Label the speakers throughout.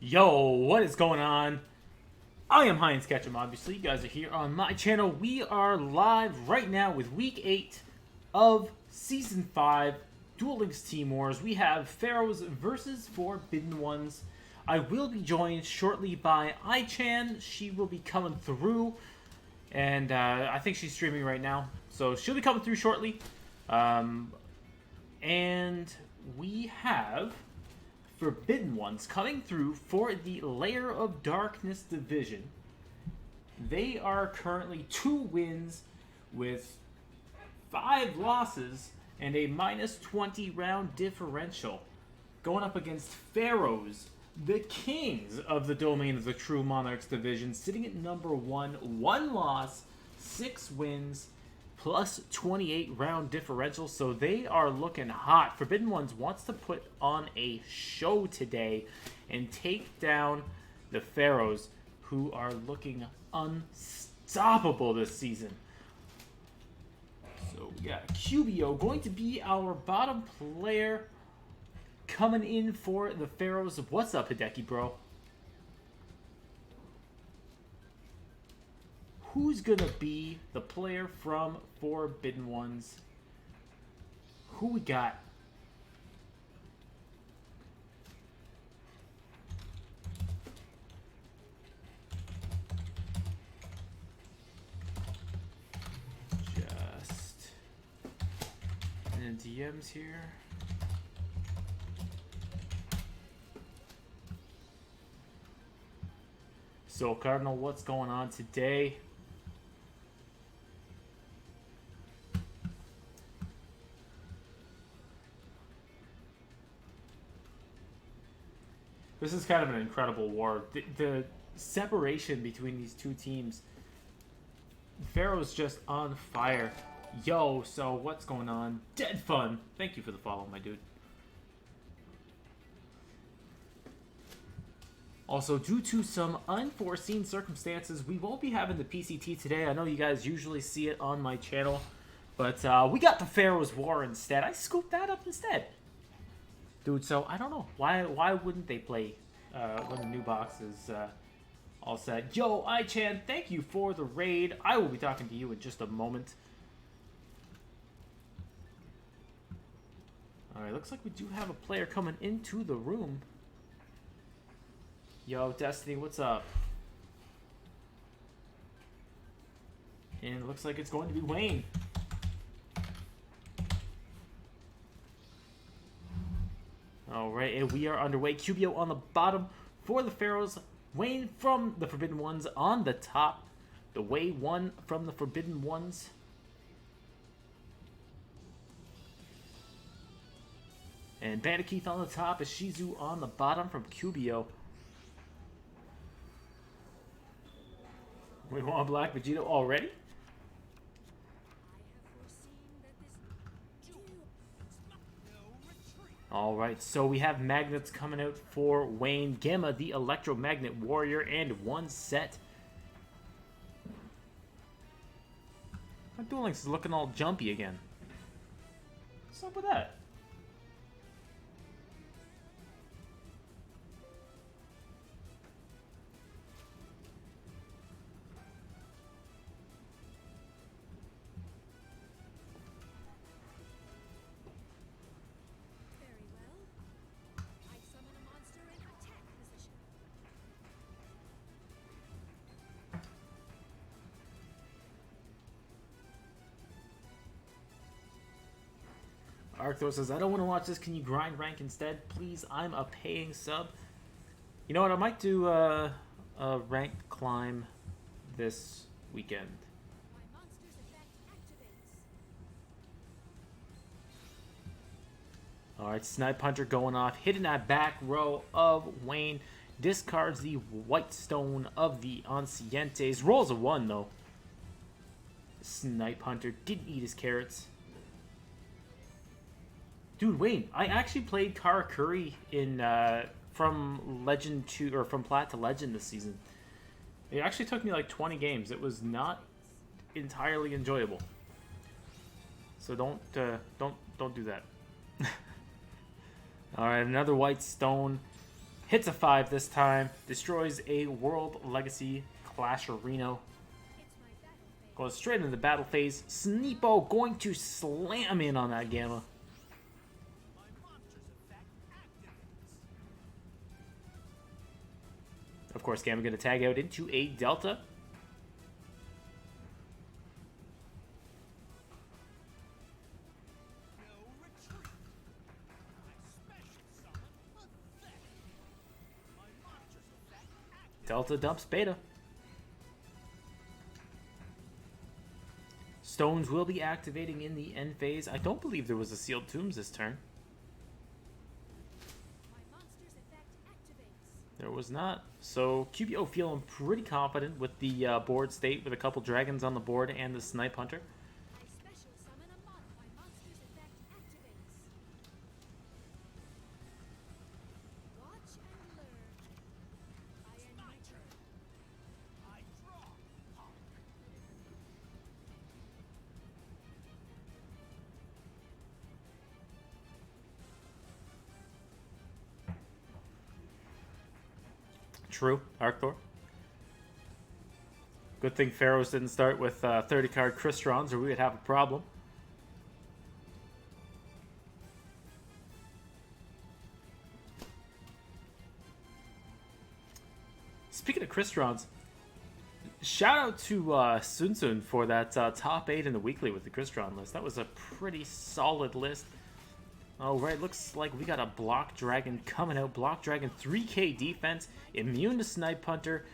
Speaker 1: Yo, what is going on? I am Heinz Ketchum, obviously. You guys are here on my channel. We are live right now with Week 8 of Season 5, Duel Links Team Wars. We have Pharaohs versus Forbidden Ones. I will be joined shortly by I-Chan. She will be coming through, and I think she's streaming right now. So she'll be coming through shortly. And we have Forbidden Ones coming through for the Layer of Darkness division. They are currently 2 wins with 5 losses and a -20 round differential, going up against Pharaohs, the kings of the domain of the True Monarchs division, sitting at number 1, 1 loss, 6 wins, plus 28 round differential, so they are looking hot. Forbidden Ones wants to put on a show today and take down the Pharaohs, who are looking unstoppable this season. So we got Cubiyo going to be our bottom player coming in for the Pharaohs. What's up, HidekiBro? Who's gonna be the player from Forbidden Ones? Who we got? Just in the DMs here. SoulCardinal, what's going on today? This is kind of an incredible war. The separation between these two teams. Pharaoh's just on fire. Yo, so what's going on? Dead fun. Thank you for the follow, my dude. Also, due to some unforeseen circumstances, we won't be having the PCT today. I know you guys usually see it on my channel, but we got the Pharaohs War instead. I scooped that up instead. Dude, so I don't know. Why wouldn't they play when the new box is all set? Yo, I-Chan, thank you for the raid. I will be talking to you in just a moment. Alright, looks like we do have a player coming into the room. Yo, Destiny, what's up? And it looks like it's going to be Wayne. Alright, and we are underway. Cubiyo on the bottom for the Pharaohs. Wayne from the Forbidden Ones on the top. The Way 1 from the Forbidden Ones. And Bandikeith on the top. Ishizu on the bottom from Cubiyo. We want BlackVegito already? Alright, so we have magnets coming out for Wayne. Gamma, the electromagnet warrior, and 1 set. My Duel Links is looking all jumpy again. What's up with that? Arcthor says, I don't want to watch this. Can you grind rank instead? Please, I'm a paying sub. You know what? I might do a rank climb this weekend. Alright, Snipe Hunter going off. Hitting that back row of Wayne. Discards the White Stone of the Ancientes. Rolls a 1, though. Snipe Hunter didn't eat his carrots. Dude, Wayne, I actually played Karakuri in from Legend to from Plat to Legend this season. It actually took me like 20 games. It was not entirely enjoyable. So don't do that. All right, another White Stone Hits a 5 this time. Destroys a World Legacy Clash Arena. Goes straight into the battle phase. Sneepo going to slam in on that Gamma. Of course, Gamma going to tag out into a Delta. Delta dumps Beta. Stones will be activating in the end phase. I don't believe there was a sealed tombs this turn. There was not. So Cubiyo feeling pretty confident with the board state with a couple dragons on the board and the Snipe Hunter. True, Arcthor. Good thing Pharaohs didn't start with 30-card Cristrons, or we would have a problem. Speaking of Cristrons, shout out to Sun Sun for that top 8 in the weekly with the Crystron list. That was a pretty solid list. Oh, right, looks like we got a Block Dragon coming out. Block Dragon, 3k defense, immune to Snipe Hunter.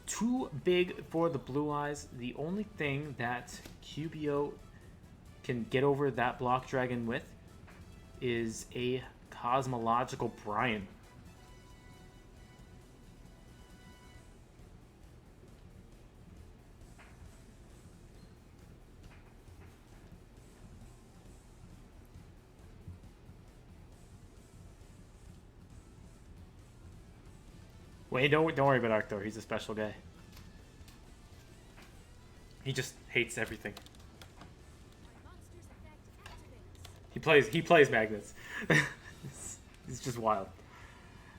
Speaker 1: Too big for the Blue Eyes. The only thing that Cubiyo can get over that Block Dragon with is a Cosmological Brian. Wait, don't worry about Arcthor. He's a special guy. He just hates everything. He plays magnets. He's just wild.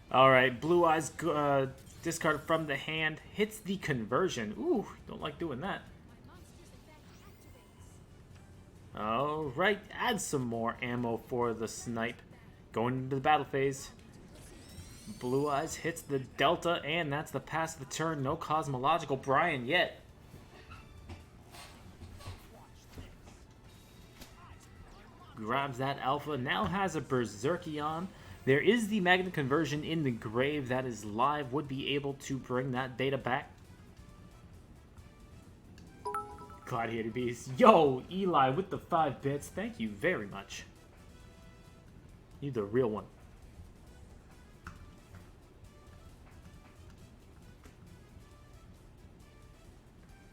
Speaker 1: All right, Blue Eyes discard from the hand, hits the conversion. Ooh, don't like doing that. All right, add some more ammo for the Snipe. Going into the battle phase. Blue Eyes hits the Delta, and that's the pass of the turn. No Cosmological Brian yet. Grabs that Alpha, now has a Berserkion. There is the Magnet Conversion in the grave that is live, would be able to bring that Beta back. Gladiator Beast. Yo, Eli with the 5 bits. Thank you very much. You're the real one.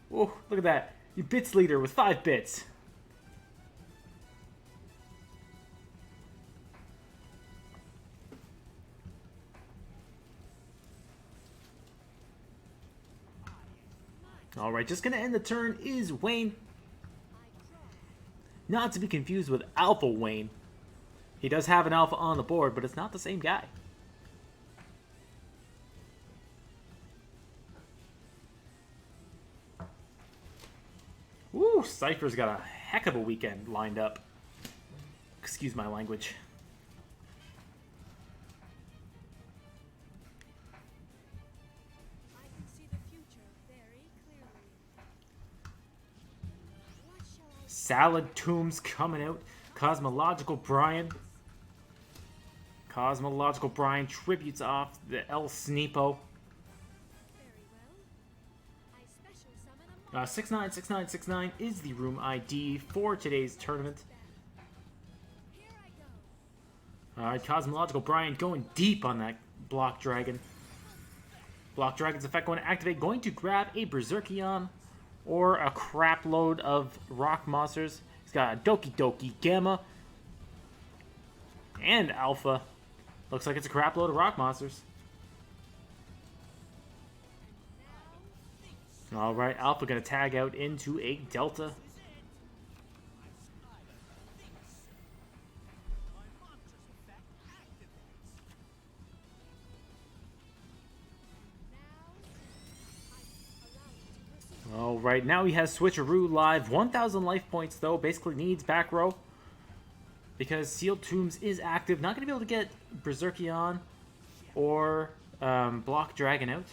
Speaker 1: Oh, look at that. You bits leader with 5 bits. Alright, just gonna end the turn is Wayne. Not to be confused with Alpha Wayne. He does have an Alpha on the board, but it's not the same guy. Woo, Cypher's got a heck of a weekend lined up. Excuse my language.
Speaker 2: I can see the future very clearly. What shall I
Speaker 1: Salad Tombs coming out. Cosmological Brian. Cosmological Brian tributes off the El Sneepo.
Speaker 2: very well? I special summon a
Speaker 1: 696969 is the room ID for today's tournament.
Speaker 2: Here I go.
Speaker 1: Alright, Cosmological Brian going deep on that Block Dragon. Block Dragon's effect going to activate, going to grab a Berserkion or a crap load of rock monsters. He's got a Doki Doki Gamma and Alpha. Looks like it's a crap load of rock monsters. Alright, Alpha gonna tag out into a Delta. Alright, now he has Switcheroo live. 1,000 life points, though. Basically needs back row. Because Sealed Tombs is active. Not going to be able to get Berserkion or block Dragon out.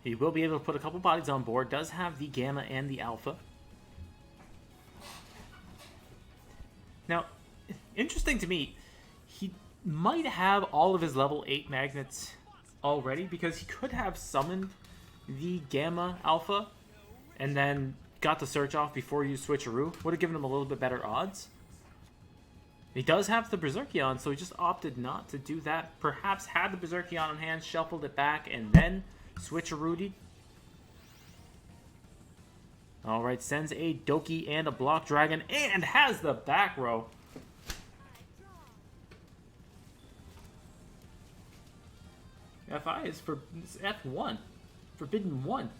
Speaker 1: He will be able to put a couple bodies on board. Does have the Gamma and the Alpha. Now, interesting to me, he might have all of his level 8 magnets already, because he could have summoned the Gamma Alpha and then got the search off before you Switcheroo. Would have given him a little bit better odds. He does have the Berserkion, so he just opted not to do that. Perhaps had the Berserkion on hand, shuffled it back, and then Switcheroo'd. Alright, sends a Doki and a Block Dragon, and has the back row. FI is for F1. Forbidden 1.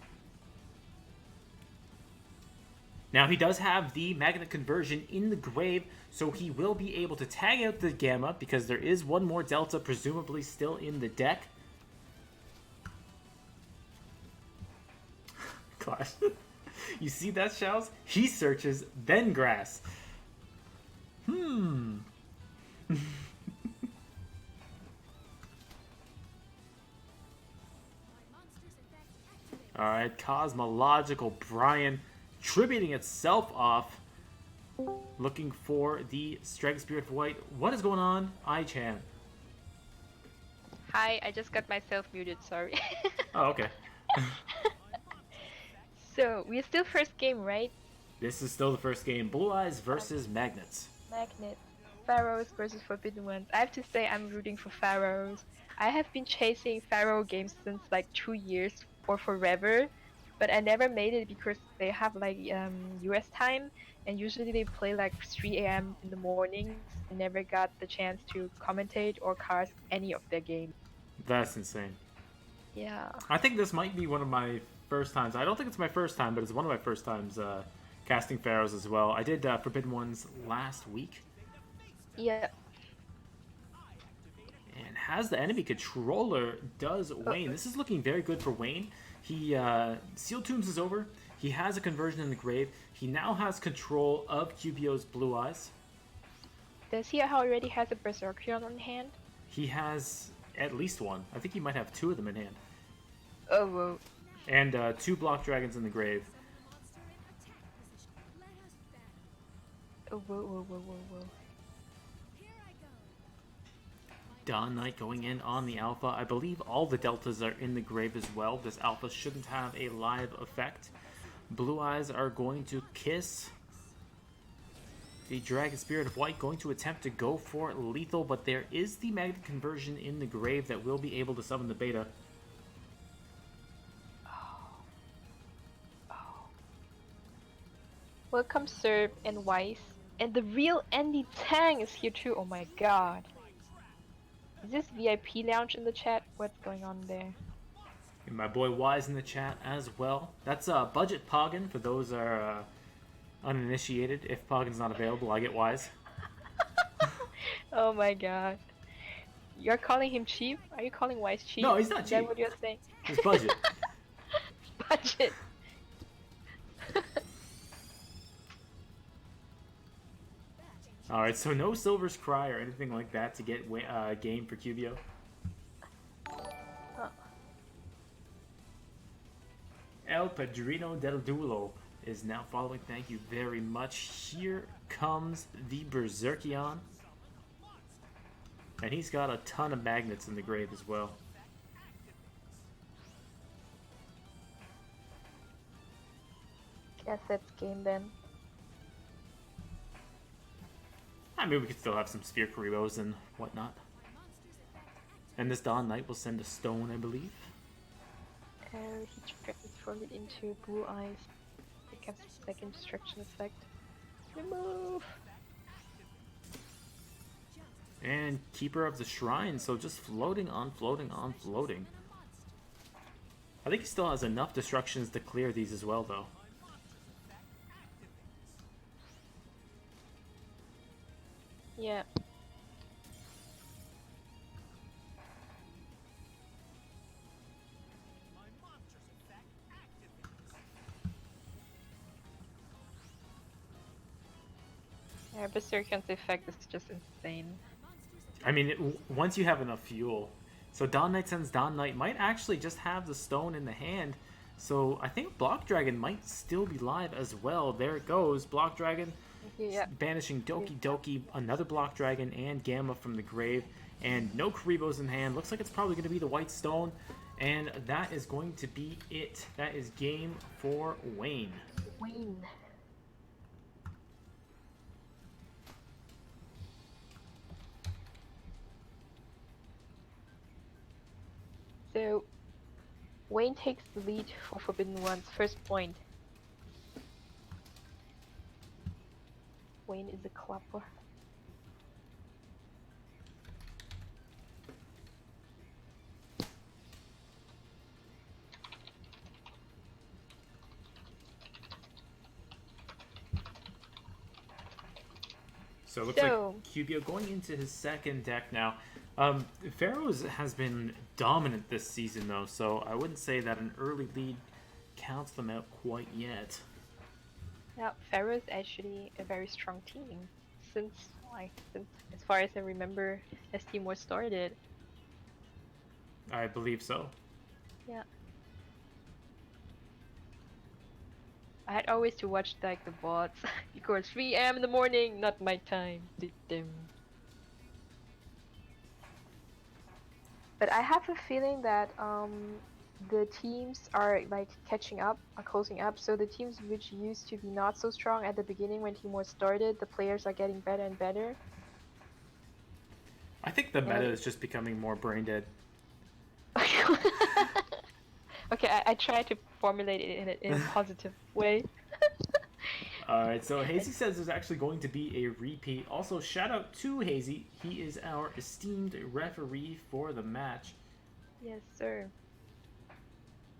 Speaker 1: Now he does have the Magnet Conversion in the grave, so he will be able to tag out the Gamma, because there is one more Delta presumably still in the deck. Clash. You see that, Shells? He searches, then grass. Alright, Cosmological Brian tributing itself off. Looking for the Strength Spirit of White. What is going on, I-chan?
Speaker 3: Hi, I just got myself muted, sorry.
Speaker 1: Oh, okay.
Speaker 3: So, we're still first game, right?
Speaker 1: This is still the first game. Blue Eyes versus Magnets.
Speaker 3: Magnet. Pharaohs versus Forbidden Ones. I have to say I'm rooting for Pharaohs. I have been chasing Pharaoh games since like 2 years or forever, but I never made it because they have like US time, and usually they play like 3 a.m. in the morning. I never got the chance to commentate or cast any of their games.
Speaker 1: That's insane.
Speaker 3: Yeah.
Speaker 1: I think this might be one of my first times. I don't think it's my first time, but it's one of my first times casting Pharaohs as well. I did Forbidden Ones last week.
Speaker 3: Yeah.
Speaker 1: And has the enemy controller, does Wayne. This is looking very good for Wayne. He Sealed Tombs is over. He has a conversion in the grave. He now has control of Cubiyo's Blue Eyes.
Speaker 3: Does he already has a Berserkion on hand?
Speaker 1: He has at least one. I think he might have 2 of them in hand.
Speaker 3: Oh, whoa.
Speaker 1: And 2 Block Dragons in the grave.
Speaker 3: Oh, whoa, whoa, whoa, whoa, whoa.
Speaker 1: Dawn Knight going in on the Alpha. I believe all the Deltas are in the grave as well. This Alpha shouldn't have a live effect. Blue Eyes are going to kiss the Dragon Spirit of White, going to attempt to go for lethal, but there is the Magnet Conversion in the grave that will be able to summon the Beta.
Speaker 3: Welcome, Serb and Weiss. And the real Andy Tang is here too. Oh my god. Is this VIP lounge in the chat? What's going on there?
Speaker 1: And my boy Wise in the chat as well. That's Budget Poggin for those are uninitiated. If Poggin's not available, I get Wise.
Speaker 3: Oh my god. You're calling him cheap? Are you calling Wise cheap?
Speaker 1: No, he's not
Speaker 3: Is that
Speaker 1: cheap.
Speaker 3: what you're saying?
Speaker 1: It's Budget.
Speaker 3: Budget.
Speaker 1: Alright, so no Silver's Cry or anything like that to get game for Cubiyo. El Padrino del Duelo is now following. Thank you very much. Here comes the Berserkion. And he's got a ton of magnets in the grave as well.
Speaker 3: Guess that's game then.
Speaker 1: I mean, we could still have some Sphere Karibos and whatnot. And this Dawn Knight will send a stone, I believe.
Speaker 3: He transformed it into Blue Eyes. It gets a second destruction effect. Remove!
Speaker 1: And Keeper of the Shrine, so just floating on, floating on, floating. I think he still has enough destructions to clear these as well, though.
Speaker 3: Yeah. Yeah, Berserkion's effect is just insane.
Speaker 1: I mean, once you have enough fuel. So Dawn Knight sends Dawn Knight might actually just have the stone in the hand. So I think Block Dragon might still be live as well. There it goes. Block Dragon
Speaker 3: Yeah.
Speaker 1: banishing Doki Doki, another Block Dragon, and Gamma from the grave. And no Karibos in hand. Looks like it's probably going to be the White Stone. And that is going to be it. That is game for Wayne.
Speaker 3: Wayne. So, Wayne takes the lead for Forbidden One's first point. Wayne is a clapper.
Speaker 1: So it looks like Cubiyo going into his second deck now. Pharaohs has been dominant this season though, so I wouldn't say that an early lead counts them out quite yet.
Speaker 3: Yeah, Pharaohs actually a very strong team since as far as I remember, as Team Wars started.
Speaker 1: I believe so.
Speaker 3: Yeah. I had always to watch like the bots because 3 a.m. in the morning, not my time. But I have a feeling that the teams are like catching up, are closing up. So the teams which used to be not so strong at the beginning when Team Wars started, the players are getting better and better.
Speaker 1: I think the meta is just becoming more brain dead.
Speaker 3: Okay, I try to formulate it in a positive way.
Speaker 1: Alright, so Hazy says there's actually going to be a repeat. Also, shout out to Hazy. He is our esteemed referee for the match.
Speaker 3: Yes, sir.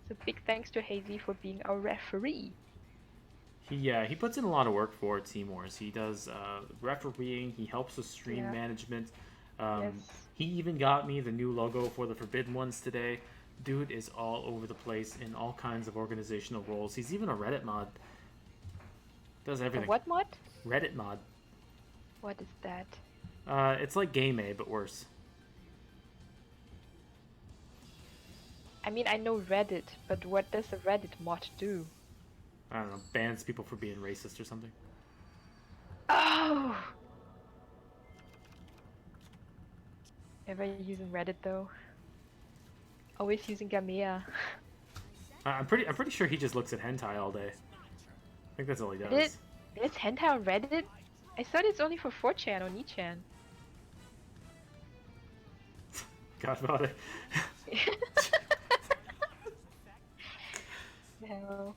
Speaker 3: So big thanks to Hazy for being our referee.
Speaker 1: He puts in a lot of work for Team Wars. He does refereeing. He helps with stream management.
Speaker 3: Yes.
Speaker 1: He even got me the new logo for the Forbidden Ones today. Dude is all over the place in all kinds of organizational roles. He's even a Reddit mod. Does everything.
Speaker 3: A what mod?
Speaker 1: Reddit mod.
Speaker 3: What is that?
Speaker 1: It's like Game A, but worse.
Speaker 3: I mean, I know Reddit, but what does a Reddit mod do?
Speaker 1: I don't know, bans people for being racist or something.
Speaker 3: Oh! Never using Reddit though. Always using Gamea.
Speaker 1: I'm pretty sure he just looks at hentai all day. I think that's all he does.
Speaker 3: It's hentai on Reddit? I thought it's only for 4chan or Nichan.
Speaker 1: God about it.
Speaker 3: No.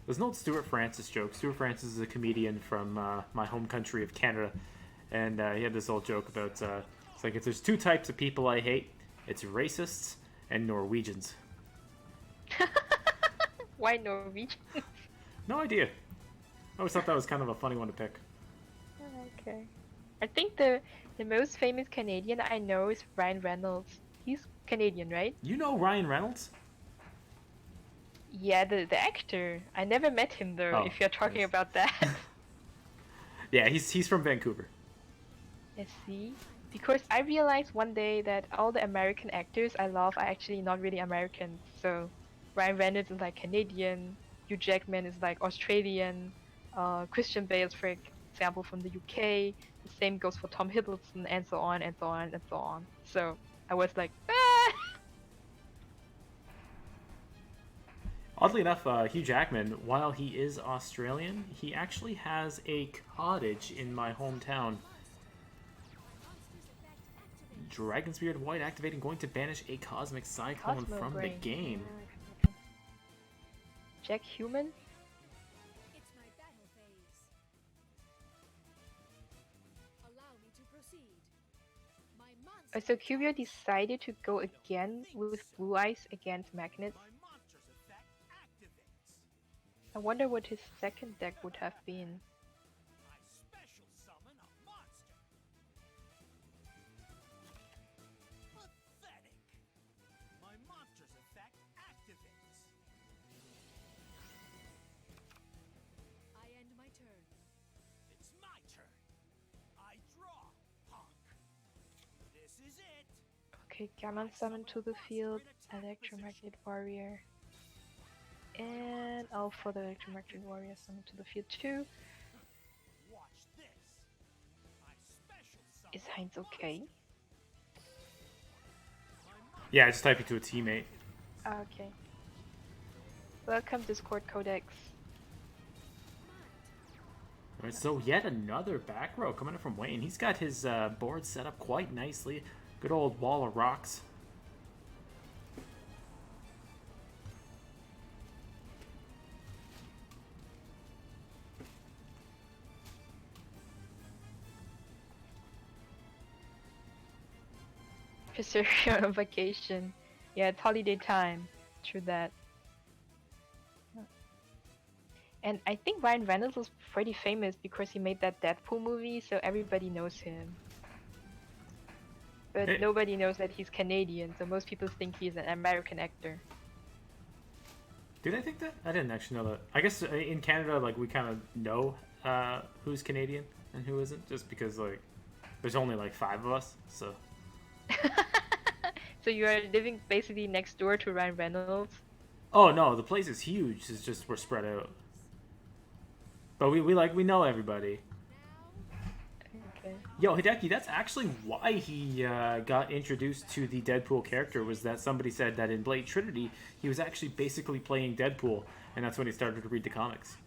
Speaker 1: There's an old Stuart Francis joke. Stuart Francis is a comedian from my home country of Canada. And he had this old joke about, it's like, if there's two types of people I hate, it's racists and Norwegians.
Speaker 3: Why Norwegian?
Speaker 1: No idea. I always thought that was kind of a funny one to pick.
Speaker 3: Okay. I think the most famous Canadian I know is Ryan Reynolds. He's Canadian, right?
Speaker 1: You know Ryan Reynolds?
Speaker 3: Yeah, the actor. I never met him though, if you're talking about that.
Speaker 1: Yeah, he's from Vancouver.
Speaker 3: Let's see. Because I realized one day that all the American actors I love are actually not really American. So Ryan Reynolds is like Canadian, Hugh Jackman is like Australian, Christian Bale is, for example, from the UK. The same goes for Tom Hiddleston, and so on and so on and so on. So I was like, ah!
Speaker 1: Oddly enough, Hugh Jackman, while he is Australian, he actually has a cottage in my hometown. Dragon's White activating, going to banish a Cosmic Cyclone from the game.
Speaker 3: Jack Human?
Speaker 2: It's my battle phase. Allow me to proceed. My monster.
Speaker 3: So Cubiyo decided to go again with Blue Eyes against Magnets. I wonder what his second deck would have been.
Speaker 4: I special summon a monster. Pathetic. My monster's effect activates.
Speaker 2: I end my turn.
Speaker 4: It's my turn. I draw, punk. This is it.
Speaker 3: Okay, Gammon summon to the field, Electromagnet Warrior. And I'll for the Electromagnet Warrior summon to the field too.
Speaker 4: Watch this. I special summon.
Speaker 3: Is Heinz okay?
Speaker 1: Yeah, I just typed it to a teammate.
Speaker 3: Okay. Welcome Discord Codex.
Speaker 1: Alright, so yet another back row coming in from Wayne. He's got his board set up quite nicely. Good old wall of rocks.
Speaker 3: Professor, you're on vacation. Yeah, it's holiday time. True that. And I think Ryan Reynolds was pretty famous because he made that Deadpool movie, so everybody knows him. But
Speaker 1: Hey.
Speaker 3: nobody knows that he's Canadian, so most people think he's an American actor.
Speaker 1: Did I think that? I didn't actually know that. I guess in Canada, like, we kind of know who's Canadian and who isn't, just because, like, there's only, like, 5 of us, so...
Speaker 3: So you are living basically next door to Ryan Reynolds?
Speaker 1: Oh, no, the place is huge, it's just we're spread out. But we know everybody.
Speaker 3: Okay.
Speaker 1: Yo, Hideki, that's actually why he got introduced to the Deadpool character, was that somebody said that in Blade Trinity, he was actually basically playing Deadpool, and that's when he started to read the comics.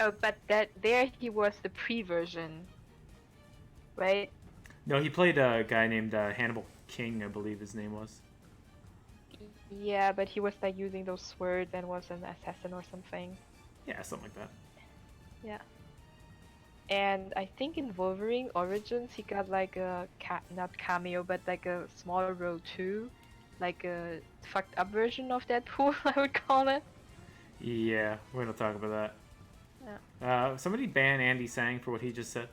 Speaker 3: Oh, but there he was the pre-version, right?
Speaker 1: No, he played a guy named Hannibal King, I believe his name was.
Speaker 3: Yeah, but he was like using those swords and was an assassin or something.
Speaker 1: Yeah, something like that.
Speaker 3: Yeah. And I think in Wolverine Origins he got like a not cameo, but like a small role too, like a fucked up version of Deadpool, I would call it.
Speaker 1: Yeah, we're gonna talk about that.
Speaker 3: Yeah.
Speaker 1: Somebody ban Andy Sang for what he just said.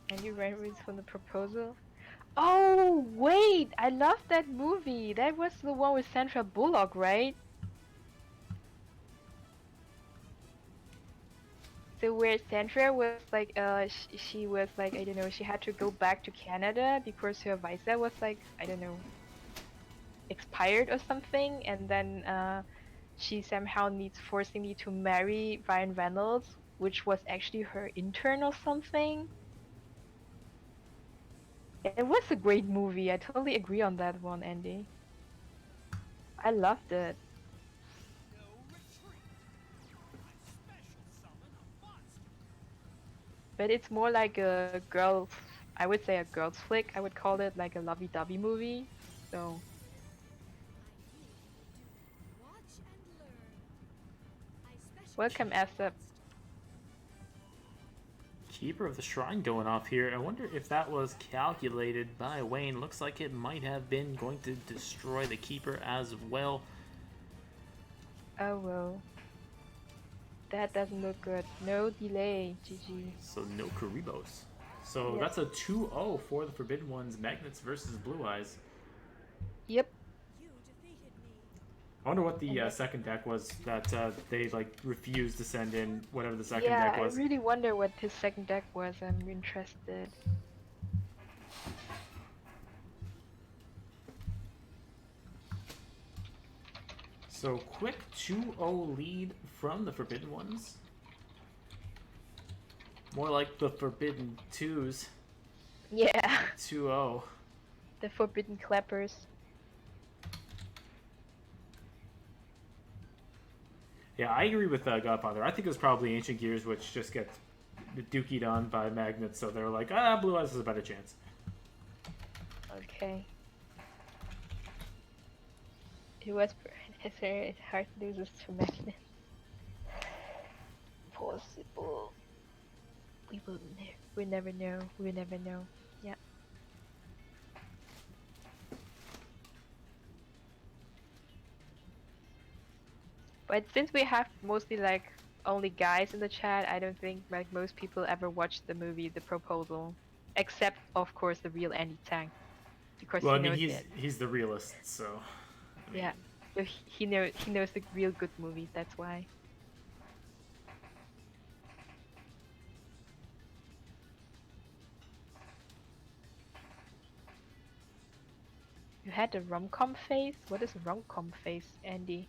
Speaker 3: And you ran with from the proposal. Oh wait, I love that movie. That was the one with Sandra Bullock, right? So where Sandra was like, she was like, I don't know, she had to go back to Canada because her visa was like, I don't know, expired or something, and then she somehow needs forcingly to marry Ryan Reynolds, which was actually her intern or something. It was a great movie. I totally agree on that one, Andy. I loved it.
Speaker 4: No retreat. I special summon a monster.
Speaker 3: But it's more like a girl, I would say a girl's flick. I would call it like a lovey-dovey movie. So,
Speaker 2: Watch and learn. I special
Speaker 3: welcome, Asap.
Speaker 1: Keeper of the Shrine going off here. I wonder if that was calculated by Wayne. Looks like it might have been going to destroy the Keeper as well.
Speaker 3: Oh well. That doesn't look good. No delay. GG.
Speaker 1: So no Karibos. So
Speaker 3: Yes.
Speaker 1: that's a 2-0 for the Forbidden Ones. Magnets versus Blue Eyes.
Speaker 3: Yep.
Speaker 2: You defeated me.
Speaker 1: I wonder what the second deck was that they like refused to send in, whatever the second
Speaker 3: Yeah,
Speaker 1: deck
Speaker 3: I
Speaker 1: was.
Speaker 3: really wonder what his second deck was. I'm interested.
Speaker 1: So quick 2-0 lead from the Forbidden Ones. More like the Forbidden Twos.
Speaker 3: Yeah.
Speaker 1: 2-0.
Speaker 3: The Forbidden Clappers.
Speaker 1: Yeah, I agree with Godfather. I think it was probably Ancient Gears, which just gets dookied on by Magnets, so they were like, Blue Eyes has a better chance.
Speaker 3: Okay. It was necessary. It's hard to lose this to Magnet. Possible. We never know. We never know. Yeah. But since we have mostly like only guys in the chat, I don't think like most people ever watched the movie The Proposal, except of course the real Andy Tang, because
Speaker 1: Well,
Speaker 3: he
Speaker 1: I mean,
Speaker 3: knows it.
Speaker 1: he's the realist, so. I mean,
Speaker 3: Yeah, so he knows the real good movies. That's why. You had a rom-com face? What is a rom-com face, Andy?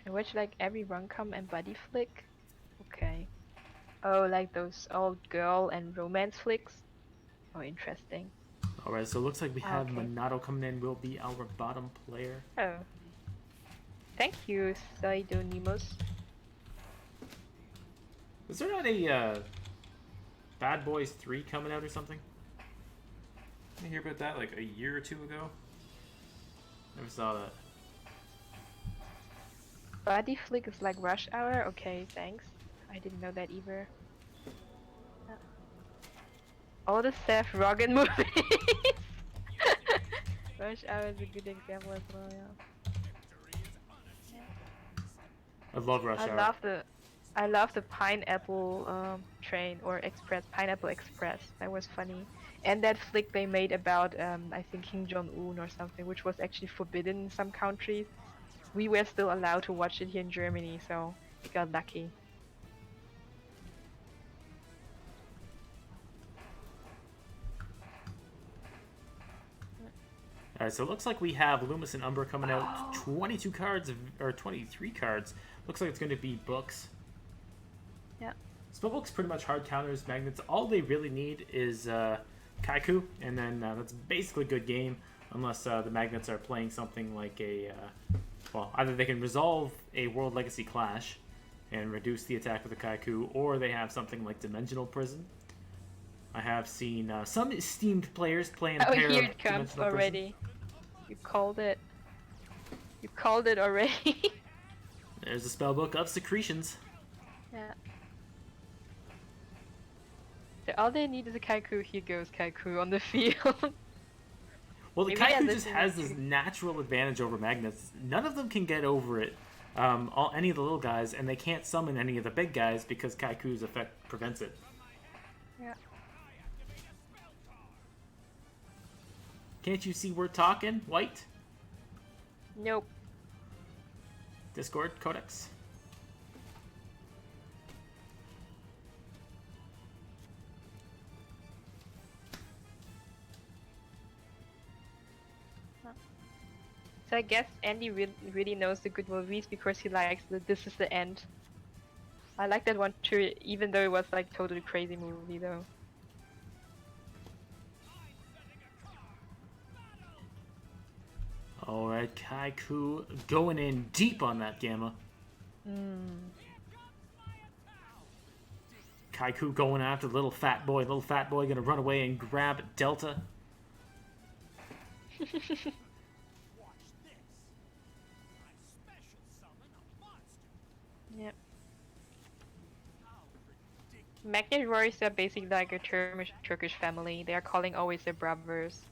Speaker 3: I watch like every rom-com and buddy flick. Okay. Oh, like those old girl and romance flicks? Oh, interesting.
Speaker 1: Alright, so it looks like we have
Speaker 3: Okay.
Speaker 1: Mnato coming in, will be our bottom player.
Speaker 3: Oh. Thank you, Saidonimos.
Speaker 1: Is there not a Bad Boys 3 coming out or something? Did you hear about that like a year or two ago? Never saw that.
Speaker 3: Buddy flick is like Rush Hour? Okay, thanks. I didn't know that either. All the Seth Rogen movies! Rush Hour is a good example as well, yeah.
Speaker 1: I love Rush Hour.
Speaker 3: I love the pineapple train or express, Pineapple Express. That was funny. And that flick they made about I think Kim Jong-un or something, which was actually forbidden in some countries. We were still allowed to watch it here in Germany, so we got lucky.
Speaker 1: Alright, so it looks like we have Loomis and Umber coming out. 22 cards, or 23 cards. Looks like it's going to be books.
Speaker 3: Yeah.
Speaker 1: Spellbooks pretty much hard counters, magnets. All they really need is Kaiku, and then that's basically a good game, unless the magnets are playing something like a... well, either they can resolve a World Legacy Clash and reduce the attack with a Kaiku, or they have something like Dimensional Prison. I have seen some esteemed players playing a
Speaker 3: Oh,
Speaker 1: pair
Speaker 3: here
Speaker 1: of
Speaker 3: it comes
Speaker 1: Dimensional
Speaker 3: already. You called it. You called it already.
Speaker 1: Prison. There's a spellbook of Secretions.
Speaker 3: Yeah. So all they need is a Kaiku. Here goes Kaiku on the field.
Speaker 1: Well, the
Speaker 3: Maybe that
Speaker 1: Kaiku just
Speaker 3: doesn't
Speaker 1: has
Speaker 3: make
Speaker 1: this natural advantage over magnets. None of them can get over it. Any of the little guys, and they can't summon any of the big guys because Kaiku's effect prevents it.
Speaker 3: Yeah.
Speaker 1: Can't you see we're talking, White?
Speaker 3: Nope.
Speaker 1: Discord, Codex.
Speaker 3: So I guess Andy really knows the good movies because he likes the This Is the End. I like that one too, even though it was like totally crazy movie though.
Speaker 1: Alright, Kaiku going in deep on that Gamma. Kaiku going after the little fat boy. Little fat boy gonna run away and grab Delta.
Speaker 4: Watch this. I special summon a monster.
Speaker 3: Yep.
Speaker 4: How ridiculous.
Speaker 3: Magnet Warriors are basically like a Turkish family. They are calling always their brothers.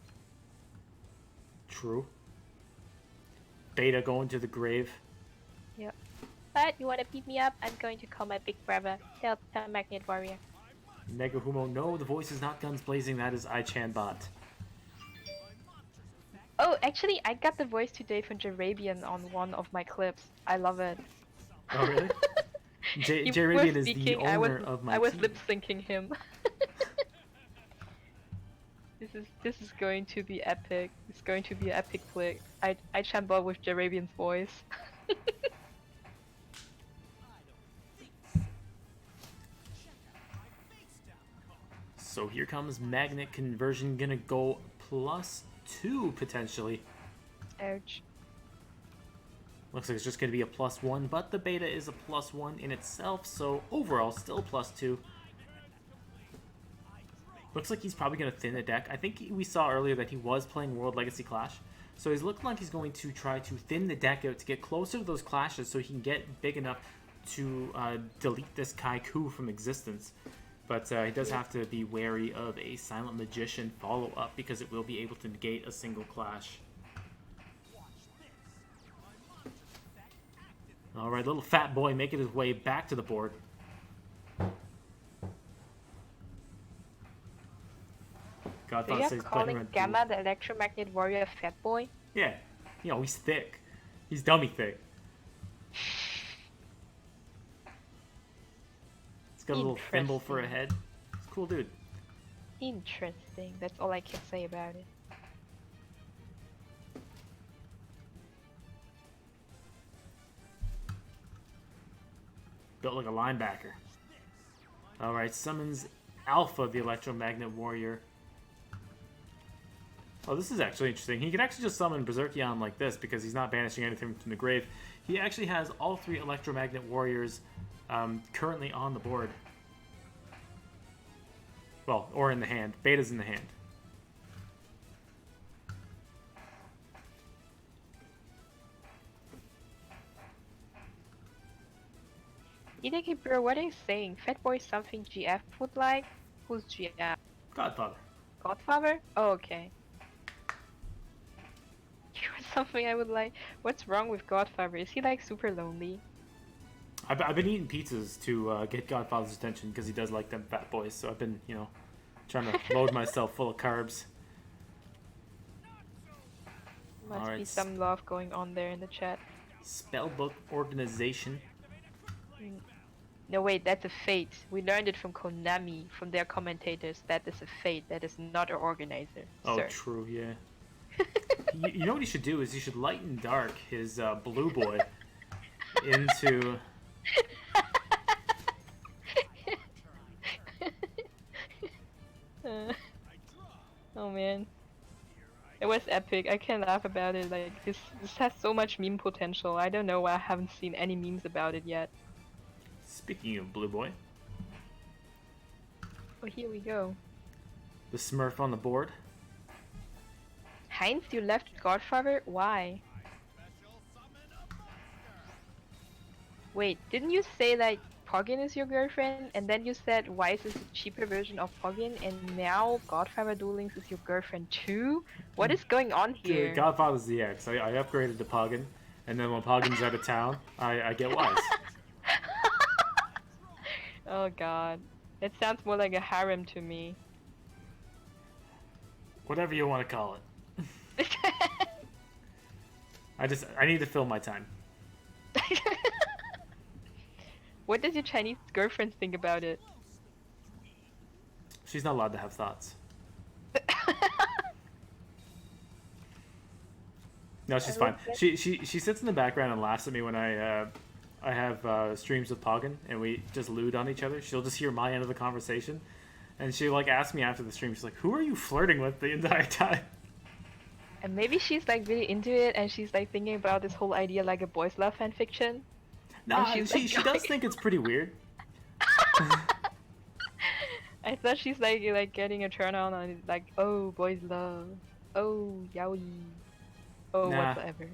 Speaker 1: True. Beta going to the grave.
Speaker 3: Yep. But you wanna beat me up? I'm going to call my big brother, Delta Magnet Warrior.
Speaker 1: Negahumo, no, the voice is not guns blazing, that is Ichan Bot.
Speaker 3: Oh, actually, I got the voice today from Jarabian on one of my clips. I love it.
Speaker 1: Oh, really?
Speaker 3: You
Speaker 1: Jarabian
Speaker 3: were
Speaker 1: is the
Speaker 3: speaking,
Speaker 1: owner of my
Speaker 3: I was
Speaker 1: team.
Speaker 3: lip syncing him. This is going to be epic. It's going to be an epic flick. I chambal with Jarabian's voice.
Speaker 1: So here comes Magnet Conversion, gonna go +2 potentially.
Speaker 3: Ouch.
Speaker 1: Looks like it's just gonna be a +1, but the beta is a +1 in itself, so overall still +2. Looks like he's probably gonna thin the deck. I think we saw earlier that he was playing World Legacy Clash, so he's looking like he's going to try to thin the deck out to get closer to those clashes so he can get big enough to delete this Kaiku from existence. But he does have to be wary of a Silent Magician follow-up because it will be able to negate a single clash. Alright, little fat boy making his way back to the board.
Speaker 3: So you're calling Gamma the electromagnet warrior a fat boy?
Speaker 1: Yeah. You know, he's thick. He's dummy thick. He's got a little thimble for a head. He's a cool dude.
Speaker 3: Interesting. That's all I can say about it.
Speaker 1: Built like a linebacker. Alright, summons Alpha, the electromagnet warrior. Oh, this is actually interesting. He can actually just summon Berserkion like this because he's not banishing anything from the grave. He actually has all 3 electromagnet warriors currently on the board. Well, or in the hand. Beta's in the hand.
Speaker 3: HidekiBro, what are you saying? Fat boy is something GF would like? Who's GF?
Speaker 1: Godfather.
Speaker 3: Godfather? Oh, okay. You're something I would like. What's wrong with Godfather? Is he like super lonely?
Speaker 1: I've been eating pizzas to get Godfather's attention because he does like them fat boys. So I've been, you know, trying to load myself full of carbs.
Speaker 3: Must be some love going on there in the chat.
Speaker 1: Spellbook organization.
Speaker 3: No, wait, that's a fate. We learned it from Konami, from their commentators. That is a fate. That is not an organizer.
Speaker 1: Oh,
Speaker 3: sir.
Speaker 1: True, yeah. You know what he should do is he should light and dark his blue boy into...
Speaker 3: Oh man. It was epic. I can't laugh about it. Like, this has so much meme potential. I don't know why I haven't seen any memes about it yet.
Speaker 1: Speaking of blue boy.
Speaker 3: Oh, here we go.
Speaker 1: The Smurf on the board.
Speaker 3: Heinz, you left Godfather? Why? Wait, didn't you say that Poggin is your girlfriend? And then you said Weiss is a cheaper version of Poggin, and now Godfather Duel Links is your girlfriend too? What is going on here?
Speaker 1: Godfather's the ex. I upgraded to Poggin, and then when Poggin's out of town, I get Weiss.
Speaker 3: Oh god. It sounds more like a harem to me.
Speaker 1: Whatever you want to call it. I need to fill my time.
Speaker 3: What does your Chinese girlfriend think about it?
Speaker 1: She's not allowed to have thoughts. No, she's fine. She sits in the background and laughs at me when I have streams with Poggin and we just lewd on each other. She'll just hear my end of the conversation, and she like asks me after the stream. She's like, "Who are you flirting with the entire time?"
Speaker 3: And maybe she's like really into it, and she's like thinking about this whole idea like a boys' love fanfiction.
Speaker 1: No, she does think it's pretty weird.
Speaker 3: I thought she's like getting a turn on it, like, oh, boys love, oh, yaoi, oh,
Speaker 1: nah.
Speaker 3: whatsoever.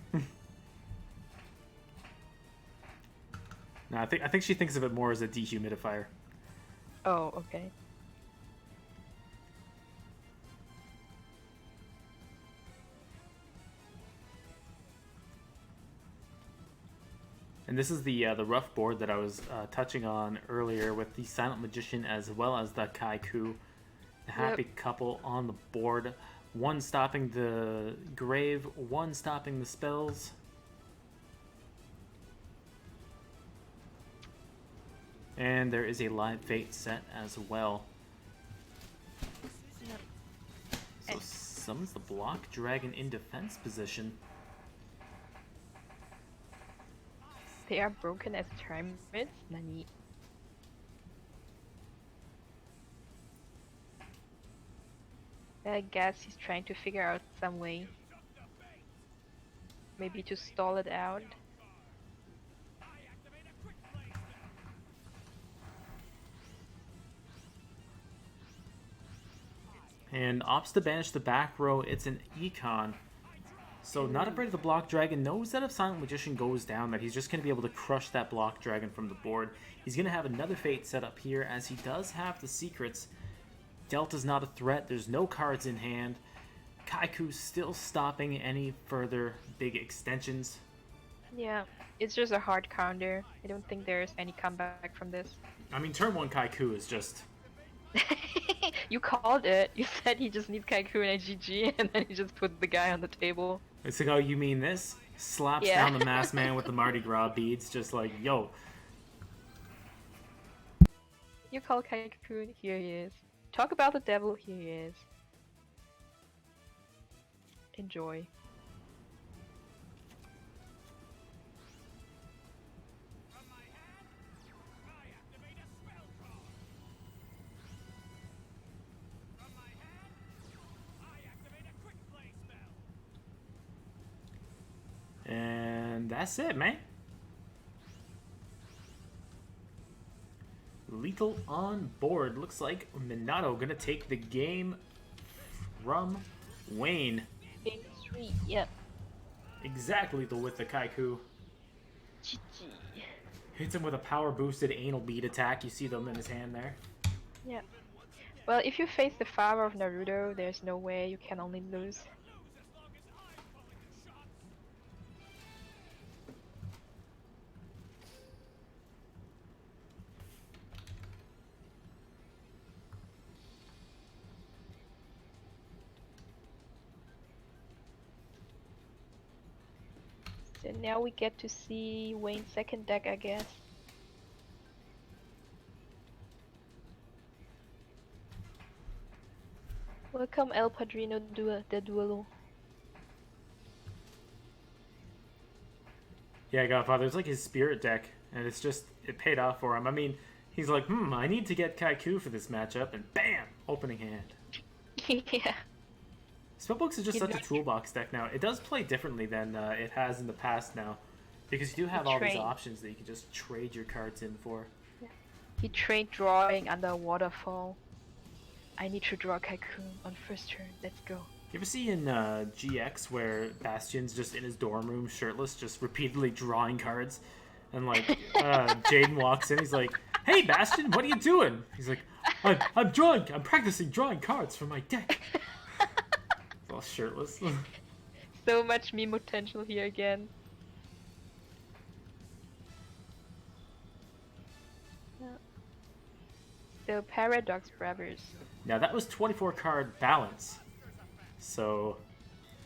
Speaker 1: No, I think she thinks of it more as a dehumidifier.
Speaker 3: Oh, okay.
Speaker 1: And this is the rough board that I was touching on earlier with the Silent Magician as well as the Kaiku. The happy couple on the board. One stopping the grave, one stopping the spells. And there is a live fate set as well. So summons the block dragon in defense position.
Speaker 3: They are broken as termites? Nani? I guess he's trying to figure out some way. Maybe to stall it out.
Speaker 1: And opts to banish the back row. It's an econ. So not afraid of the block dragon, knows that if Silent Magician goes down that he's just going to be able to crush that block dragon from the board. He's going to have another fate set up here as he does have the secrets. Delta's not a threat, there's no cards in hand. Kaiku's still stopping any further big extensions.
Speaker 3: Yeah, it's just a hard counter. I don't think there's any comeback from this.
Speaker 1: I mean, turn 1 Kaiku is just...
Speaker 3: You called it. You said he just needs Kaiku and a GG, and then he just put the guy on the table.
Speaker 1: It's like, oh, you mean this? Slaps
Speaker 3: Yeah.
Speaker 1: down the masked man with the Mardi Gras beads, just like, yo.
Speaker 3: You call Kaiku, here he is. Talk about the devil, here he is. Enjoy.
Speaker 4: From my hand, I activate a spell card. From my hand, I activate a quick play spell.
Speaker 1: And that's it, man. Lethal on board. Looks like Minato gonna take the game from Wayne.
Speaker 3: Game 3, yep.
Speaker 1: Exactly lethal with the Kaiku.
Speaker 3: GG.
Speaker 1: Hits him with a power boosted anal bead attack. You see them in his hand there.
Speaker 3: Yeah. Well, if you face the father of Naruto, there's no way you can only lose. So now we get to see Wayne's second deck, I guess. Welcome El Padrino de Duelo.
Speaker 1: Yeah, Godfather. It's like his spirit deck, and it's just, it paid off for him. I mean, he's like, I need to get Kaiku for this matchup, and bam! Opening hand.
Speaker 3: Yeah.
Speaker 1: Spellbooks is just such a toolbox deck now. It does play differently than it has in the past now, because you do have all these options that you can just trade your cards in for.
Speaker 3: He trade drawing under a waterfall. I need to draw Kaiku on first turn. Let's go.
Speaker 1: You ever see in GX where Bastion's just in his dorm room shirtless, just repeatedly drawing cards? And like, Jaden walks in, he's like, "Hey Bastion, what are you doing?" He's like, I'm drawing, I'm practicing drawing cards for my deck. He's all shirtless.
Speaker 3: So much meme potential here again. So Paradox Brothers.
Speaker 1: Now that was 24 card balance. So,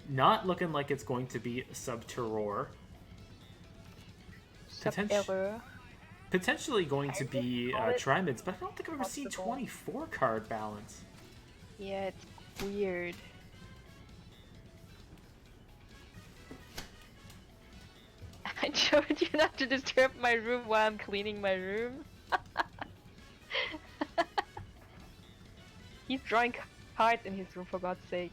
Speaker 1: not looking like it's going to be Sub-Terror.
Speaker 3: Sub-Error.
Speaker 1: Potentially going to be Trimids, but I don't think I've ever seen 24 card balance.
Speaker 3: Yeah, it's weird. I told you not to disturb my room while I'm cleaning my room. He's drawing cards in his room, for God's sake.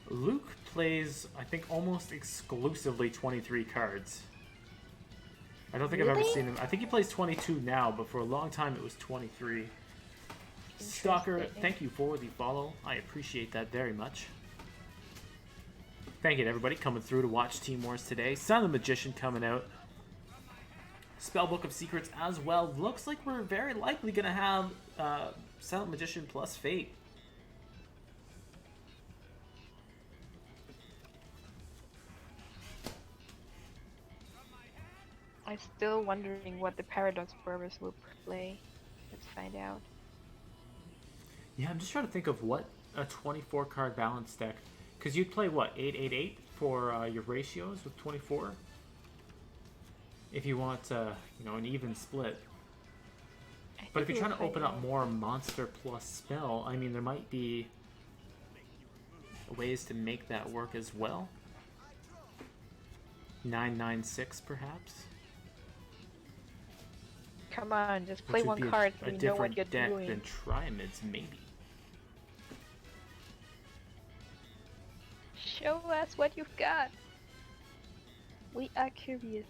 Speaker 1: Luke plays, I think, almost exclusively 23 cards. I don't think I've ever seen him. I think he plays 22 now, but for a long time it was 23. Stalker, thank you for the follow. I appreciate that very much. Thank you to everybody coming through to watch Team Wars today. Silent Magician coming out. Spellbook of Secrets as well. Looks like we're very likely going to have Silent Magician plus Fate.
Speaker 3: I'm still wondering what the Paradox Brothers will play. Let's find out.
Speaker 1: Yeah, I'm just trying to think of what a 24 card balance deck. Because you'd play what, 888 for your ratios with 24? If you want, you know, an even split. But if you're trying to open up more monster plus spell, I mean, there might be ways to make that work as well. 996 perhaps.
Speaker 3: Come on, just play one card so we know what you're doing.
Speaker 1: A different deck than Trimids, maybe.
Speaker 3: Show us what you've got. We are curious.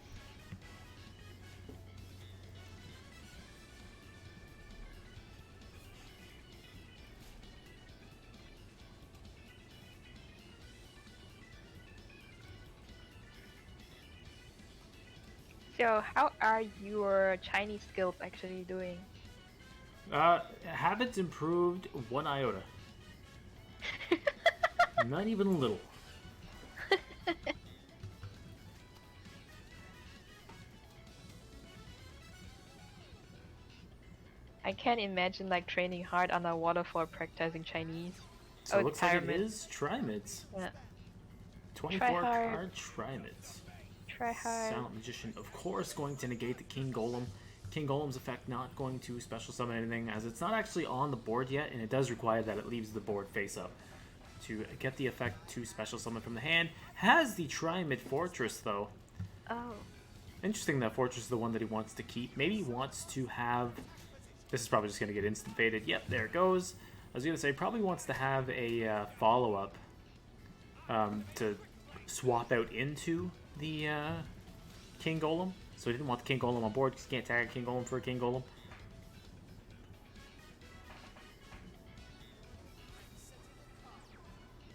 Speaker 3: So, how are your Chinese skills actually doing?
Speaker 1: Habits improved 1 iota. Not even a little.
Speaker 3: I can't imagine like training hard on a waterfall practicing Chinese.
Speaker 1: So it
Speaker 3: Oh,
Speaker 1: looks like it
Speaker 3: Pyramid.
Speaker 1: is Trimids.
Speaker 3: Yeah.
Speaker 1: 24
Speaker 3: hard.
Speaker 1: card Trimids.
Speaker 3: Try hard.
Speaker 1: Silent Magician, of course, going to negate the King Golem. King Golem's effect not going to special summon anything, as it's not actually on the board yet, and it does require that it leaves the board face up. To get the effect to special summon from the hand, has the Trimid Fortress, though.
Speaker 3: Oh.
Speaker 1: Interesting that Fortress is the one that he wants to keep. Maybe he wants to have... This is probably just going to get instant faded. Yep, there it goes. I was going to say, probably wants to have a follow-up to swap out into the King Golem. So he didn't want the King Golem on board because you can't tag a King Golem for a King Golem.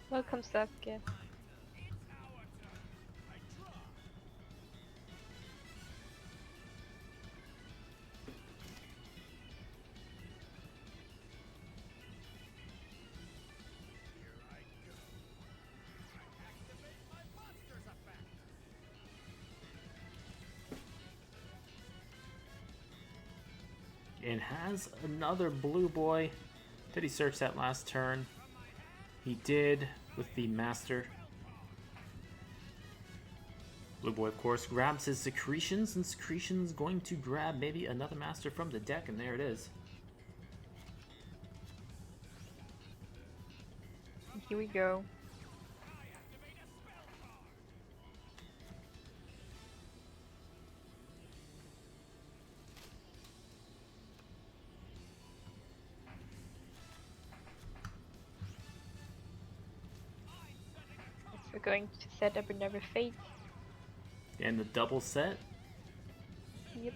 Speaker 3: Welcome, Sasuke.
Speaker 1: And has another blue boy. Did he search that last turn? He did with the master. Blue boy, of course, grabs his secretions, and secretions going to grab maybe another master from the deck, and there it is.
Speaker 3: Here we go. We're going to set up another fate.
Speaker 1: And the double set.
Speaker 3: Yep.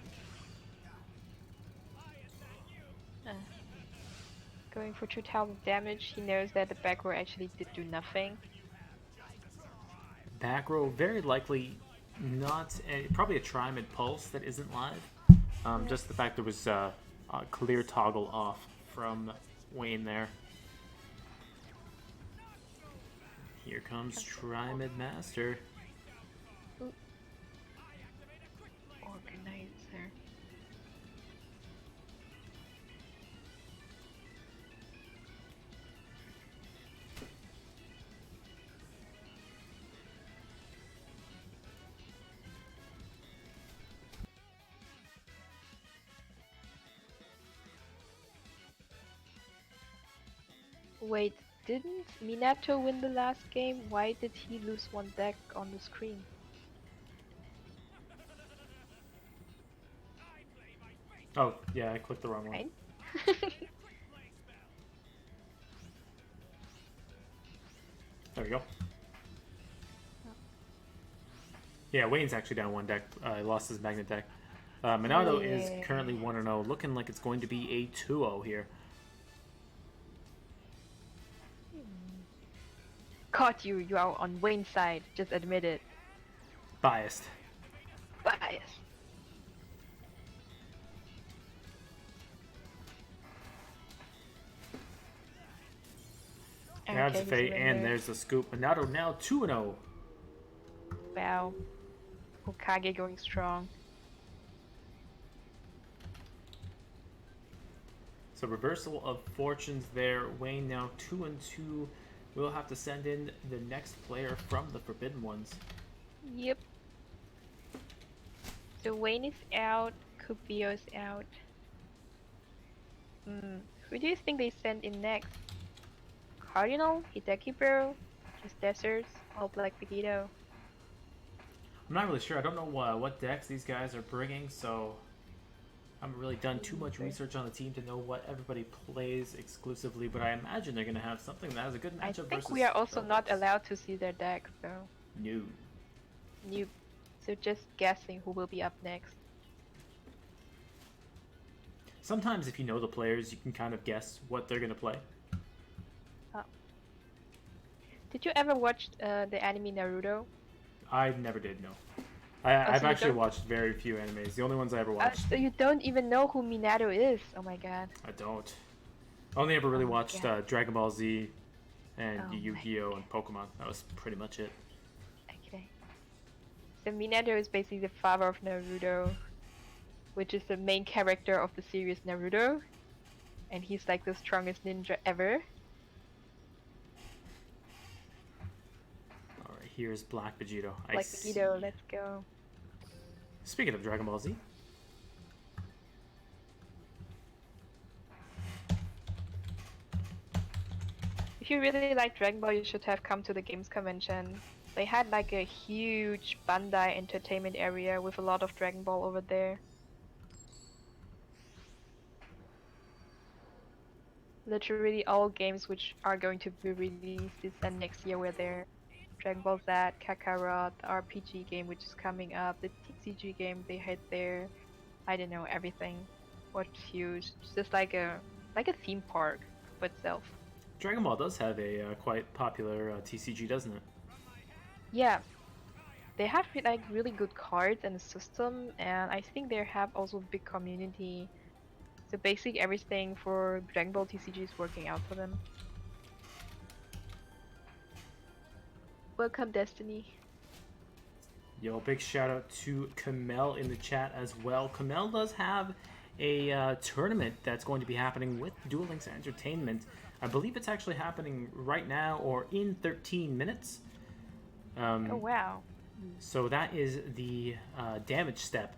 Speaker 3: Going for 2000 damage. He knows that the back row actually did do nothing.
Speaker 1: Back row, very likely not, probably a Trimid Pulse that isn't live. Just the fact there was a clear toggle off from Wayne there. Here comes Trimid Master.
Speaker 3: Organizer. Wait, didn't Minato win the last game? Why did he lose one deck on the screen?
Speaker 1: Oh, yeah, I clicked the wrong one.
Speaker 3: Right?
Speaker 1: There we go. Yeah, Wayne's actually down one deck. He lost his Magnet deck. Mnato is currently 1-0, looking like it's going to be a 2-0 here.
Speaker 3: Caught you, you are on Wayne's side, just admit it.
Speaker 1: Biased.
Speaker 3: Bias.
Speaker 1: Grabs a fate, and
Speaker 3: winner.
Speaker 1: there's the scoop. Mnato now 2-0.
Speaker 3: Wow. Hokage going strong.
Speaker 1: So reversal of fortunes there. Wayne now 2-2. We'll have to send in the next player from the Forbidden Ones.
Speaker 3: Yep. So Wayne is out, Cubiyo is out. Who do you think they send in next? Cardinal, HidekiBro, JustDesserts, or BlackVegito?
Speaker 1: I'm not really sure. I don't know what decks these guys are bringing, so I haven't really done too much research on the team to know what everybody plays exclusively, but I imagine they're going to have something that has a good
Speaker 3: I
Speaker 1: matchup
Speaker 3: think
Speaker 1: versus...
Speaker 3: we are also not
Speaker 1: Pharaohs.
Speaker 3: allowed to see their decks, so.
Speaker 1: No.
Speaker 3: Nope. So just guessing who will be up next.
Speaker 1: Sometimes if you know the players, you can kind of guess what they're going to play.
Speaker 3: Did you ever watch the anime Naruto?
Speaker 1: I never did, no. I've
Speaker 3: so you
Speaker 1: actually
Speaker 3: don't?
Speaker 1: watched very few animes. The only ones I ever watched.
Speaker 3: So you don't even know who Minato is? Oh my god.
Speaker 1: I don't. I only ever really
Speaker 3: Oh my
Speaker 1: watched
Speaker 3: God.
Speaker 1: Dragon Ball Z and
Speaker 3: Oh my
Speaker 1: Yu-Gi-Oh! And Pokemon. That was pretty much it.
Speaker 3: Okay. So Minato is basically the father of Naruto, which is the main character of the series Naruto. and he's like the strongest ninja ever.
Speaker 1: All right, here's BlackVegito.
Speaker 3: BlackVegito, let's go.
Speaker 1: Speaking of Dragon Ball Z.
Speaker 3: If you really like Dragon Ball, you should have come to the games convention. They had like a huge Bandai entertainment area with a lot of Dragon Ball over there. Literally all games which are going to be released this and next year were there. Dragon Ball Z, Kakarot, the RPG game which is coming up, the TCG game they had there. I don't know, everything was huge. It's just like a theme park for itself.
Speaker 1: Dragon Ball does have a quite popular TCG, doesn't it?
Speaker 3: Yeah, they have like really good cards and a system, and I think they have also a big community. So basically everything for Dragon Ball TCG is working out for them. Welcome, Destiny.
Speaker 1: Yo, big shout out to Kamel in the chat as well. Kamel does have a tournament that's going to be happening with Duel Links Entertainment. I believe it's actually happening right now or in 13 minutes.
Speaker 3: Oh wow.
Speaker 1: So that is the Damage Step,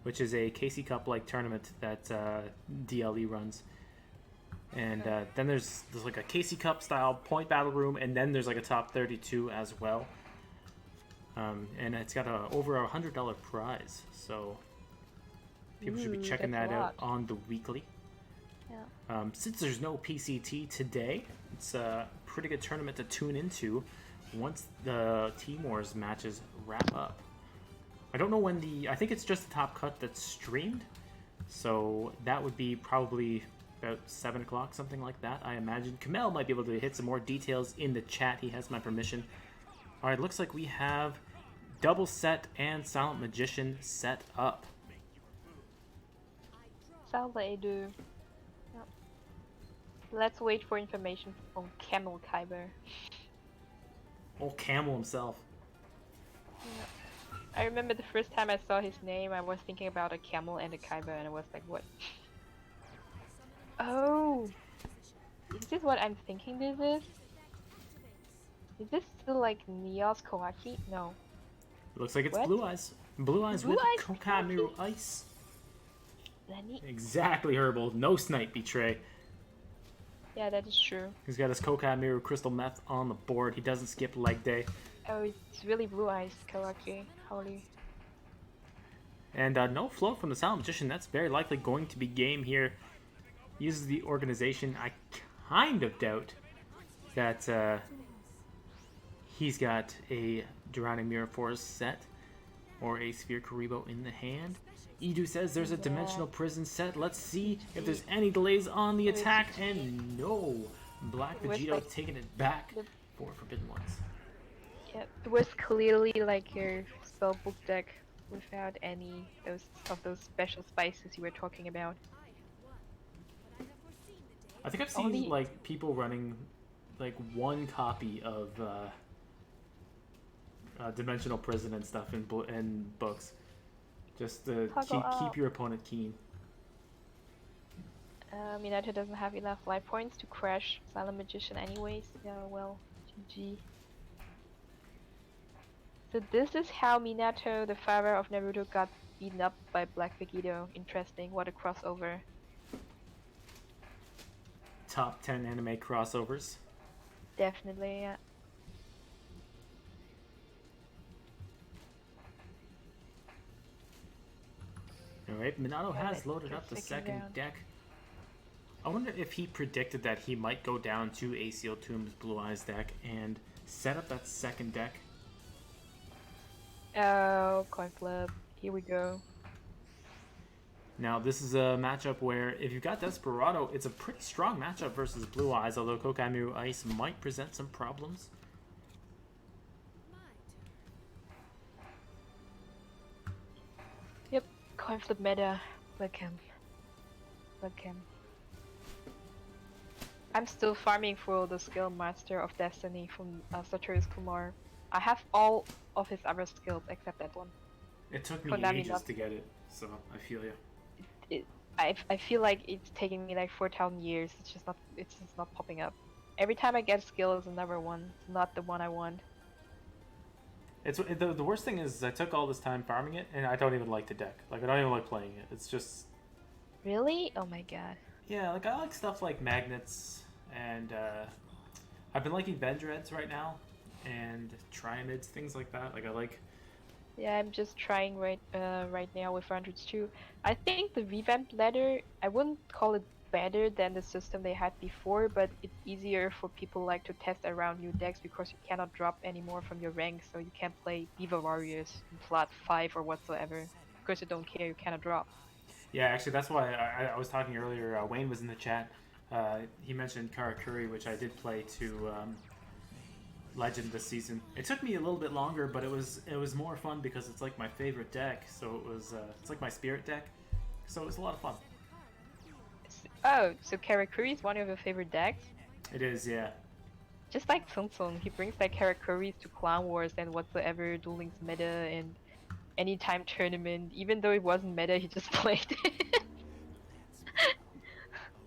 Speaker 1: which is a KC Cup-like tournament that DLE runs. And then there's like a KC Cup style point battle room, and then there's like a top 32 as well. And it's got over $100 prize, so people should be checking that out on the weekly.
Speaker 3: Yeah.
Speaker 1: Since there's no PCT today, it's a pretty good tournament to tune into once the Team Wars matches wrap up. I don't know when I think it's just the top cut that's streamed, so that would be probably about 7 o'clock, something like that, I imagine. Kamel might be able to hit some more details in the chat. He has my permission. All right, looks like we have Double Set and Silent Magician set up.
Speaker 3: Sounds like I do. Yep. Let's wait for information from Camel Kyber.
Speaker 1: Old Camel himself.
Speaker 3: Yeah. I remember the first time I saw his name, I was thinking about a camel and a Kyber, and I was like, what? Oh! Is this what I'm thinking this is? Is this still like Neos Kawaki? No.
Speaker 1: It looks like it's
Speaker 3: What?
Speaker 1: Blue Eyes. Blue Eyes
Speaker 3: Blue
Speaker 1: with
Speaker 3: Eyes
Speaker 1: Kokamiru Ice.
Speaker 3: Lenny?
Speaker 1: Exactly, Herbal. No Snipe Betray.
Speaker 3: Yeah, that is true.
Speaker 1: He's got his Kokamiru Crystal Meth on the board. He doesn't skip leg day.
Speaker 3: Oh, it's really Blue Eyes Kawaki. Holy.
Speaker 1: And no float from the Silent Magician. That's very likely going to be game here. Uses the organization. I kind of doubt that he's got a Drowning Mirror Force set or a Sphere Karibo in the hand. Edu says there's a Dimensional Prison set. Let's see if there's any delays on the attack. And no, BlackVegito
Speaker 3: like
Speaker 1: taking it back for Forbidden Ones.
Speaker 3: Yeah, it was clearly like your spellbook deck without any of those special spices you were talking about.
Speaker 1: I think I've seen like people running like one copy of Dimensional Prison and stuff in books, just to keep your opponent keen.
Speaker 3: Minato doesn't have enough life points to crash Silent Magician anyways. Yeah, well, GG. So this is how Minato, the father of Naruto, got beaten up by BlackVegito. Interesting. What a crossover.
Speaker 1: Top 10 anime crossovers.
Speaker 3: Definitely, yeah.
Speaker 1: Alright, Mnato
Speaker 3: Yeah,
Speaker 1: has loaded up the second
Speaker 3: round.
Speaker 1: deck. I wonder if he predicted that he might go down to ACL Tomb's Blue Eyes deck and set up that second deck.
Speaker 3: Oh, coin flip. Here we go.
Speaker 1: Now, this is a matchup where if you've got Desperado, it's a pretty strong matchup versus Blue Eyes, although Kokamiru Ice might present some problems.
Speaker 3: Yep, coin flip meta. Look him. Look him. I'm still farming for the skill Master of Destiny from Sartorius Kumar. I have all of his other skills except that one.
Speaker 1: It took me
Speaker 3: Konami
Speaker 1: ages
Speaker 3: love-
Speaker 1: to get it, so I feel you.
Speaker 3: I feel like it's taking me like 4,000 years. It's just not popping up. Every time I get a skill is another one. It's not the one I want.
Speaker 1: It's the worst thing is I took all this time farming it, and I don't even like the deck. Like I don't even like playing it. It's just
Speaker 3: Really? Oh my god.
Speaker 1: yeah. Like I like stuff like magnets, and I've been liking Vendreads right now, and Triamids, things like that. Like I like.
Speaker 3: Yeah, I'm just trying right now with hundreds too. I think the revamped ladder, I wouldn't call it better than the system they had before, but it's easier for people like to test around new decks because you cannot drop anymore from your rank, so you can't play Beaver Warriors in flat 5 or whatsoever. Because you don't care, you cannot drop.
Speaker 1: Yeah, actually, that's why I was talking earlier. Wayne was in the chat. He mentioned Karakuri, which I did play to Legend this season. It took me a little bit longer, but it was more fun because it's like my favorite deck. So it was it's like my spirit deck. So it was a lot of fun.
Speaker 3: Oh, so Karakuri is one of your favorite decks?
Speaker 1: It is, yeah.
Speaker 3: Just like Tsung Tsung, he brings like Karakuris to Clan Wars and whatsoever Duel Links meta and anytime tournament. Even though it wasn't meta, he just played it.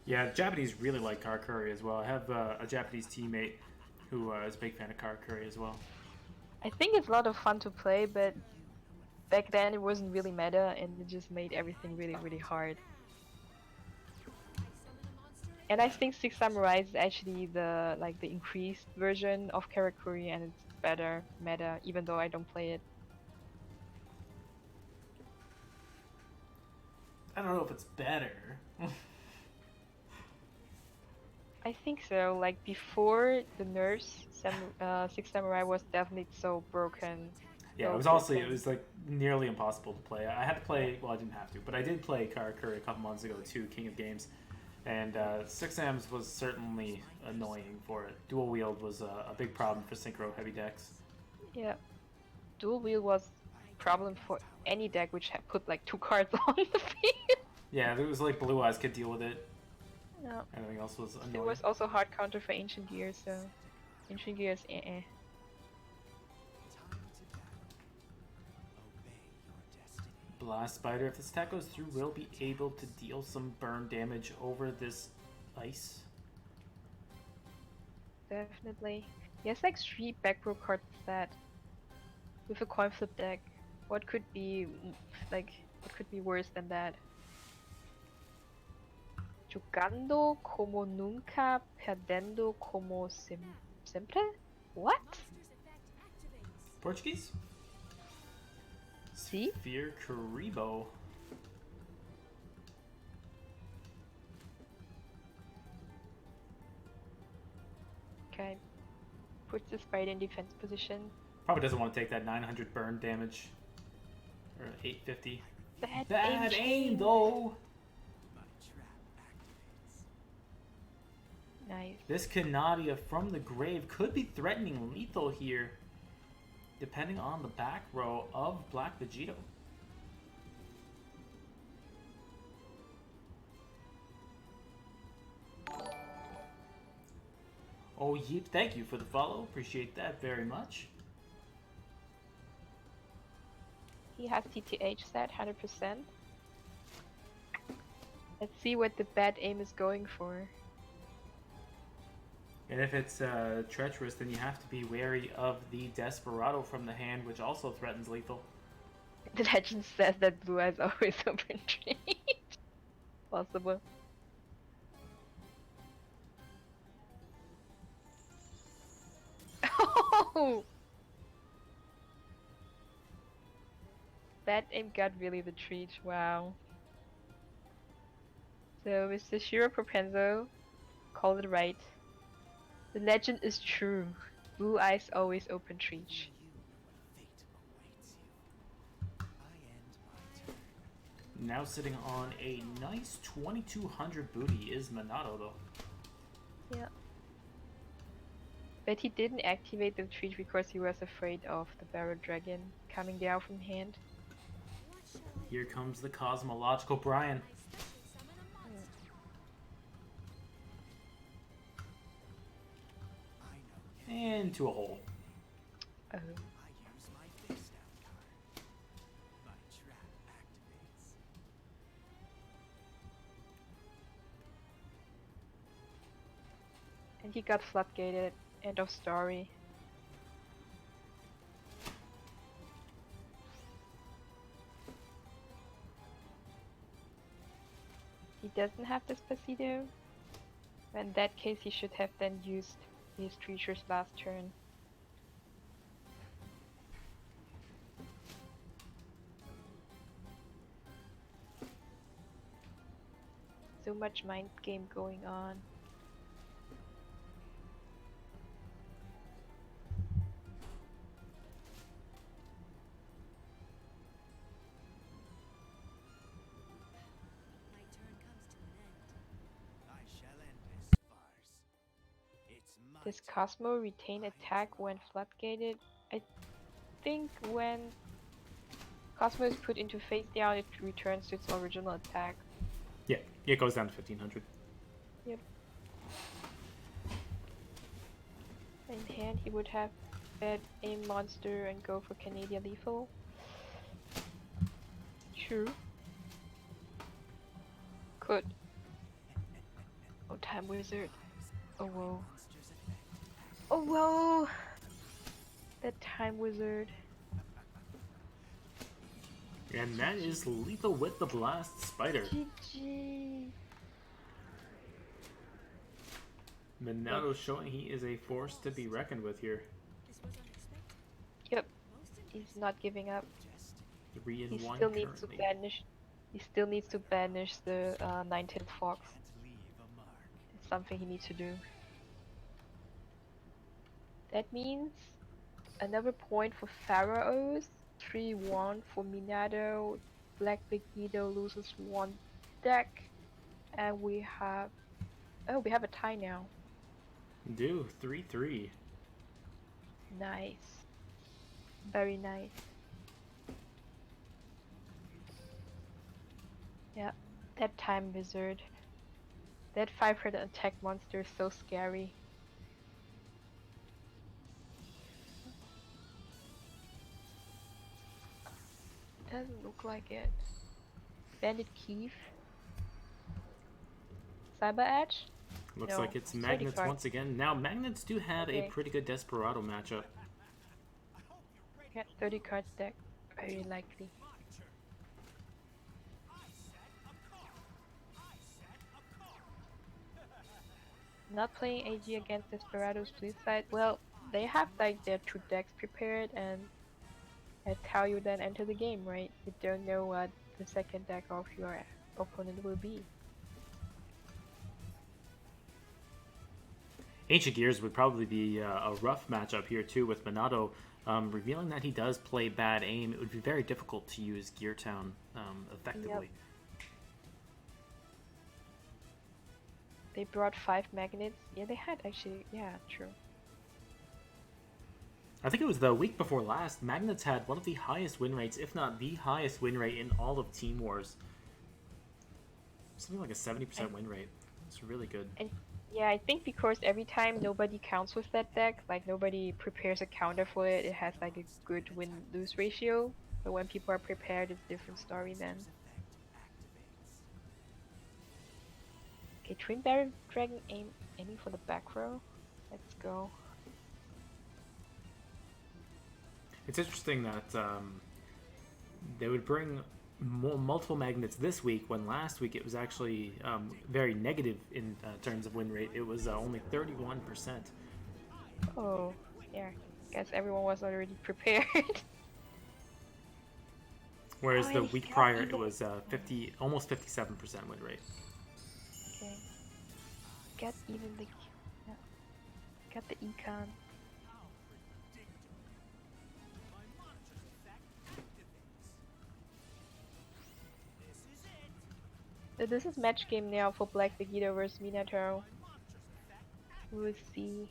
Speaker 1: Yeah, Japanese really like Karakuri as well. I have a Japanese teammate who is a big fan of Karakuri as well.
Speaker 3: I think it's a lot of fun to play, but back then it wasn't really meta and it just made everything really, really hard. And I think Six Samurai is actually the increased version of Karakuri and it's better meta, even though I don't play it.
Speaker 1: I don't know if it's better.
Speaker 3: I think so. Like before the nerfs, Six Samurai was definitely so broken.
Speaker 1: Yeah, it was like nearly impossible to play. I had to play, well, I didn't have to, but I did play Karakuri a couple months ago too, King of Games. And Six Ams was certainly annoying for it. Dual wield was a big problem for synchro heavy decks.
Speaker 3: Yeah. Dual wield was a problem for any deck which had put like 2 cards on the field.
Speaker 1: Yeah, it was like Blue Eyes could deal with it.
Speaker 3: No.
Speaker 1: Everything else was annoying.
Speaker 3: It was also hard counter for Ancient Gears, so Ancient Gears,
Speaker 1: Blast Spider, if this attack goes through, will be able to deal some burn damage over this ice.
Speaker 3: Definitely. He has like 3 back row cards that with a coin flip deck. What could be worse than that? Jugando como nunca, perdendo como siempre? What?
Speaker 1: Portuguese?
Speaker 3: See?
Speaker 1: Fear Karibo.
Speaker 3: Okay. Puts the spider in defense position.
Speaker 1: Probably doesn't want to take that 900 burn damage. Or 850.
Speaker 3: Bad
Speaker 1: aim though!
Speaker 3: Nice.
Speaker 1: This Canadia from the grave could be threatening lethal here, depending on the back row of BlackVegito. Oh, Yeep, thank you for the follow. Appreciate that very much.
Speaker 3: He has TTH set 100%. Let's see what the bad aim is going for.
Speaker 1: And if it's treacherous, then you have to be wary of the Desperado from the hand, which also threatens lethal.
Speaker 3: The legend says that Blue Eyes always open trade. Possible. Oh! That aim got really the treat, wow. So Mr. Shiro Propenso called it right. The legend is true. Blue Eyes always open treat.
Speaker 1: Now sitting on a nice 2200 booty is Mnato though.
Speaker 3: Yeah. But he didn't activate the treat because he was afraid of the Barrow Dragon coming down from hand.
Speaker 1: Here comes the cosmological Brian. Into a hole.
Speaker 3: Oh. He got floodgated. End of story. He doesn't have Despacito. In that case, he should have then used his creatures last turn. So much mind game going on.
Speaker 2: My turn comes to an end.
Speaker 4: I shall end this farce. It's my
Speaker 3: Does
Speaker 4: turn.
Speaker 3: Cosmo retain attack when floodgated? I think when Cosmo is put into face down, it returns to its original attack.
Speaker 1: Yeah, it goes down to 1500.
Speaker 3: Yep. In hand, he would have bet a monster and go for Canadian lethal. True. Could. Oh, Time Wizard. Oh, whoa.
Speaker 4: Monster's effect.
Speaker 3: Oh, whoa! That Time Wizard.
Speaker 1: And that is lethal with the blast spider.
Speaker 3: GG.
Speaker 1: Mnato showing he is a force to be reckoned with here.
Speaker 2: This was unexpected.
Speaker 3: Yep,
Speaker 2: Most
Speaker 3: he's
Speaker 2: interesting.
Speaker 3: not giving up.
Speaker 1: 3
Speaker 3: He
Speaker 1: and 1
Speaker 3: still needs to
Speaker 1: currently.
Speaker 3: banish. He still needs to banish the nine-tailed fox.
Speaker 4: Can't leave a mark.
Speaker 3: It's something he needs to do. That means another point for Pharaohs. 3-1 for Minato. BlackVegito loses one deck, and we have. Oh, we have a tie now.
Speaker 1: Do 3-3.
Speaker 3: Nice. Very nice. Yeah, that Time Wizard. That 500 attack monster is so scary. Doesn't look like it. Bandit Keith. Cyber Edge?
Speaker 1: Looks
Speaker 3: No,
Speaker 1: like it's
Speaker 3: 30
Speaker 1: Magnets
Speaker 3: cards.
Speaker 1: once again. Now, Magnets do have a
Speaker 3: Okay.
Speaker 1: pretty good Desperado matchup.
Speaker 4: I hope you're ready.
Speaker 3: Yeah, 30 cards deck. Very likely.
Speaker 4: My turn. I set a card. I set a card.
Speaker 3: Not playing AG against Desperados blue side. Well, they have like their two decks prepared, and that's how you then enter the game, right? You don't know what the second deck of your opponent will be.
Speaker 1: Ancient Gears would probably be a rough matchup here too with Mnato. Revealing that he does play bad aim, it would be very difficult to use Gear Town effectively.
Speaker 3: They brought 5 magnets. Yeah, they had actually. Yeah, true.
Speaker 1: I think it was the week before last, Magnets had one of the highest win rates, if not the highest win rate in all of Team Wars. Something like a 70% win rate. It's really good.
Speaker 3: And yeah, I think because every time nobody counts with that deck, like nobody prepares a counter for it, it has like a good win-lose ratio. But when people are prepared, it's a different story then. Okay, Twin Barrel Dragon aiming for the back row. Let's go.
Speaker 1: It's interesting that they would bring multiple magnets this week when last week it was actually very negative in terms of win rate. It was only 31%.
Speaker 3: Oh, yeah. Guess everyone was already prepared.
Speaker 1: Whereas
Speaker 3: Oh,
Speaker 1: the
Speaker 3: and he
Speaker 1: week
Speaker 3: got
Speaker 1: prior it
Speaker 3: even-
Speaker 1: was almost 57% win rate.
Speaker 3: Okay. Got even the. Yeah. Got the econ.
Speaker 4: How predictable. My monster's effect activates. This is it.
Speaker 3: So this is match game now for BlackVegito versus Minato.
Speaker 4: My monster's effect
Speaker 3: We'll see.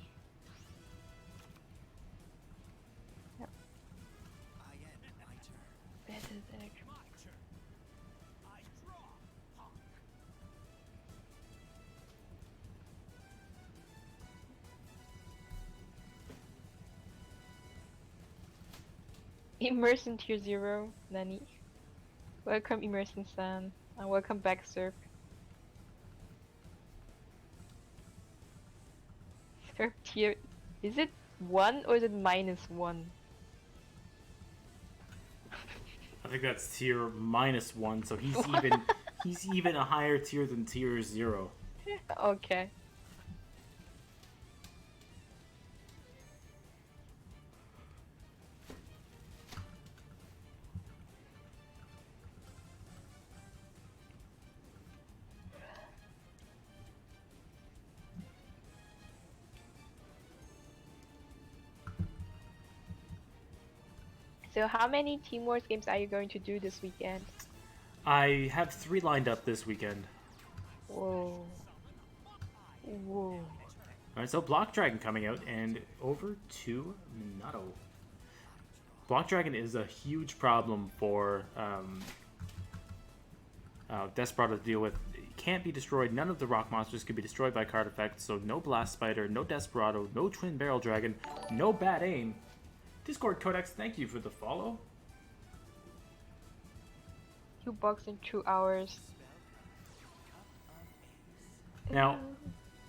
Speaker 3: Yep.
Speaker 4: I end my turn.
Speaker 3: Better deck.
Speaker 4: My turn. I draw. Honk.
Speaker 3: Immersion tier 0, Nani. Welcome Immersion-san. And welcome back, Surf. Her tier, is it 1 or is it -1?
Speaker 1: I think that's tier -1, so he's even a higher tier than tier 0.
Speaker 3: Okay. So how many Team Wars games are you going to do this weekend?
Speaker 1: I have 3 lined up this weekend.
Speaker 3: Whoa. Whoa.
Speaker 1: Alright, so Block Dragon coming out, and over to Mnato. Block Dragon is a huge problem for Desperado to deal with. It can't be destroyed. None of the rock monsters can be destroyed by card effects, so no Blast Spider, no Desperado, no Twin Barrel Dragon, no bad aim. Discord Codex, thank you for the follow.
Speaker 3: 2 bucks in 2 hours.
Speaker 1: Now,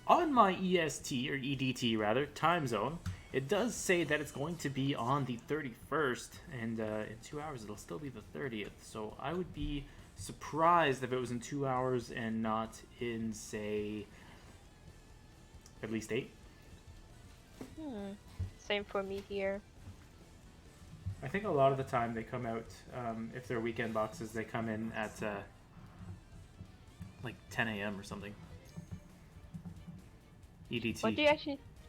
Speaker 1: on my EST, or EDT rather, time zone, it does say that it's going to be on the 31st, and in 2 hours it'll still be the 30th. So I would be surprised if it was in 2 hours and not in, say, at least 8.
Speaker 3: Same for me here.
Speaker 1: I think a lot of the time they come out, if they're weekend boxes, they come in at like 10 a.m. or something. EDT.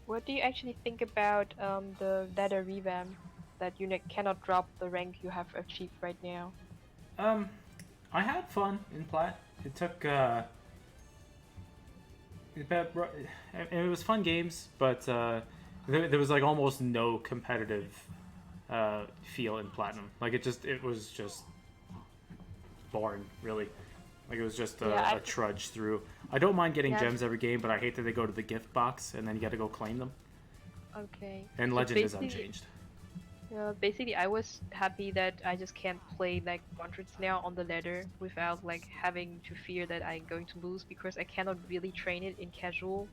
Speaker 3: What do you actually think about the ladder revamp that you cannot drop the rank you have achieved right now?
Speaker 1: I had fun in Plat. It took it was fun games, but there was like almost no competitive feel in Platinum. Like it was just boring, really. Like it was just a trudge through. I don't mind getting gems every game, but I hate that they go to the gift box and then you got to go claim them.
Speaker 3: Okay.
Speaker 1: And
Speaker 3: So
Speaker 1: Legend is unchanged.
Speaker 3: Yeah, basically I was happy that I just can't play like hundreds now on the ladder without like having to fear that I'm going to lose, because I cannot really train it in casual.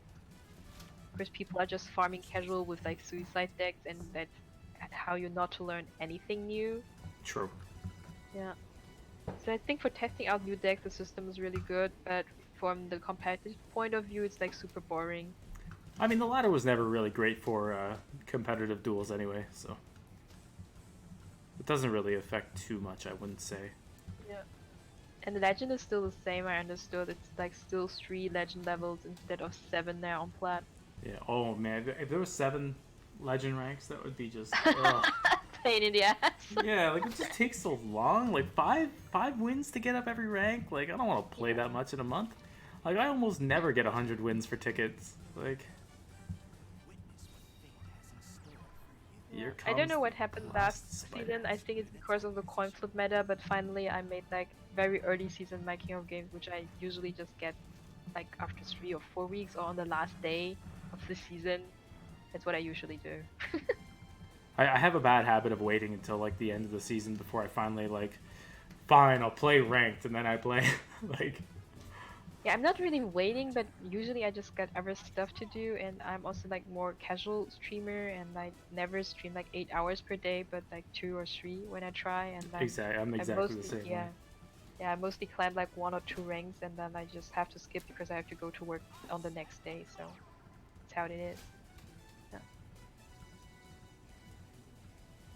Speaker 3: Because people are just farming casual with like suicide decks, and that's how you're not to learn anything new.
Speaker 1: True.
Speaker 3: Yeah. So I think for testing out new decks the system is really good, but from the competitive point of view it's like super boring.
Speaker 1: I mean, the ladder was never really great for competitive duels anyway, so it doesn't really affect too much, I wouldn't say.
Speaker 3: Yeah. And the legend is still the same, I understood. It's like still 3 legend levels instead of 7 now on plat.
Speaker 1: Yeah, oh man, if there was 7 legend ranks, that would be just...
Speaker 3: Pain in the ass.
Speaker 1: Yeah, like it just takes so long. Like five wins to get up every rank. Like I don't want to play that much in a month. Like I almost never get 100 wins for tickets. Like here comes
Speaker 3: I don't know what happened last
Speaker 1: Spider.
Speaker 3: season. I think it's because of the coin flip meta, but finally I made like very early season my King of Games, which I usually just get like after 3 or 4 weeks or on the last day of the season. That's what I usually do.
Speaker 1: I have a bad habit of waiting until like the end of the season before I finally like, fine, I'll play ranked, and then I play like.
Speaker 3: Yeah, I'm not really waiting, but usually I just got other stuff to do, and I'm also like more casual streamer, and I never stream like 8 hours per day, but like 2 or 3 when I try, and like,
Speaker 1: I'm exactly the same way.
Speaker 3: Yeah, I mostly climb like 1 or 2 ranks, and then I just have to skip because I have to go to work on the next day, so that's how it is.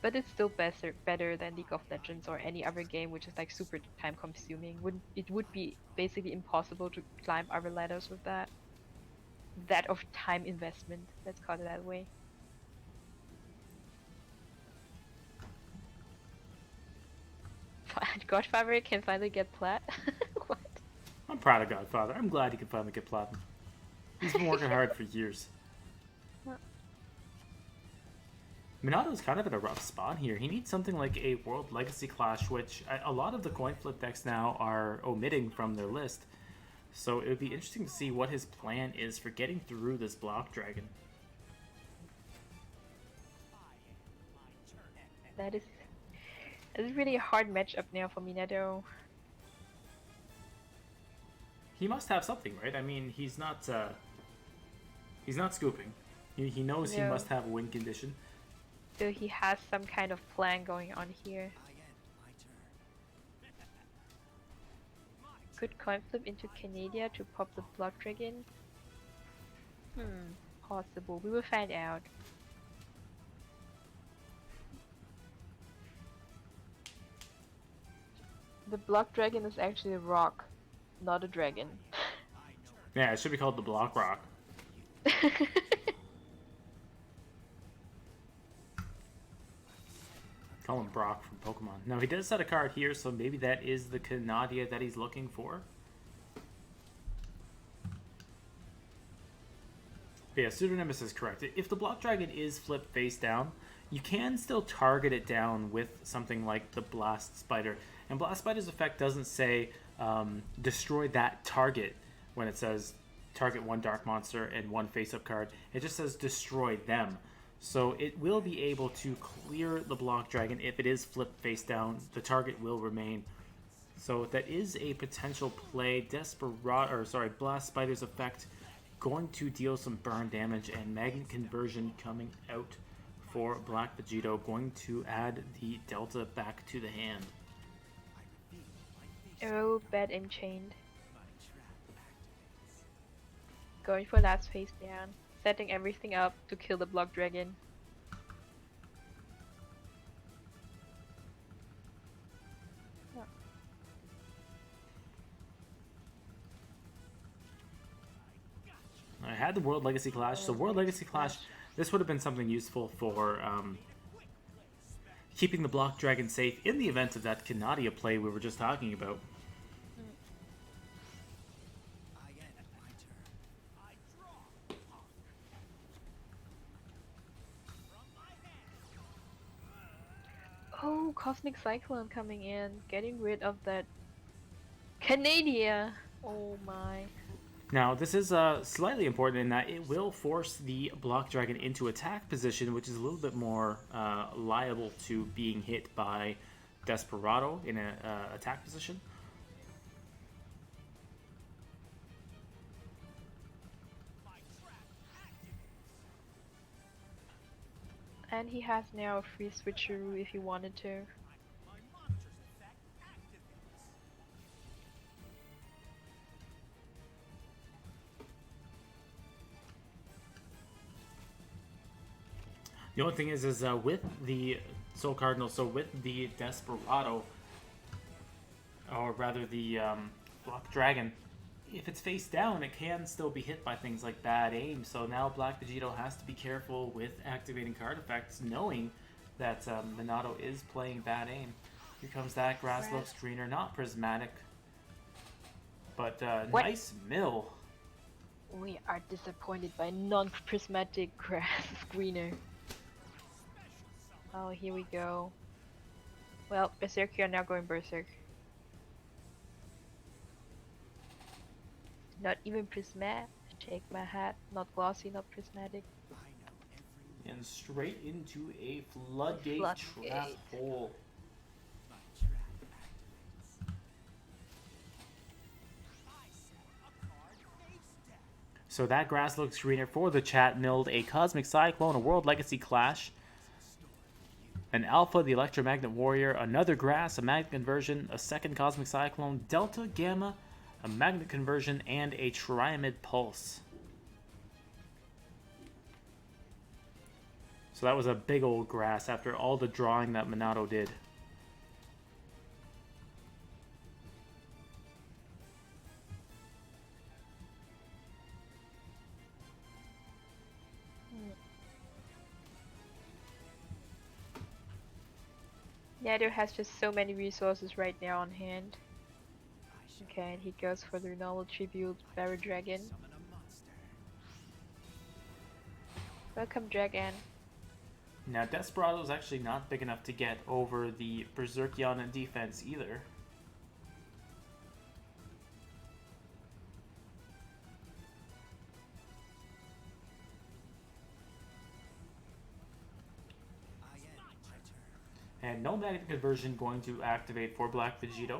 Speaker 3: But it's still better than League of Legends or any other game which is like super time consuming. It would be basically impossible to climb other ladders with that. That of time investment, let's call it that way. Godfather can finally get plat? What?
Speaker 1: I'm proud of Godfather. I'm glad he can finally get platinum. He's been working hard for years. Minato's kind of in a rough spot here. He needs something like a World Legacy Clash, which a lot of the coin flip decks now are omitting from their list. So it would be interesting to see what his plan is for getting through this Block Dragon.
Speaker 3: That is really a hard matchup now for Minato.
Speaker 1: He must have something, right? I mean, he's not scooping. He knows he
Speaker 3: Yeah.
Speaker 1: must have a win condition.
Speaker 3: So he has some kind of plan going on here.
Speaker 4: I end my turn.
Speaker 3: Could coin flip into Canada to pop the Blood Dragon? Possible. We will find out. The Blood Dragon is actually a rock, not a dragon.
Speaker 1: Yeah, it should be called the Block Rock. Call him Brock from Pokemon. Now he does set a card here, so maybe that is the Canadia that he's looking for. But yeah, Pseudonemus is correct. If the Block Dragon is flipped face down, you can still target it down with something like the Blast Spider. And Blast Spider's effect doesn't say destroy that target when it says target one Dark Monster and one face-up card. It just says destroy them. So it will be able to clear the Block Dragon if it is flipped face down. The target will remain. So that is a potential play. Blast Spider's effect going to deal some burn damage, and Magnet Conversion coming out for BlackVegito, going to add the Delta back to the hand.
Speaker 3: Oh, bad enchained. Going for last face down. Setting everything up to kill the Block Dragon.
Speaker 1: I had the World Legacy Clash. So World Legacy Clash, this would have been something useful for keeping the Block Dragon safe in the event of that Canadia play we were just talking about.
Speaker 4: I end my turn. I draw. From my hand.
Speaker 3: Oh, Cosmic Cyclone coming in, getting rid of that Canadia. Oh my.
Speaker 1: Now, this is slightly important in that it will force the Block Dragon into attack position, which is a little bit more liable to being hit by Desperado in an attack position.
Speaker 4: My trap activates.
Speaker 3: And he has now a free switcheroo if he wanted to.
Speaker 4: My monster's effect activates.
Speaker 1: The only thing is with the SoulCardinal, so with the Desperado, or rather the Block Dragon, if it's face down, it can still be hit by things like bad aim. So now BlackVegito has to be careful with activating card effects, knowing that Mnato is playing bad aim. Here comes that Grass Look Screener, not prismatic, but nice mill.
Speaker 3: We are disappointed by non-prismatic grass screener. Oh, here we go. Well, Berserk, you're now going Berserk. Not even prismatic. Take my hat. Not glossy, not prismatic.
Speaker 4: I know every
Speaker 1: And straight into a floodgate trap
Speaker 3: Floodgate.
Speaker 1: hole.
Speaker 4: my trap activates. I set a card face down.
Speaker 1: So that Grass Look Screener for the chat milled a Cosmic Cyclone, a World Legacy Clash, an Alpha, the Electromagnet Warrior, another Grass, a Magnet Conversion, a second Cosmic Cyclone, Delta, Gamma, a Magnet Conversion, and a Triamid Pulse. So that was a big old Grass after all the drawing that Mnato did.
Speaker 3: Nader has just so many resources right now on hand.
Speaker 4: I shall
Speaker 3: Okay, and he goes for the normal tribute, Barra Dragon.
Speaker 4: summon a monster.
Speaker 3: Welcome, Dragon.
Speaker 1: Now Desperado is actually not big enough to get over the Berserkion defense either.
Speaker 4: I end my turn.
Speaker 1: And no Magnet Conversion going to activate for BlackVegito.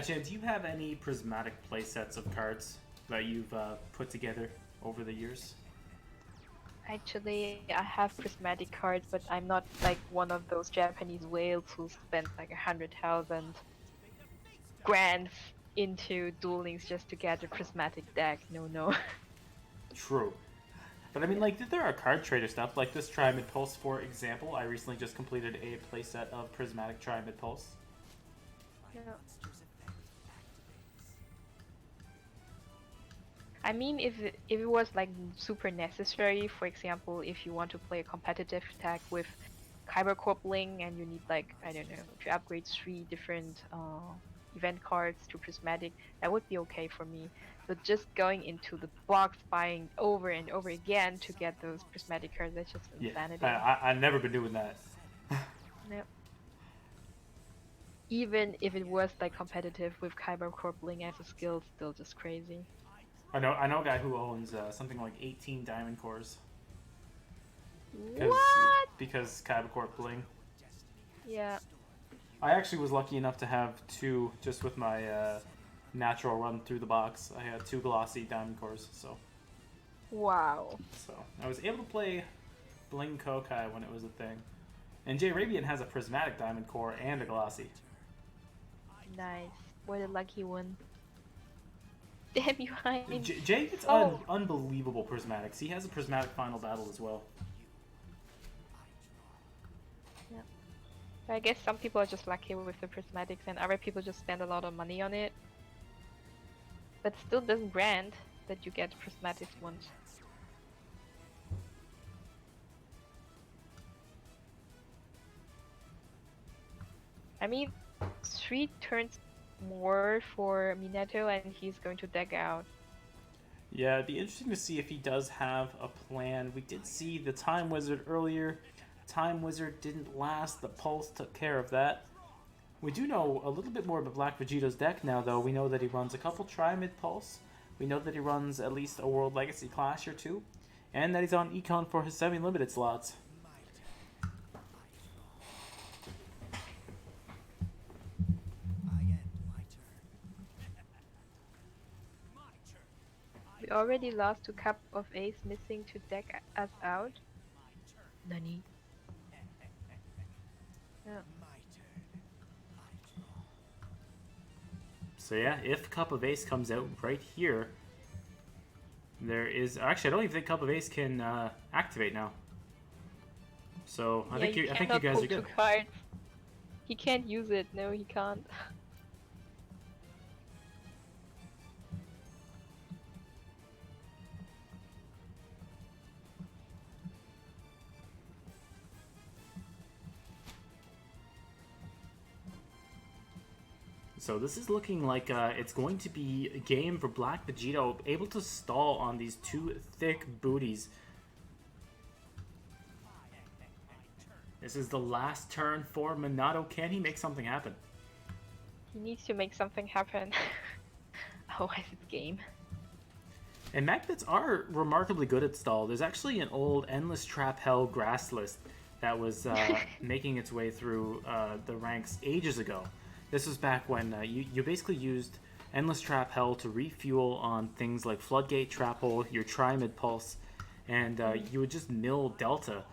Speaker 1: Chen, do you have any prismatic playsets of cards that you've put together over the years?
Speaker 3: Actually, I have prismatic cards, but I'm not like one of those Japanese whales who spent like 100,000 grand into Duel Links just to get a prismatic deck. No, no.
Speaker 1: True. But I mean, like, there are card trader stuff, like this Tri-Mid Pulse, for example. I recently just completed a playset of prismatic Tri-Mid Pulse.
Speaker 3: Yeah. I mean, if it was like super necessary, for example, if you want to play a competitive deck with Kyber Corp Ling and you need like, I don't know, to upgrade 3 different event cards to prismatic, that would be okay for me. But just going into the box buying over and over again to get those prismatic cards, that's just insanity.
Speaker 1: Yeah, I've never been doing that.
Speaker 3: Yep. Even if it was like competitive with Kyber Corp Ling as a skill, still just crazy.
Speaker 1: I know a guy who owns something like 18 diamond cores.
Speaker 3: What?
Speaker 1: Because Kyber Corp Bling.
Speaker 3: Yeah.
Speaker 1: I actually was lucky enough to have 2 just with my natural run through the box. I had 2 glossy diamond cores, so.
Speaker 3: Wow.
Speaker 1: So I was able to play Bling Kokai when it was a thing. And J Arabian has a prismatic diamond core and a glossy.
Speaker 3: Nice. What a lucky one. Damn you, Hein.
Speaker 1: Jay gets unbelievable prismatics. He has a prismatic final battle as well.
Speaker 3: Yeah. I guess some people are just lucky with the prismatics and other people just spend a lot of money on it. But still doesn't grant that you get prismatics once. I mean, 3 turns more for Minato and he's going to deck out.
Speaker 1: Yeah, it'd be interesting to see if he does have a plan. We did see the Time Wizard earlier. Time Wizard didn't last. The Pulse took care of that. We do know a little bit more about BlackVegito's deck now, though. We know that he runs a couple Tri-Mid Pulse. We know that he runs at least a World Legacy Clash or 2. And that he's on Econ for his semi-limited slots.
Speaker 3: We already lost to Cup of Ace missing to deck us out. Nani? Yeah.
Speaker 1: So yeah, if Cup of Ace comes out right here, there is... Actually, I don't even think Cup of Ace can activate now. So I think you guys are good.
Speaker 3: Cards. He can't use it. No, he can't.
Speaker 1: So this is looking like it's going to be a game for BlackVegito, able to stall on these 2 thick booties. This is the last turn for Mnato. Can he make something happen?
Speaker 3: He needs to make something happen. Otherwise it's game.
Speaker 1: And magnets are remarkably good at stall. There's actually an old Endless Trap Hell grass list that was making its way through the ranks ages ago. This was back when you basically used Endless Trap Hell to refuel on things like Floodgate, Trap Hole, your Tri-Mid Pulse, and you would just mill Delta.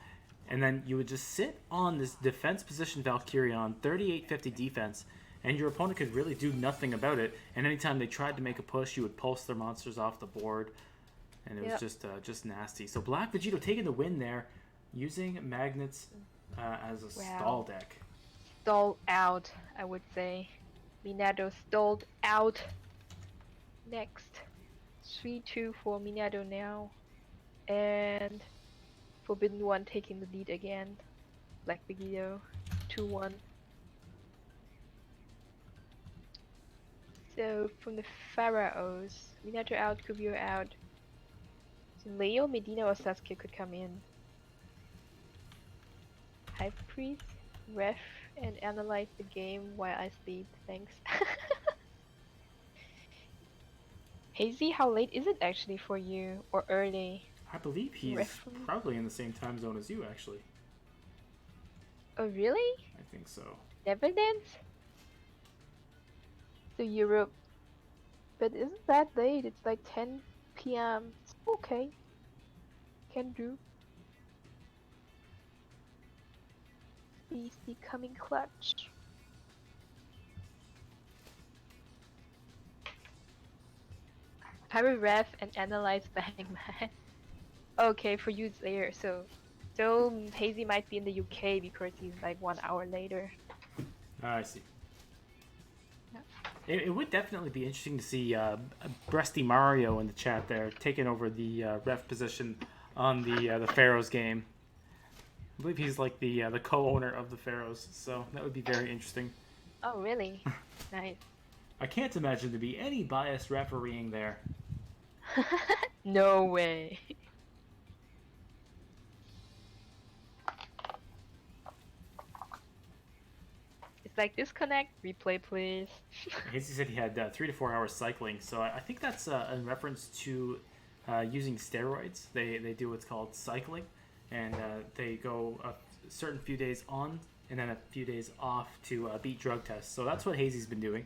Speaker 1: And then you would just sit on this defense position Valkyrion, 3850 defense, and your opponent could really do nothing about it. And anytime they tried to make a push, you would pulse their monsters off the board. And it was just nasty. So BlackVegito taking the win there, using magnets as a stall deck.
Speaker 3: Stalled out, I would say. Minato stalled out. Next. 3-2 for Minato now. And Forbidden One taking the lead again. BlackVegito 2-1. So from the Pharaohs, Minato out, Cubiyo out. So Leo, Medina or Sasuke could come in. High Priest, Ref, and analyze the game while I sleep. Thanks. Hazy, how late is it actually for you? Or early?
Speaker 1: I believe he's probably in the same time zone as you, actually.
Speaker 3: Oh, really?
Speaker 1: I think so.
Speaker 3: Netherlands? to Europe, but isn't that late? It's like 10 p.m. It's okay. Can do. BC coming clutch. I will ref and analyze the hangman. Okay, for you it's there, so Hazy might be in the UK because he's like 1 hour later.
Speaker 1: I see.
Speaker 3: Yeah.
Speaker 1: It would definitely be interesting to see Breasty Mario in the chat there, taking over the ref position on the Pharaohs game. I believe he's like the co-owner of the Pharaohs, so that would be very interesting.
Speaker 3: Oh, really? Nice.
Speaker 1: I can't imagine there be any biased refereeing there.
Speaker 3: No way. It's like disconnect, replay please.
Speaker 1: Hazy said he had 3 to 4 hours cycling, so I think that's in reference to using steroids. They do what's called cycling, and they go a certain few days on and then a few days off to beat drug tests. So that's what Hazy's been doing.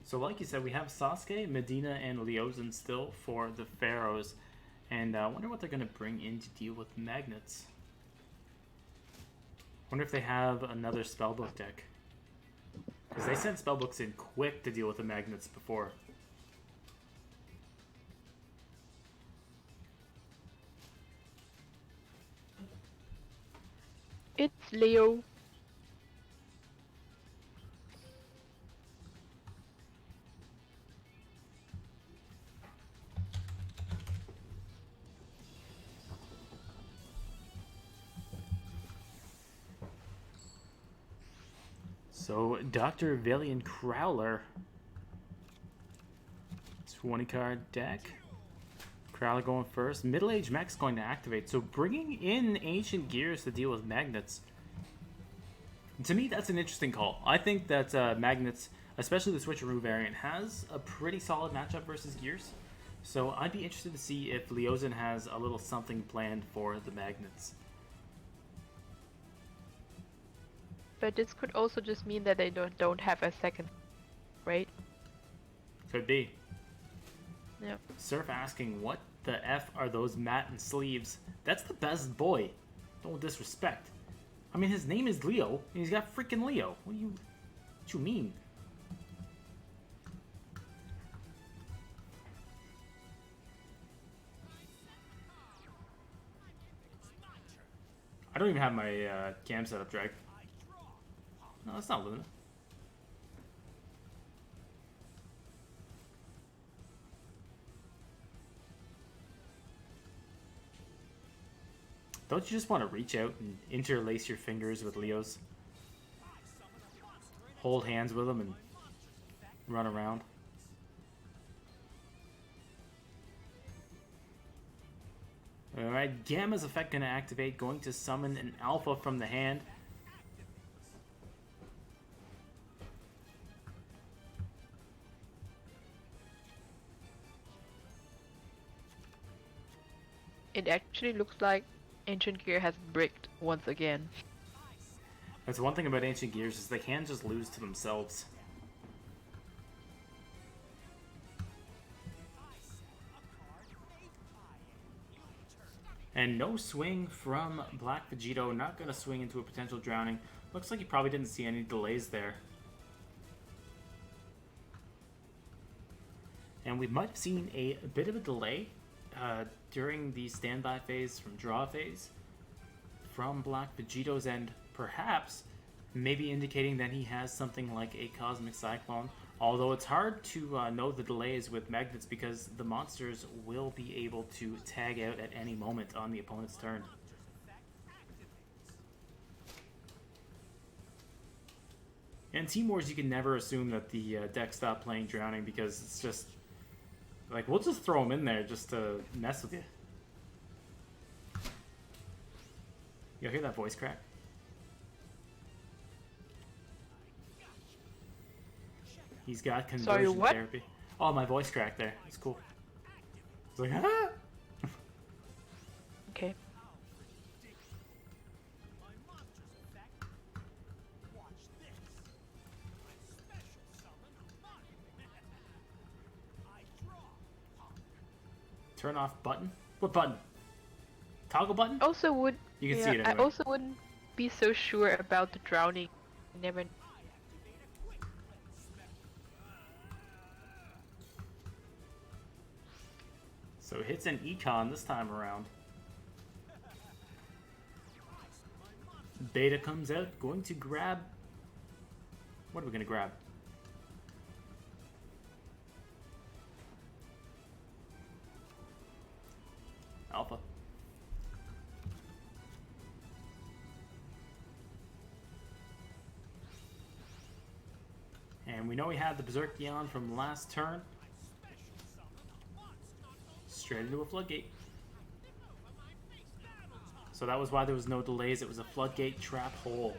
Speaker 1: So like you said, we have Sasuke, Medina, and Leozin still for the Pharaohs. And I wonder what they're going to bring in to deal with magnets. Wonder if they have another spellbook deck. Because they sent spellbooks in quick to deal with the magnets before.
Speaker 3: It's Leo.
Speaker 1: So, Dr. Valiant Crowler. 20 card deck. Crowler going first. Middle-aged mech's going to activate. So, bringing in Ancient Gears to deal with magnets. To me, that's an interesting call. I think that magnets, especially the Switcheroo variant, has a pretty solid matchup versus Gears. So, I'd be interested to see if Leozin has a little something planned for the magnets.
Speaker 3: But this could also just mean that they don't have a second, right?
Speaker 1: Could be.
Speaker 3: Yeah.
Speaker 1: Surf asking, what the F are those mat and sleeves? That's the best boy. Don't disrespect. I mean, his name is Leo, and he's got freaking Leo. What you mean? I don't even have my cam set up, Drag. No, that's not Luna. Don't you just want to reach out and interlace your fingers with Leo's? Hold hands with them and run around? Alright, Gamma's effect going to activate, going to summon an alpha from the hand.
Speaker 3: It actually looks like Ancient Gear has bricked once again.
Speaker 1: That's one thing about Ancient Gears is they can just lose to themselves. And no swing from BlackVegito, not going to swing into a potential drowning. Looks like he probably didn't see any delays there. And we might have seen a bit of a delay during the standby phase from draw phase from BlackVegito's end, perhaps maybe indicating that he has something like a Cosmic Cyclone, although it's hard to know the delays with magnets because the monsters will be able to tag out at any moment on the opponent's turn. And Team Wars, you can never assume that the deck stopped playing Drowning because it's just like, we'll just throw them in there just to mess with you. You hear that voice crack? He's got conversion therapy. Oh, my voice cracked there. It's cool. It's like, ah!
Speaker 3: Okay.
Speaker 4: My monster's effect. Watch this. I special summon Mnato. I draw.
Speaker 1: Turn off button? What button? Toggle button?
Speaker 3: Also would
Speaker 1: You can
Speaker 3: yeah,
Speaker 1: see it
Speaker 3: I
Speaker 1: anyway.
Speaker 3: also wouldn't be so sure about the drowning. Never.
Speaker 4: I activate a quick cleanse spell.
Speaker 1: So it hits an econ this time around. Beta comes out, going to grab... What are we going to grab? Alpha. And we know we had the Berserkion from last turn. Straight into a floodgate. So that was why there was no delays. It was a floodgate trap hole.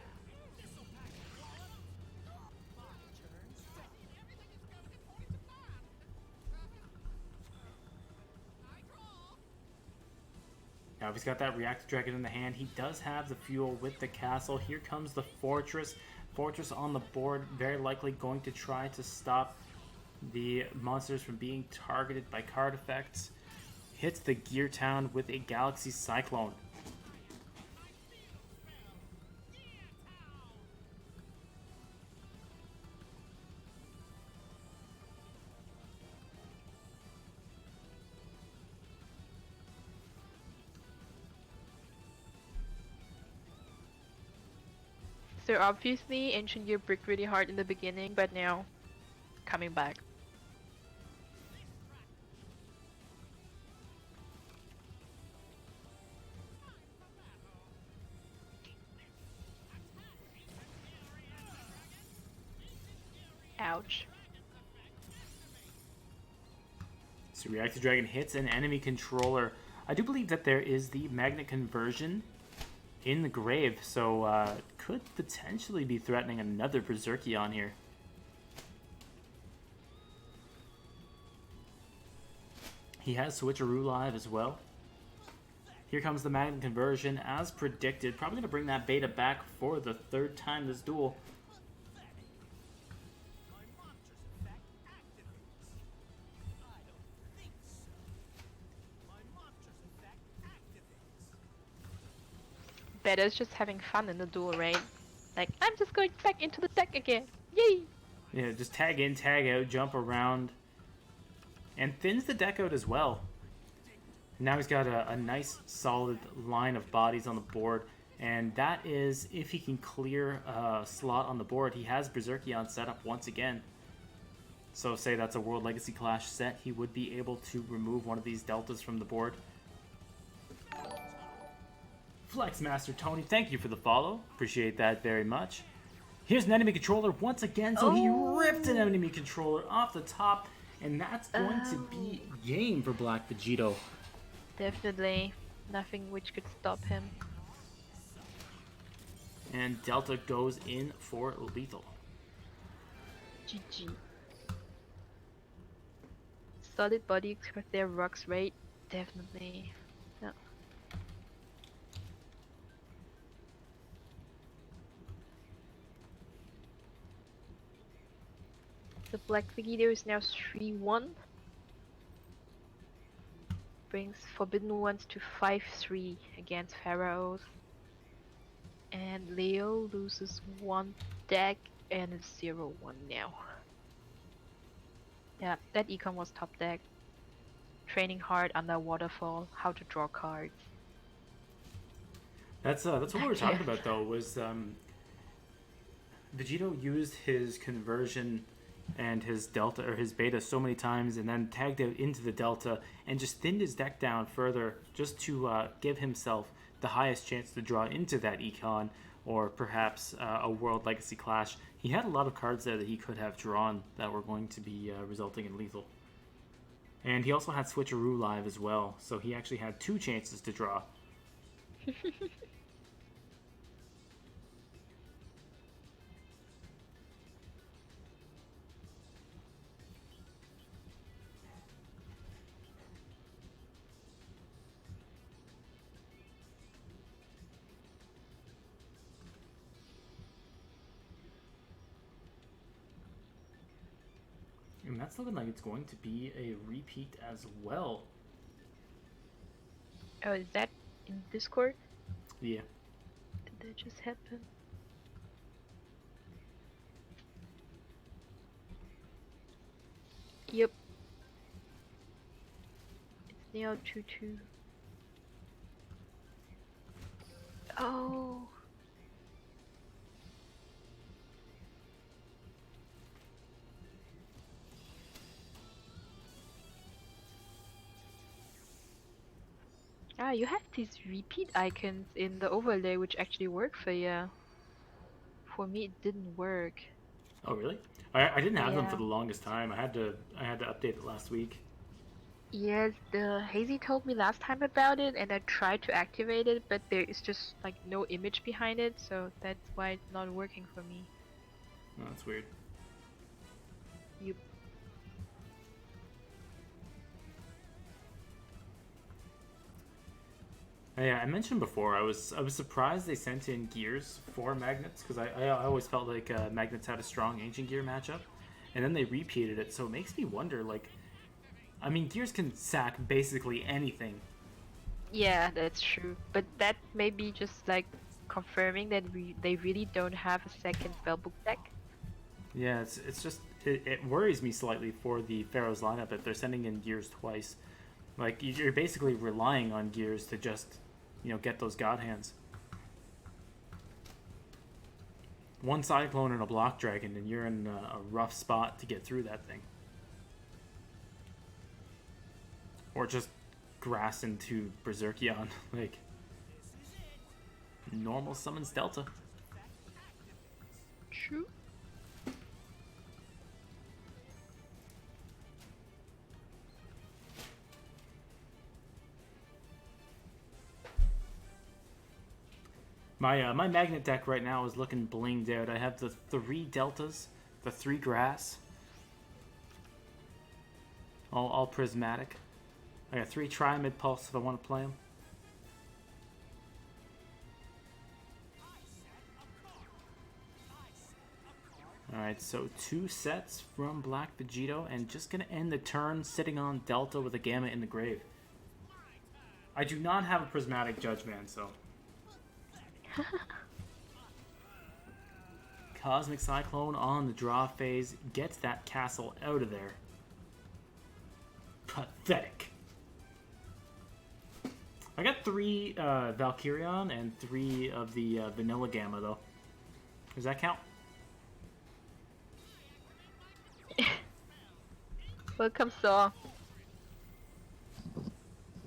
Speaker 1: Now if he's got that Reactor Dragon in the hand, he does have the fuel with the castle. Here comes the Fortress. Fortress on the board, very likely going to try to stop the monsters from being targeted by card effects. Hits the Gear Town with a Galaxy Cyclone.
Speaker 3: So obviously, Ancient Gear bricked really hard in the beginning, but now coming back. Ouch.
Speaker 1: So Reactor Dragon hits an enemy controller. I do believe that there is the magnet conversion in the grave, so could potentially be threatening another Berserkion here. He has Switcheroo live as well. Here comes the magnet conversion as predicted. Probably going to bring that beta back for the third time this duel.
Speaker 4: My monster's effect activates. I don't think so. My monster's effect activates.
Speaker 3: Beta's just having fun in the duel, right? Like, I'm just going back into the deck again. Yay!
Speaker 1: Yeah, just tag in, tag out, jump around. And thins the deck out as well. Now he's got a nice solid line of bodies on the board. And that is, if he can clear a slot on the board, he has Berserkion set up once again. So say that's a World Legacy Clash set, he would be able to remove one of these deltas from the board. Flexmaster Tony, thank you for the follow. Appreciate that very much. Here's an enemy controller once again, so he ripped an enemy controller off the top, and that's going to be game for BlackVegito.
Speaker 3: Definitely nothing which could stop him.
Speaker 1: And Delta goes in for lethal.
Speaker 3: GG. Solid body with their rocks rate, definitely. Yeah. The BlackVegito is now 3-1. Brings Forbidden Ones to 5-3 against Pharaohs. And Leo loses one deck and it's 0-1 now. Yeah, that econ was top deck. Training hard under waterfall, how to draw cards.
Speaker 1: That's what we were talking about though, was Vegito used his conversion and his delta or his beta so many times and then tagged out into the delta and just thinned his deck down further just to give himself the highest chance to draw into that econ or perhaps a World Legacy Clash. He had a lot of cards there that he could have drawn that were going to be resulting in lethal. And he also had Switcheroo live as well, so he actually had 2 chances to draw. that's looking like it's going to be a repeat as well.
Speaker 3: Oh, is that in Discord?
Speaker 1: Yeah.
Speaker 3: Did that just happen? Yep. It's Neo 2-2. Oh. Ah, you have these repeat icons in the overlay which actually work for you. For me, it didn't work.
Speaker 1: Oh really? I didn't have them for
Speaker 3: Yeah.
Speaker 1: the longest time. I had to update it last week.
Speaker 3: Yes, the Hazy told me last time about it, and I tried to activate it, but there is just like no image behind it, so that's why it's not working for me.
Speaker 1: Oh, that's weird.
Speaker 3: Yep.
Speaker 1: Yeah, I mentioned before I was surprised they sent in Gears for Magnets because I always felt like Magnets had a strong Ancient Gear matchup, and then they repeated it, so it makes me wonder. Like, I mean, Gears can sack basically anything.
Speaker 3: Yeah, that's true. But that may be just like confirming that they really don't have a second spellbook deck.
Speaker 1: Yeah, it's just it worries me slightly for the Pharaohs lineup if they're sending in Gears twice. Like you're basically relying on Gears to just, get those God Hands. One Cyclone and a Block Dragon, and you're in a rough spot to get through that thing. Or just grass into Berserkion, like normal summons Delta.
Speaker 3: True.
Speaker 1: My magnet deck right now is looking blinged out. I have the 3 deltas, the 3 grass, all prismatic. I got 3 tri mid pulse if I want to play them. Alright, so 2 sets from BlackVegito, and just gonna end the turn sitting on Delta with a Gamma in the grave. I do not have a prismatic Judge Man, so. Cosmic Cyclone on the draw phase gets that castle out of there. Pathetic. I got 3 Valkyrion and 3 of the vanilla Gamma, though. Does that count?
Speaker 3: Welcome, Saw.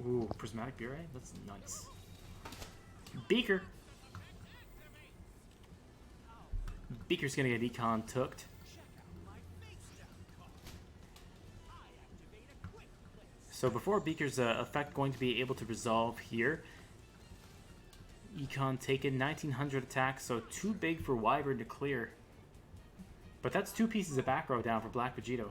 Speaker 1: Ooh, Prismatic Bure? That's nice. Beaker. Beaker's gonna get econ tooked. So before Beaker's effect going to be able to resolve here, econ taken, 1900 attack, so too big for Wyvern to clear. But that's 2 pieces of back row down for BlackVegito.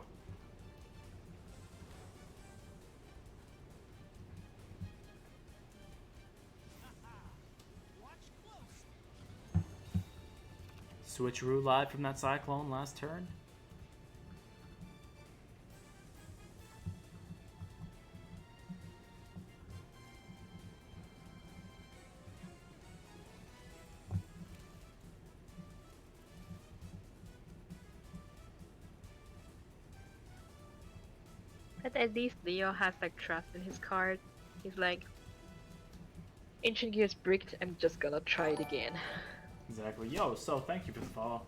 Speaker 1: Switcheroo live from that Cyclone last turn.
Speaker 3: But at least Leo has like trust in his card. He's like, Ancient Gear's bricked, I'm just gonna try it again.
Speaker 1: Exactly. Yo, so thank you for the follow.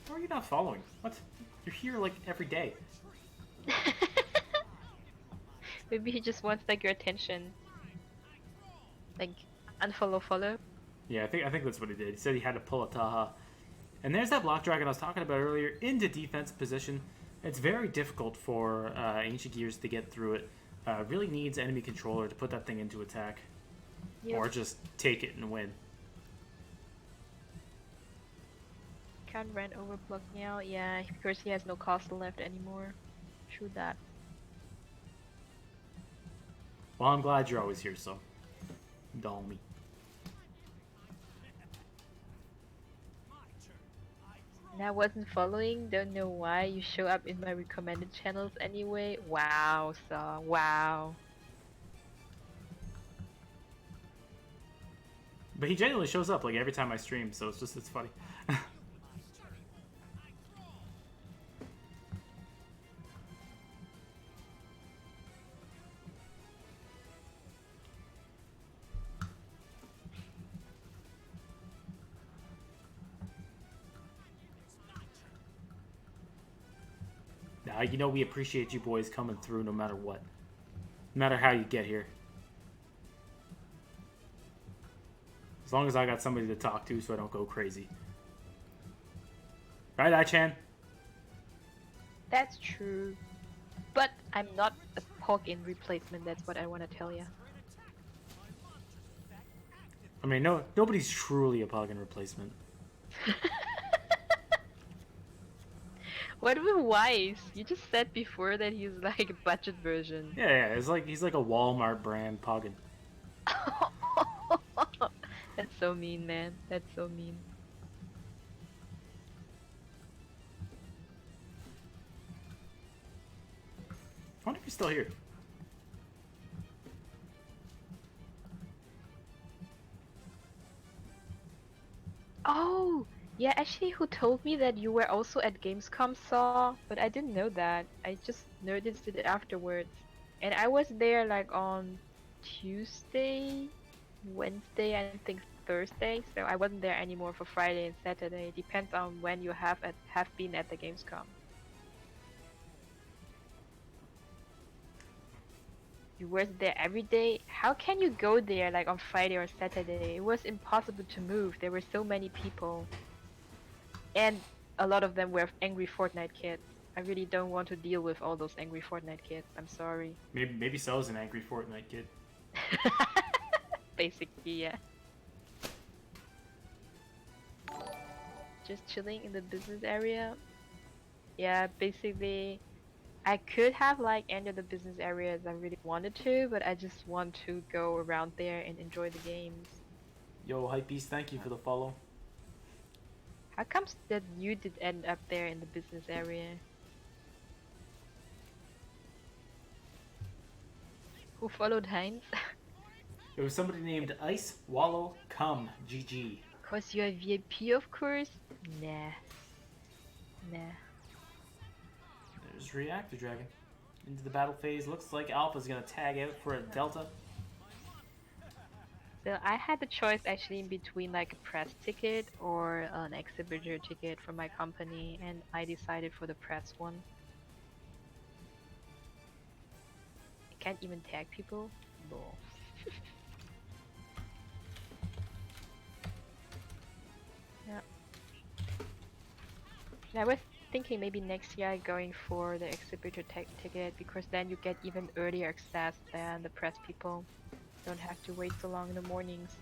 Speaker 1: How are you not following? What? You're here like every day.
Speaker 3: Maybe he just wants like your attention. Like unfollow, follow.
Speaker 1: Yeah, I think that's what he did. He said he had to pull a Taha. And there's that Block Dragon I was talking about earlier into defensive position. It's very difficult for Ancient Gears to get through it. Really needs enemy controller to put that thing into attack.
Speaker 3: Yep.
Speaker 1: Or just take it and win.
Speaker 3: Can't run over block now, yeah, because he has no castle left anymore. True that.
Speaker 1: Well, I'm glad you're always here, so. Doll me.
Speaker 4: My turn. I draw.
Speaker 3: And I wasn't following, don't know why. You show up in my recommended channels anyway. Wow, so wow.
Speaker 1: But he genuinely shows up like every time I stream, so it's funny. Now, you know we appreciate you boys coming through no matter what. No matter how you get here. As long as I got somebody to talk to so I don't go crazy. Right, I-chan?
Speaker 3: That's true. But I'm not a plug-in replacement, that's what I want to tell you.
Speaker 1: I mean, no, nobody's truly a plug-in replacement.
Speaker 3: What with Wise? You just said before that he's like a budget version.
Speaker 1: Yeah, it's like he's like a Walmart brand plug-in.
Speaker 3: That's so mean, man. That's so mean.
Speaker 1: I wonder if he's still here.
Speaker 3: Oh! Yeah, actually, who told me that you were also at Gamescom saw? But I didn't know that. I just noticed it afterwards. And I was there like on Tuesday, Wednesday, and I think Thursday. So I wasn't there anymore for Friday and Saturday. It depends on when you have been at the Gamescom. You were there every day? How can you go there like on Friday or Saturday? It was impossible to move. There were so many people. And a lot of them were angry Fortnite kids. I really don't want to deal with all those angry Fortnite kids. I'm sorry.
Speaker 1: Maybe Sel's an angry Fortnite kid.
Speaker 3: Basically, yeah. Just chilling in the business area. Yeah, basically, I could have like entered the business area as I really wanted to, but I just want to go around there and enjoy the games.
Speaker 1: Yo, Hypebeast, thank you for the follow.
Speaker 3: How comes that you did end up there in the business area? Who followed Heinz?
Speaker 1: It was somebody named Ice Wallow Cum GG.
Speaker 3: Cause you're a VIP, of course? Nah. Nah.
Speaker 1: There's Reactor Dragon. Into the battle phase. Looks like Alpha's gonna tag out for a Delta.
Speaker 3: So I had the choice actually in between like a press ticket or an exhibitor ticket from my company, and I decided for the press one. I can't even tag people? Lol. Yeah. And I was thinking maybe next year going for the exhibitor ticket, because then you get even earlier access than the press people. Don't have to wait so long in the mornings.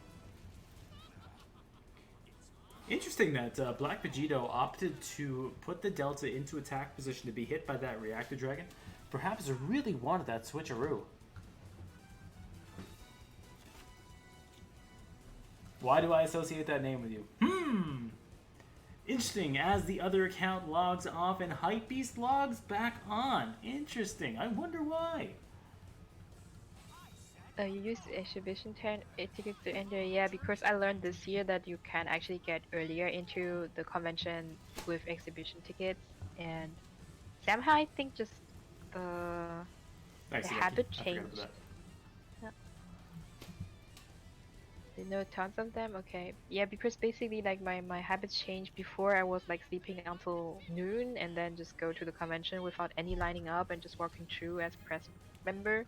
Speaker 1: Interesting that BlackVegito opted to put the Delta into attack position to be hit by that Reactor Dragon. Perhaps he really wanted that switcheroo. Why do I associate that name with you? Interesting, as the other account logs off and Hypebeast logs back on. Interesting, I wonder why.
Speaker 3: You use the exhibition tickets to enter, yeah, because I learned this year that you can actually get earlier into the convention with exhibition tickets, and somehow I think just the habit changed. Yeah. You know tons of them? Okay. Yeah, because basically like my habits changed. Before I was like sleeping until noon and then just go to the convention without any lining up and just walking through as press member.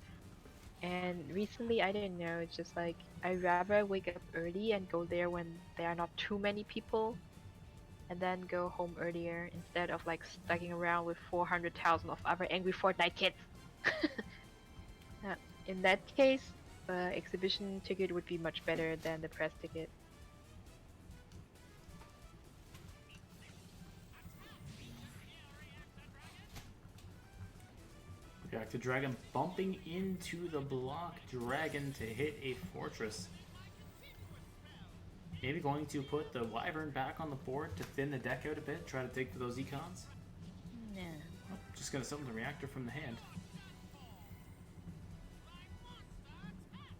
Speaker 3: And recently, I don't know, it's just like, I'd rather wake up early and go there when there are not too many people, and then go home earlier instead of like stucking around with 400,000 of other angry Fortnite kids. In that case, the exhibition ticket would be much better than the press ticket.
Speaker 1: Reactor Dragon bumping into the block dragon to hit a fortress. Maybe going to put the Wyvern back on the board to thin the deck out a bit, try to take for those econs.
Speaker 3: No.
Speaker 1: Oh, just gonna summon the reactor from the hand.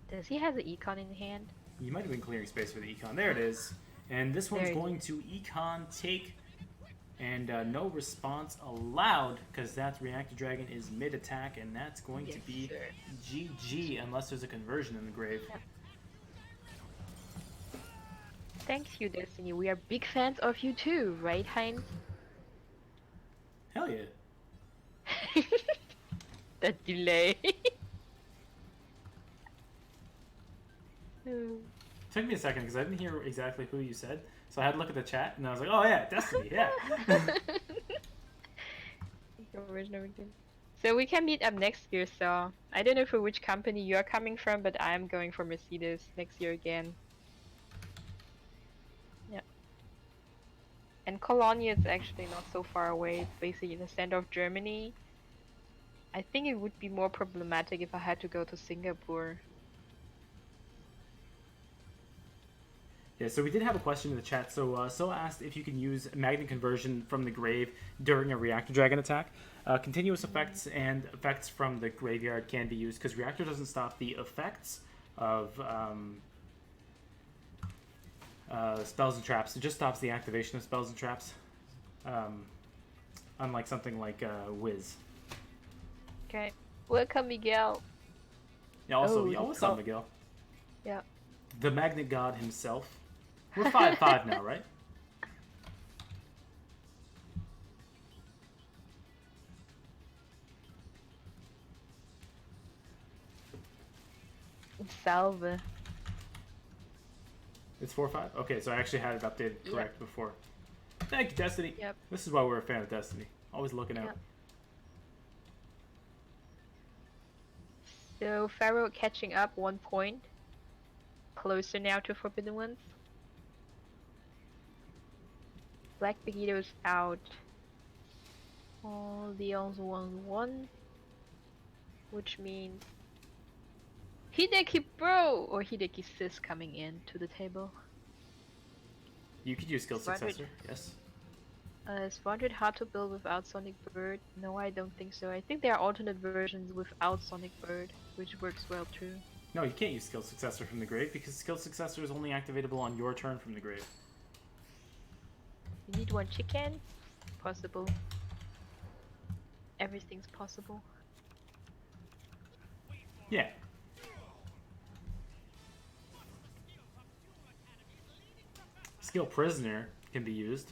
Speaker 3: Does he have the econ in hand?
Speaker 1: You might have been clearing space for the econ. There it is. And this one's
Speaker 3: There it
Speaker 1: going to econ take, and no response allowed because that reactor dragon is mid attack, and that's going to
Speaker 3: Yes,
Speaker 1: be
Speaker 3: sir.
Speaker 1: GG unless there's a conversion in the grave.
Speaker 3: Yeah. Thank you, Destiny. We are big fans of you too, right, Heinz?
Speaker 1: Hell yeah.
Speaker 3: That delay. Oh.
Speaker 1: Took me a second because I didn't hear exactly who you said, so I had to look at the chat and I was like, oh yeah, Destiny, yeah.
Speaker 3: So we can meet up next year, so I don't know for which company you're coming from, but I'm going for Mercedes next year again. Yeah. And Cologne is actually not so far away, it's basically in the center of Germany. I think it would be more problematic if I had to go to Singapore.
Speaker 1: Yeah, so we did have a question in the chat. So asked if you can use magnet conversion from the grave during a reactor dragon attack. Continuous effects and effects from the graveyard can be used because reactor doesn't stop the effects of spells and traps. It just stops the activation of spells and traps. Unlike something like Wiz.
Speaker 3: Okay. Welcome, Miguel.
Speaker 1: Yeah, also,
Speaker 3: Oh,
Speaker 1: what's up, Miguel?
Speaker 3: Yeah.
Speaker 1: The magnet god himself. We're 5-5 now, right?
Speaker 3: Salve.
Speaker 1: It's 4-5? Okay, so I actually had it updated correct before. Thank you, Destiny.
Speaker 3: Yep.
Speaker 1: This is why we're a fan of Destiny. Always looking out.
Speaker 3: Yep. So Pharaoh catching up 1 point. Closer now to Forbidden Ones. BlackVegito is out. Oh, Leon's 1-1. Which means HidekiBro or Hideki Sis coming in to the table.
Speaker 1: You could use skill
Speaker 3: Sponsored.
Speaker 1: successor, yes.
Speaker 3: Sponsored hard to build without Sonic Bird? No, I don't think so. I think there are alternate versions without Sonic Bird, which works well too.
Speaker 1: No, you can't use skill successor from the grave because skill successor is only activatable on your turn from the grave.
Speaker 3: You need 1 chicken? Possible. Everything's possible.
Speaker 1: Yeah. Skill prisoner can be used.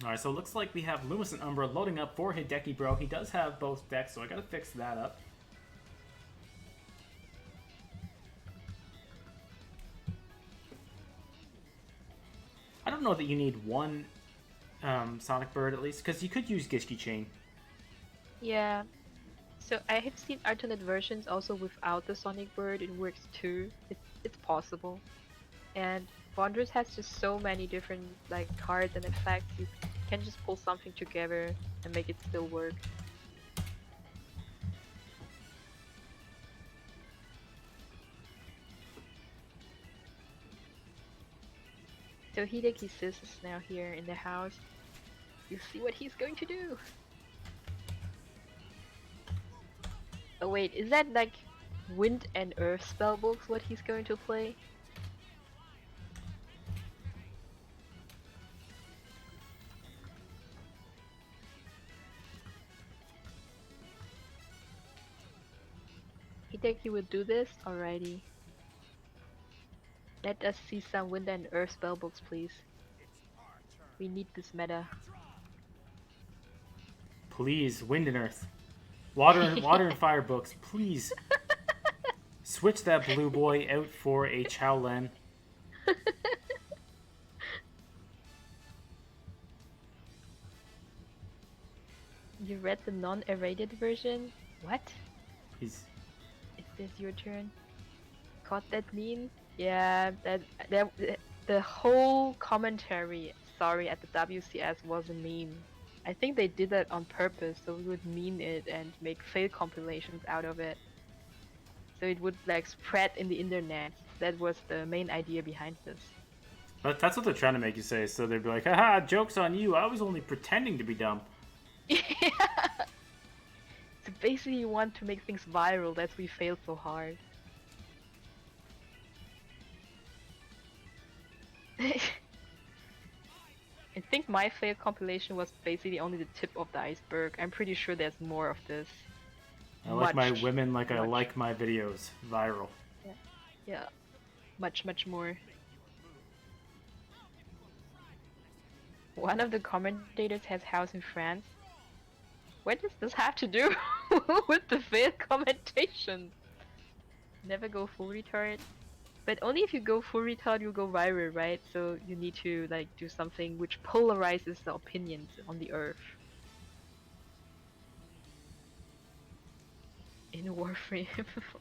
Speaker 1: Alright, so it looks like we have Loomis and Umbra loading up for HidekiBro. He does have both decks, so I gotta fix that up. I don't know that you need 1 Sonic Bird at least, because you could use Gishki Chain.
Speaker 3: Yeah. So I have seen alternate versions also without the Sonic Bird. It works too. It's possible. And Wanderers has just so many different like cards and effects. You can just pull something together and make it still work. So Hideki Sis is now here in the house. You see what he's going to do. Oh wait, is that like Wind and Earth spellbooks what he's going to play? Hideki will do this? Alrighty. Let us see some Wind and Earth spellbooks, please. We need this meta.
Speaker 1: Please, Wind and Earth. Water and Fire books, please. Switch that blue boy out for a Chowlen.
Speaker 3: You read the non-errated version? What?
Speaker 1: He's...
Speaker 3: Is this your turn? Caught that meme? Yeah, the whole commentary, sorry, at the WCS was a meme. I think they did that on purpose, so we would meme it and make fail compilations out of it. So it would like spread in the internet. That was the main idea behind this.
Speaker 1: But that's what they're trying to make you say. So they'd be like, haha, joke's on you. I was only pretending to be dumb.
Speaker 3: So basically you want to make things viral, that's why we failed so hard. I think my fail compilation was basically only the tip of the iceberg. I'm pretty sure there's more of this.
Speaker 1: I like my
Speaker 3: Much,
Speaker 1: women like I
Speaker 3: much.
Speaker 1: like my videos. Viral.
Speaker 3: Yeah. Much more. One of the commentators has house in France. What does this have to do with the failed commentation? Never go full retard. But only if you go full retard you'll go viral, right? So you need to like do something which polarizes the opinions on the earth. In a Warframe.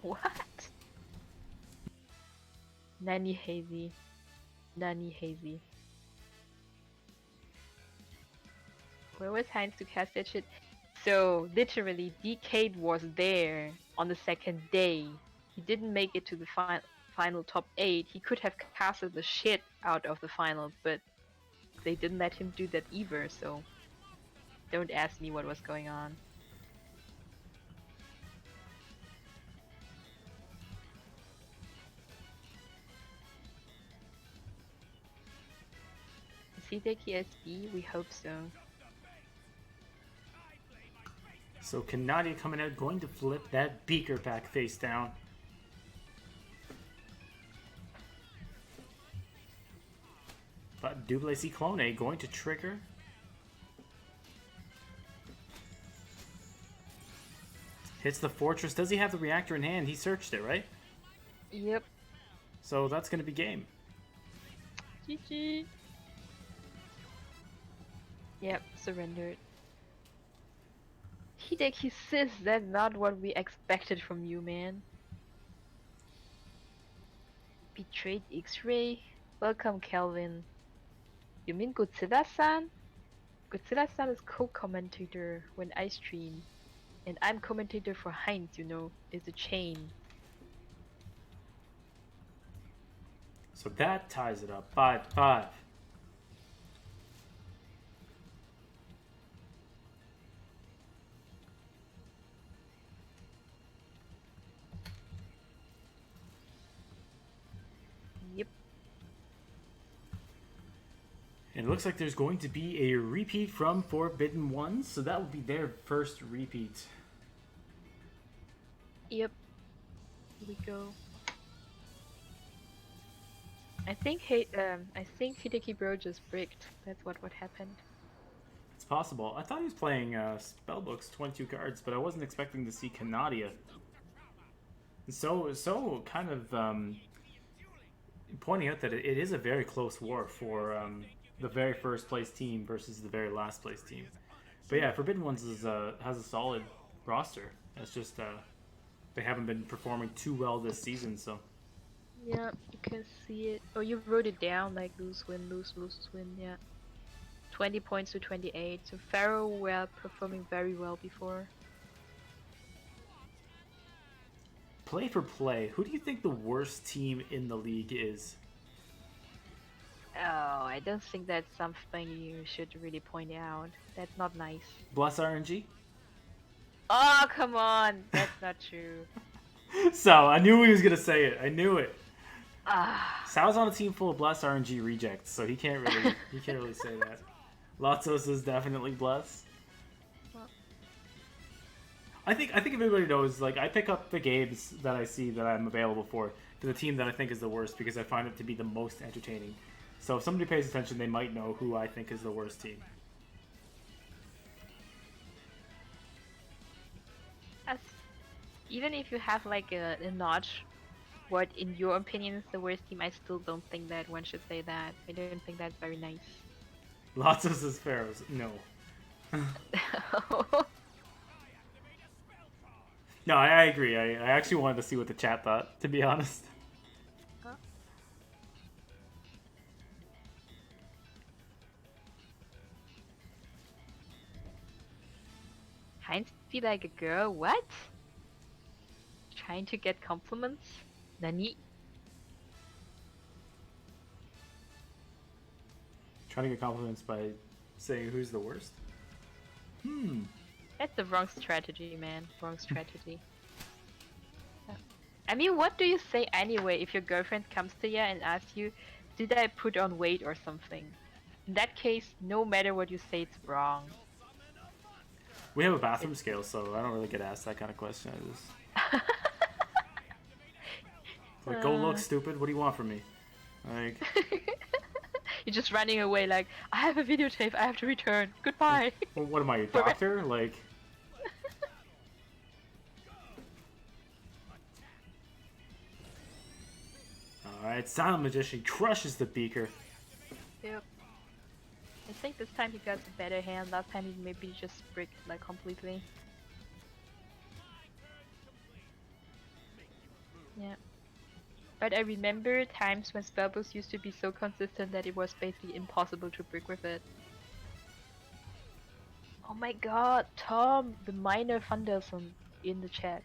Speaker 3: What? Nanny hazy. Nanny hazy. Where was Heinz to cast that shit? So literally Decade was there on the second day. He didn't make it to the final top 8. He could have casted the shit out of the final, but they didn't let him do that either, so don't ask me what was going on. Is Hideki SB? We hope so.
Speaker 1: So Kanadia coming out, going to flip that beaker pack face down. But Double Clone going to trigger. Hits the fortress. Does he have the reactor in hand? He searched it, right?
Speaker 3: Yep.
Speaker 1: So that's going to be game.
Speaker 3: GG. Yep, surrendered. Hideki says that's not what we expected from you, man. Betrayed X-Ray? Welcome, Kelvin. You mean Godzilla-san? Godzilla-san is co-commentator when I stream. And I'm commentator for Heinz, you know. It's a chain.
Speaker 1: So that ties it up. 5-5.
Speaker 3: Yep.
Speaker 1: And it looks like there's going to be a repeat from Forbidden Ones, so that will be their first repeat.
Speaker 3: Yep. Here we go. I think HidekiBro just bricked. That's what happened.
Speaker 1: It's possible. I thought he was playing Spellbooks, 22 cards, but I wasn't expecting to see Kanadia. So kind of pointing out that it is a very close war for the very first place team versus the very last place team. But yeah, Forbidden Ones has a solid roster. It's just they haven't been performing too well this season, so.
Speaker 3: Yeah, you can see it. Oh, you wrote it down like lose, win, lose, win, yeah. 20 points to 28. So Pharaoh were performing very well before.
Speaker 1: Play for play, who do you think the worst team in the league is?
Speaker 3: Oh, I don't think that's something you should really point out. That's not nice.
Speaker 1: Bless RNG?
Speaker 3: Oh, come on! That's not true.
Speaker 1: So, I knew he was going to say it. I knew it.
Speaker 3: Ah.
Speaker 1: Sal's on a team full of Bless RNG rejects, so he can't really say that. Lotzos is definitely Bless.
Speaker 3: Well.
Speaker 1: I think everybody knows, like, I pick up the games that I see that I'm available for the team that I think is the worst because I find it to be the most entertaining. So if somebody pays attention, they might know who I think is the worst team.
Speaker 3: Even if you have like a notch, what in your opinion is the worst team, I still don't think that one should say that. I don't think that's very nice.
Speaker 1: Lots of his Pharaohs. No. No, I agree. I actually wanted to see what the chat thought, to be honest.
Speaker 3: Huh? Heinz be like a girl? What? Trying to get compliments? Nani?
Speaker 1: Trying to get compliments by saying who's the worst?
Speaker 3: That's the wrong strategy, man. Wrong strategy. I mean, what do you say anyway if your girlfriend comes to you and asks you, did I put on weight or something? In that case, no matter what you say, it's wrong.
Speaker 1: We have a bathroom scale, so I don't really get asked that kind of question. I just like, go look, stupid. What do you want from me? Like,
Speaker 3: You're just running away like, I have a videotape, I have to return. Goodbye.
Speaker 1: well, what am I, your doctor? Like, alright, Silent Magician crushes the beaker.
Speaker 3: Yep. I think this time he got a better hand. Last time he maybe just bricked like completely. Yeah. But I remember times when spellbooks used to be so consistent that it was basically impossible to brick with it. Oh my god, Tom, the minor Fundelson in the chat.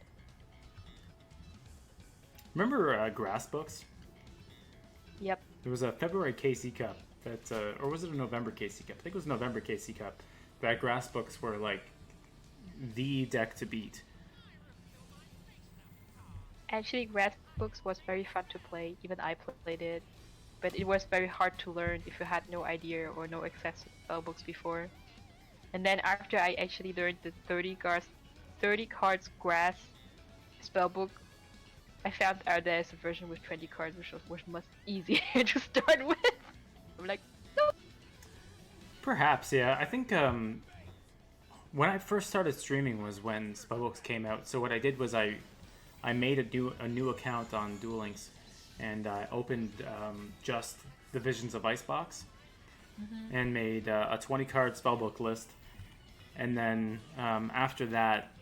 Speaker 1: Remember grass books?
Speaker 3: Yep.
Speaker 1: There was a February KC Cup that, or was it a November KC Cup? I think it was November KC Cup. That grass books were like the deck to beat.
Speaker 3: Actually, grass books was very fun to play. Even I played it, but it was very hard to learn if you had no idea or no access to spellbooks before. And then after I actually learned the 30 cards grass spellbook, I found out there's a version with 20 cards, which was much easier to start with. I'm like, no.
Speaker 1: Perhaps, yeah. I think when I first started streaming was when spellbooks came out. So what I did was I made a new account on Duel Links, and I opened just the Visions of Icebox, and made a 20 card spellbook list. And then after that,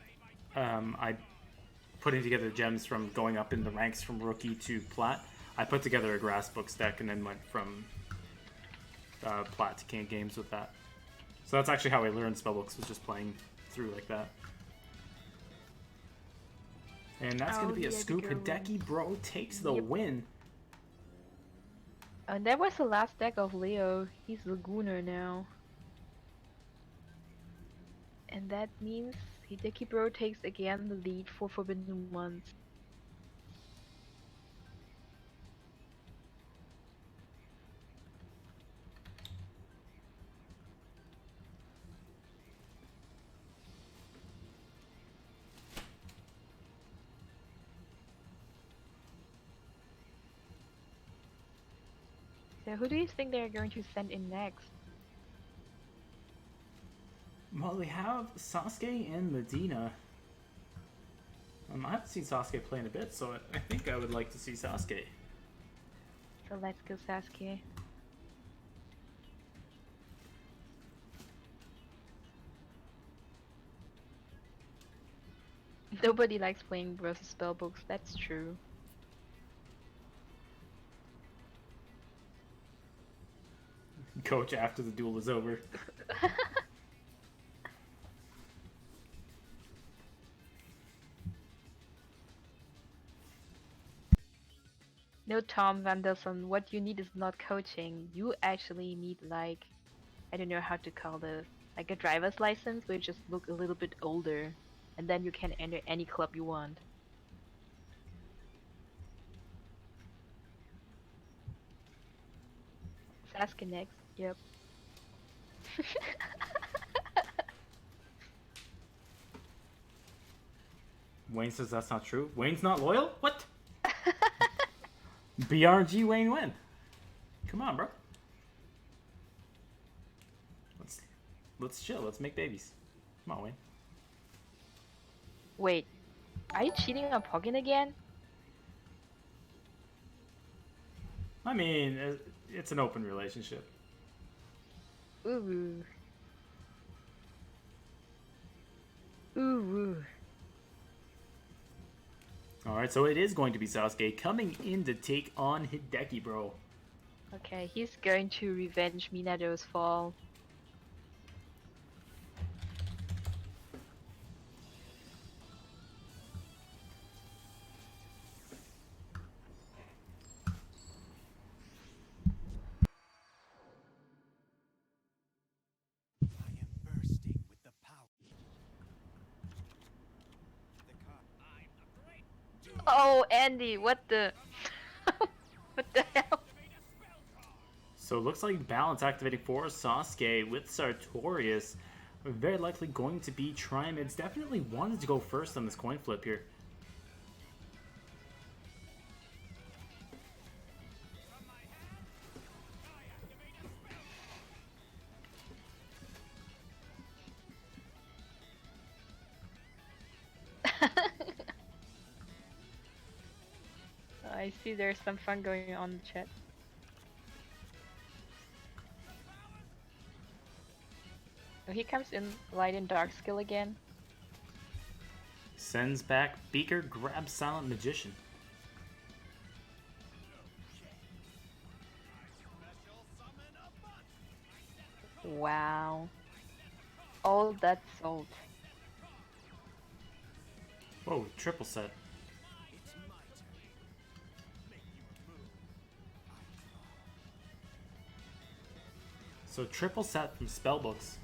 Speaker 1: I putting together gems from going up in the ranks from rookie to plat. I put together a grass books deck and then went from plat to king games with that. So that's actually how I learned spellbooks, was just playing through like that. And that's going to be a scoop. HidekiBro takes the win.
Speaker 3: And that was the last deck of Leo. He's Lagooner now. And that means HidekiBro takes again the lead for Forbidden Ones. So who do you think they're going to send in next?
Speaker 1: Well, they have Sasuke and Medina. I haven't seen Sasuke play in a bit, so I think I would like to see Sasuke.
Speaker 3: So let's go Sasuke. Nobody likes playing versus spellbooks, that's true.
Speaker 1: Coach after the duel is over.
Speaker 3: No, Tom Vandelson, what you need is not coaching. You actually need, like, I don't know how to call this, like a driver's license where you just look a little bit older, and then you can enter any club you want. Sasuke next, yep.
Speaker 1: Wayne says that's not true. Wayne's not loyal? What? BRG Wayne win. Come on, bro. Let's chill. Let's make babies. Come on, Wayne.
Speaker 3: Wait, are you cheating on Poggin again?
Speaker 1: I mean, it's an open relationship.
Speaker 3: Ooh. Ooh.
Speaker 1: Alright, so it is going to be Sasuke coming in to take on HidekiBro.
Speaker 3: Okay, he's going to revenge Minato's fall. Oh, Andy, what the? What the hell?
Speaker 1: So it looks like balance activating for Sasuke with Sartorius. Very likely going to be Trimads. Definitely wanted to go first on this coin flip here.
Speaker 3: I see there's some fun going on in the chat. Oh, he comes in light and dark skill again.
Speaker 1: Sends back Beaker, grabs Silent Magician.
Speaker 3: Wow. All that salt.
Speaker 1: Whoa, triple set.
Speaker 4: It's my turn. Make your move.
Speaker 1: So triple set from spellbooks.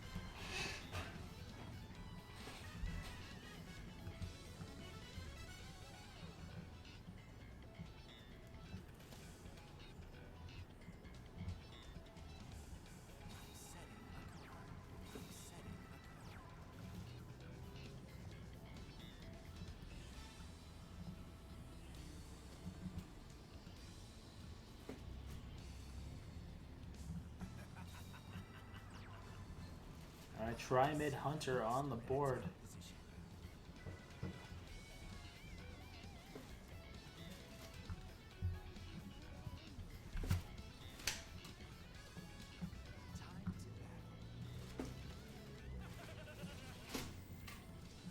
Speaker 1: Alright, Trimid Hunter on the board.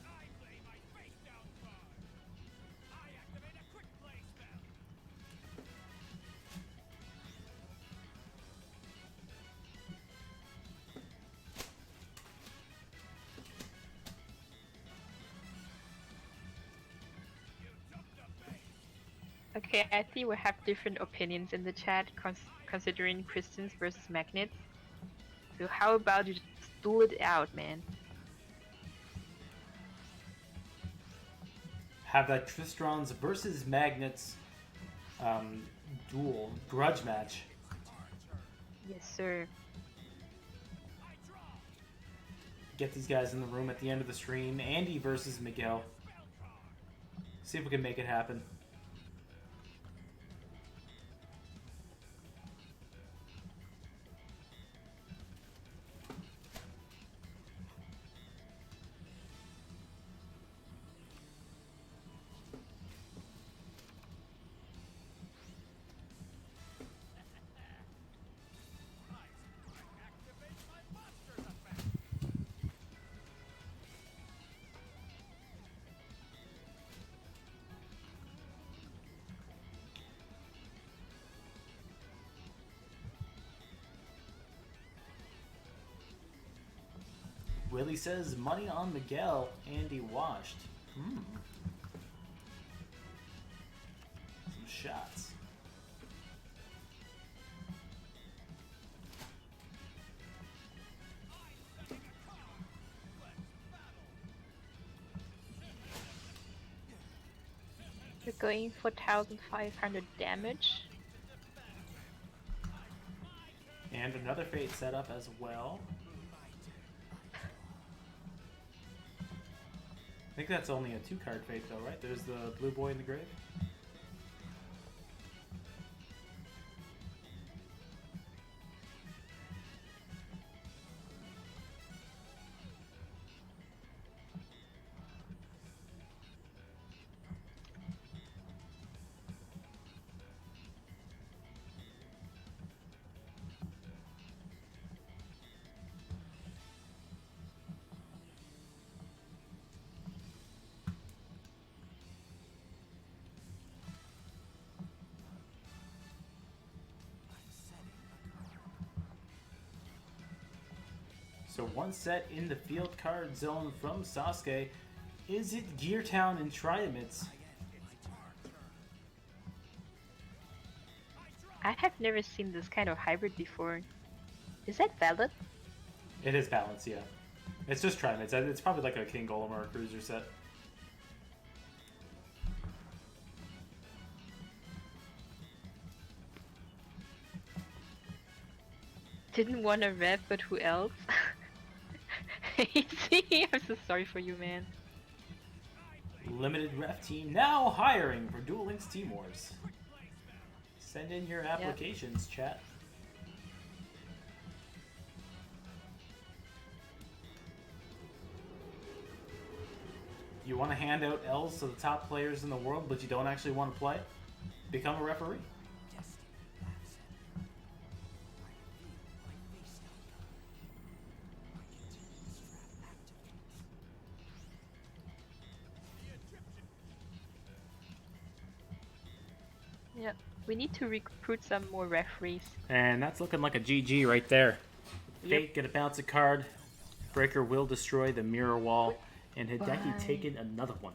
Speaker 4: I play my face down card. I activate a quick play spell. You took the bait.
Speaker 3: Okay, I think we have different opinions in the chat considering crystals versus magnets. So how about you just duel it out, man?
Speaker 1: Have that Tristrons versus Magnets duel, grudge match.
Speaker 3: Yes, sir.
Speaker 4: I draw.
Speaker 1: Get these guys in the room at the end of the stream. Andy versus Miguel.
Speaker 4: Spell card.
Speaker 1: See if we can make it happen.
Speaker 4: I activate my monster's effect.
Speaker 1: Willie says money on Miguel. Andy washed. Some shots.
Speaker 4: I'm setting a card. Let's battle.
Speaker 3: We're going for 1500 damage.
Speaker 1: And another fate setup as well. I think that's only a 2-card fate though, right? There's the blue boy in the grave. So one set in the field card zone from Sasuke. Is it Gear Town and Triamids?
Speaker 3: I have never seen this kind of hybrid before. Is that valid?
Speaker 1: It is balanced, yeah. It's just Triamids. It's probably like a King Golem or a Cruiser set.
Speaker 3: Didn't want to rep, but who else? Easy. I'm so sorry for you, man.
Speaker 1: Limited ref team now hiring for Duel Links Team Wars. Send in your applications, chat. You want to hand out L's to the top players in the world, but you don't actually want to play? Become a referee.
Speaker 3: Yep. We need to recruit some more referees.
Speaker 1: And that's looking like a GG right there.
Speaker 3: Yep.
Speaker 1: Fate, get a bounce a card. Breaker will destroy the mirror wall. And Hideki taking another one.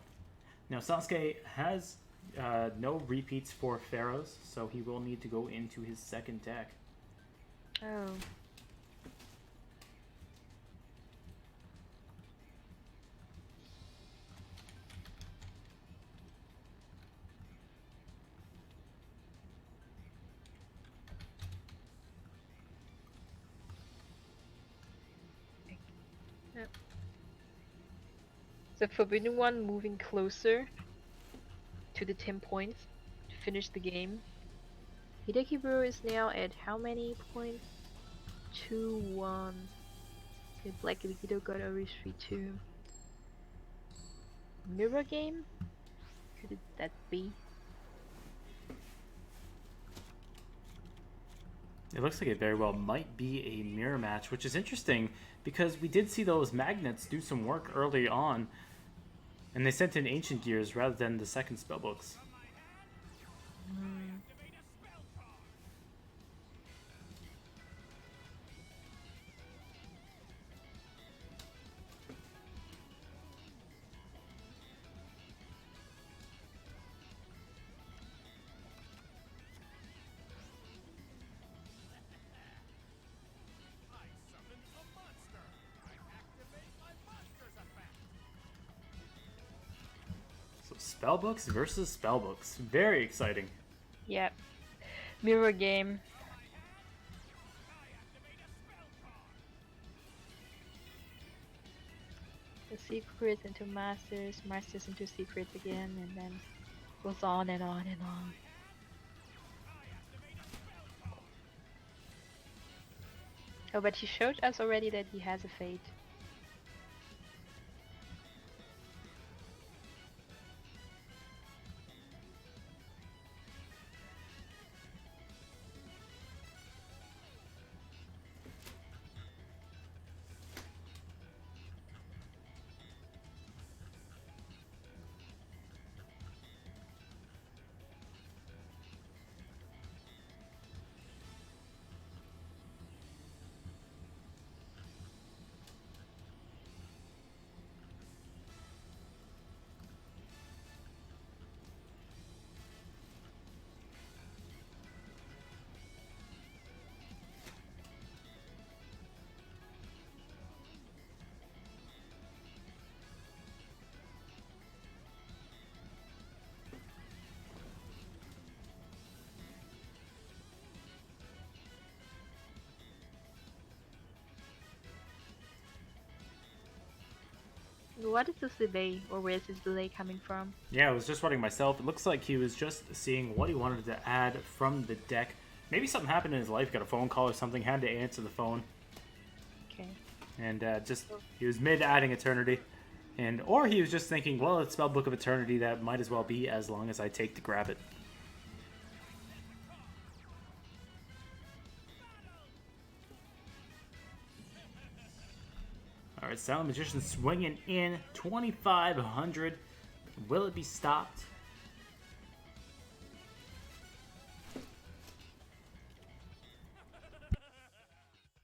Speaker 1: Now Sasuke has no repeats for Pharaohs, so he will need to go into his second deck.
Speaker 3: Oh. Yep. So Forbidden One moving closer to the 10 points to finish the game. HidekiBro is now at how many points? 2-1. Okay, BlackVegito got a retreat too. Mirror game? Could that be?
Speaker 1: It looks like it very well might be a mirror match, which is interesting because we did see those magnets do some work early on, and they sent in ancient gears rather than the second spellbooks. Spellbooks versus spellbooks. Very exciting.
Speaker 3: Yep. Mirror game. The secrets into masters, masters into secrets again, and then goes on and on and on. Oh, but he showed us already that he has a fate. What is this delay, or where is this delay coming from?
Speaker 1: Yeah, I was just wondering myself. It looks like he was just seeing what he wanted to add from the deck. Maybe something happened in his life, got a phone call or something, had to answer the phone.
Speaker 3: Okay.
Speaker 1: And he was mid-adding Eternity. Or he was just thinking, well, it's Spellbook of Eternity, that might as well be as long as I take to grab it. Alright, Silent Magician swinging in 2,500. Will it be stopped?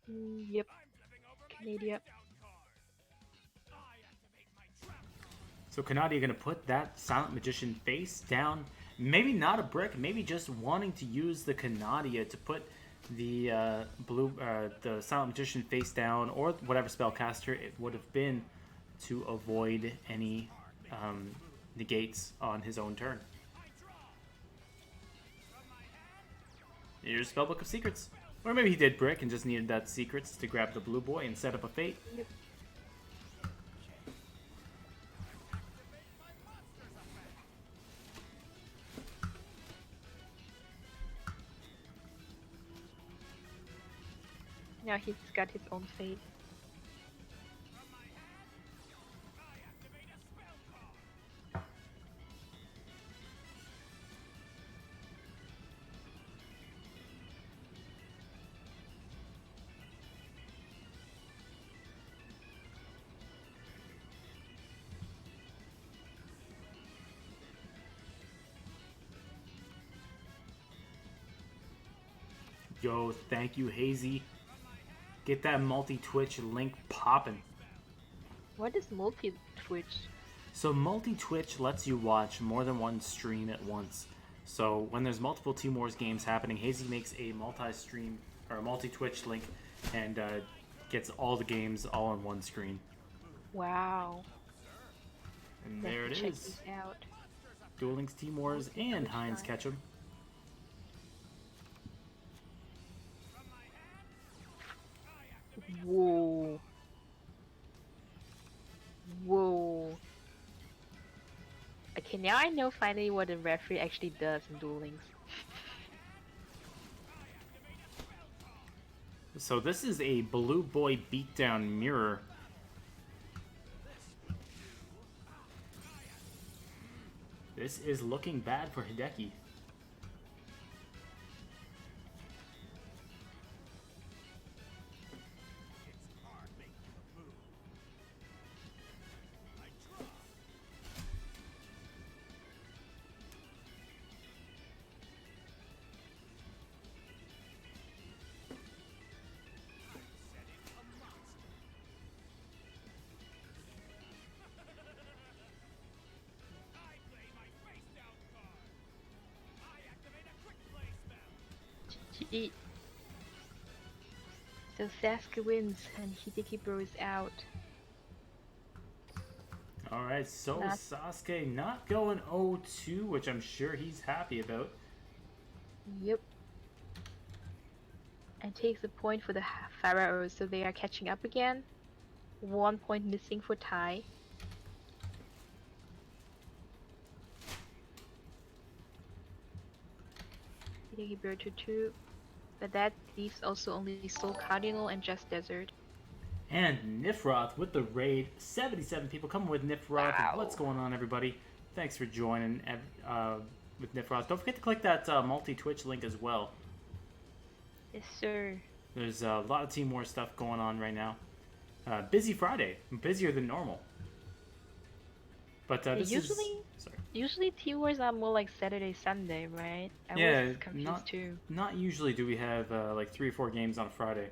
Speaker 3: Yep. Canada.
Speaker 1: So Kanadi going to put that Silent Magician face down. Maybe not a brick, maybe just wanting to use the Canadia to put the the Silent Magician face down, or whatever spellcaster it would have been, to avoid any negates on his own turn. Here's Spellbook of Secrets. Or maybe he did brick and just needed that secrets to grab the blue boy and set up a fate.
Speaker 3: Yep. Now he's got his own fate.
Speaker 1: Yo, thank you, Hazy. Get that multi-Twitch link poppin'.
Speaker 3: What is multi-Twitch?
Speaker 1: So multi-Twitch lets you watch more than one stream at once. So when there's multiple Team Wars games happening, Hazy makes a multi-stream or a multi-Twitch link and gets all the games all on one screen.
Speaker 3: Wow.
Speaker 1: And
Speaker 3: Let's
Speaker 1: there it
Speaker 3: check
Speaker 1: is.
Speaker 3: these out.
Speaker 1: Duel Links, Team Wars, and Heinz Ketchum.
Speaker 3: Whoa. Whoa. Okay, now I know finally what a referee actually does in Duel Links.
Speaker 1: So this is a Blue Boy beatdown mirror. This is looking bad for Hideki.
Speaker 3: GG. So Sasuke wins and HidekiBro is out.
Speaker 1: Alright, so
Speaker 3: Last-
Speaker 1: Sasuke not going 0-2, which I'm sure he's happy about.
Speaker 3: Yep. And takes a point for the Pharaohs, so they are catching up again. 1 point missing for Tai. HidekiBro to 2. But that leaves also only SoulCardinal and JustDesserts.
Speaker 1: And Nifroth with the raid. 77 people coming with Nifroth.
Speaker 3: Wow.
Speaker 1: What's going on, everybody? Thanks for joining with Nifroth. Don't forget to click that multi-Twitch link as well.
Speaker 3: Yes, sir.
Speaker 1: There's a lot of Team Wars stuff going on right now. Busy Friday. Busier than normal. But this
Speaker 3: usually-
Speaker 1: is... Sorry.
Speaker 3: Usually Team Wars are more like Saturday, Sunday, right? I
Speaker 1: Yeah,
Speaker 3: was confused too.
Speaker 1: Not usually do we have like 3 or 4 games on a Friday.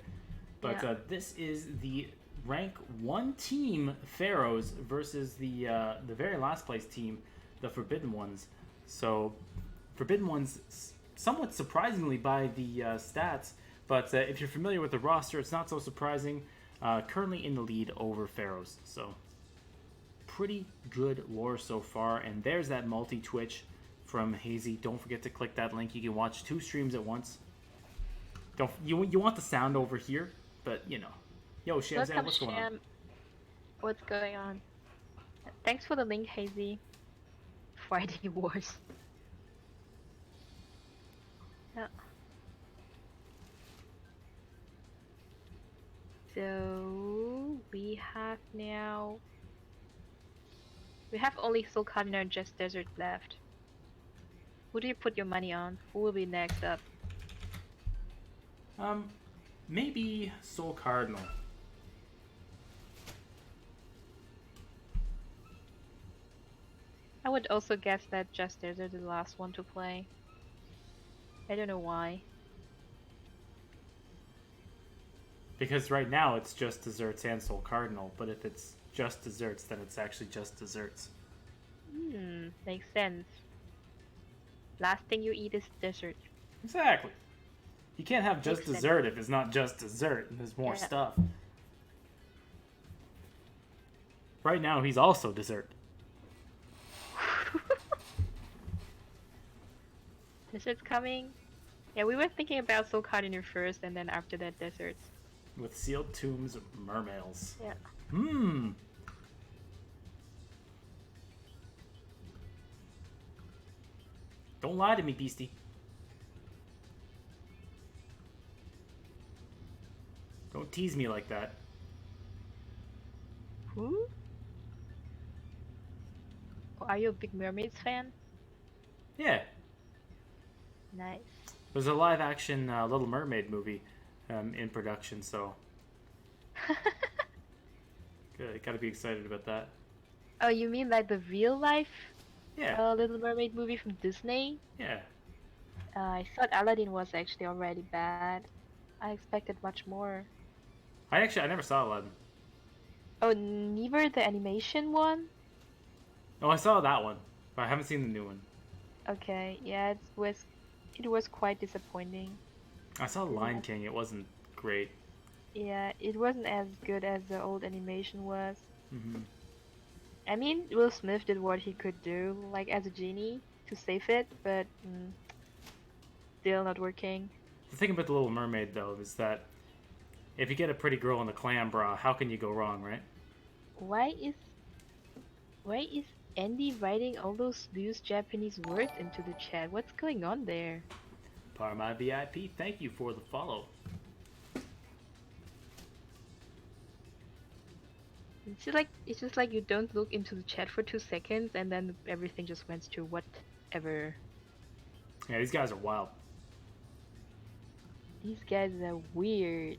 Speaker 1: But
Speaker 3: Yeah.
Speaker 1: this is the rank 1 team Pharaohs versus the very last place team, the Forbidden Ones. So Forbidden Ones, somewhat surprisingly by the stats, but if you're familiar with the roster, it's not so surprising. Currently in the lead over Pharaohs. So pretty good war so far. And there's that multi-Twitch from Hazy. Don't forget to click that link. You can watch 2 streams at once. You want the sound over here, but you know. Yo, Shamzan,
Speaker 3: Welcome,
Speaker 1: what's going on?
Speaker 3: Sham. What's going on? Thanks for the link, Hazy. Friday Wars. Yeah. So we have now. We have only SoulCardinal and JustDesserts left. Who do you put your money on? Who will be next up?
Speaker 1: Maybe SoulCardinal.
Speaker 3: I would also guess that JustDesserts are the last one to play. I don't know why.
Speaker 1: Because right now it's just desserts and SoulCardinal, but if it's just desserts, then it's actually just desserts.
Speaker 3: Makes sense. Last thing you eat is dessert.
Speaker 1: Exactly. You can't have just
Speaker 3: Makes sense.
Speaker 1: dessert if it's not just dessert. There's more
Speaker 3: Yeah.
Speaker 1: stuff. Right now he's also dessert.
Speaker 3: Dessert's coming. Yeah, we were thinking about SoulCardinal first, and then after that, Desserts.
Speaker 1: With sealed tombs, mermails.
Speaker 3: Yeah.
Speaker 1: Hmm. Don't lie to me, beastie. Don't tease me like that.
Speaker 3: Who? Oh, are you a big Mermaids fan?
Speaker 1: Yeah.
Speaker 3: Nice.
Speaker 1: There's a live-action Little Mermaid movie in production, so gotta be excited about that.
Speaker 3: Oh, you mean like the real life
Speaker 1: Yeah.
Speaker 3: Little Mermaid movie from Disney?
Speaker 1: Yeah.
Speaker 3: I thought Aladdin was actually already bad. I expected much more.
Speaker 1: I never saw Aladdin.
Speaker 3: Oh, neither the animation one?
Speaker 1: Oh, I saw that one, but I haven't seen the new one.
Speaker 3: Okay, yeah, it was quite disappointing.
Speaker 1: I saw Lion King. It wasn't great.
Speaker 3: Yeah, it wasn't as good as the old animation was.
Speaker 1: Hmm.
Speaker 3: I mean, Will Smith did what he could do, like as a genie, to save it, but still not working.
Speaker 1: The thing about the Little Mermaid, though, is that if you get a pretty girl in the clam bra, how can you go wrong, right?
Speaker 3: Why is why is Andy writing all those loose Japanese words into the chat? What's going on there?
Speaker 1: Parma VIP, thank you for the follow.
Speaker 3: It's just like you don't look into the chat for 2 seconds and then everything just went to whatever.
Speaker 1: Yeah, these guys are wild.
Speaker 3: These guys are weird.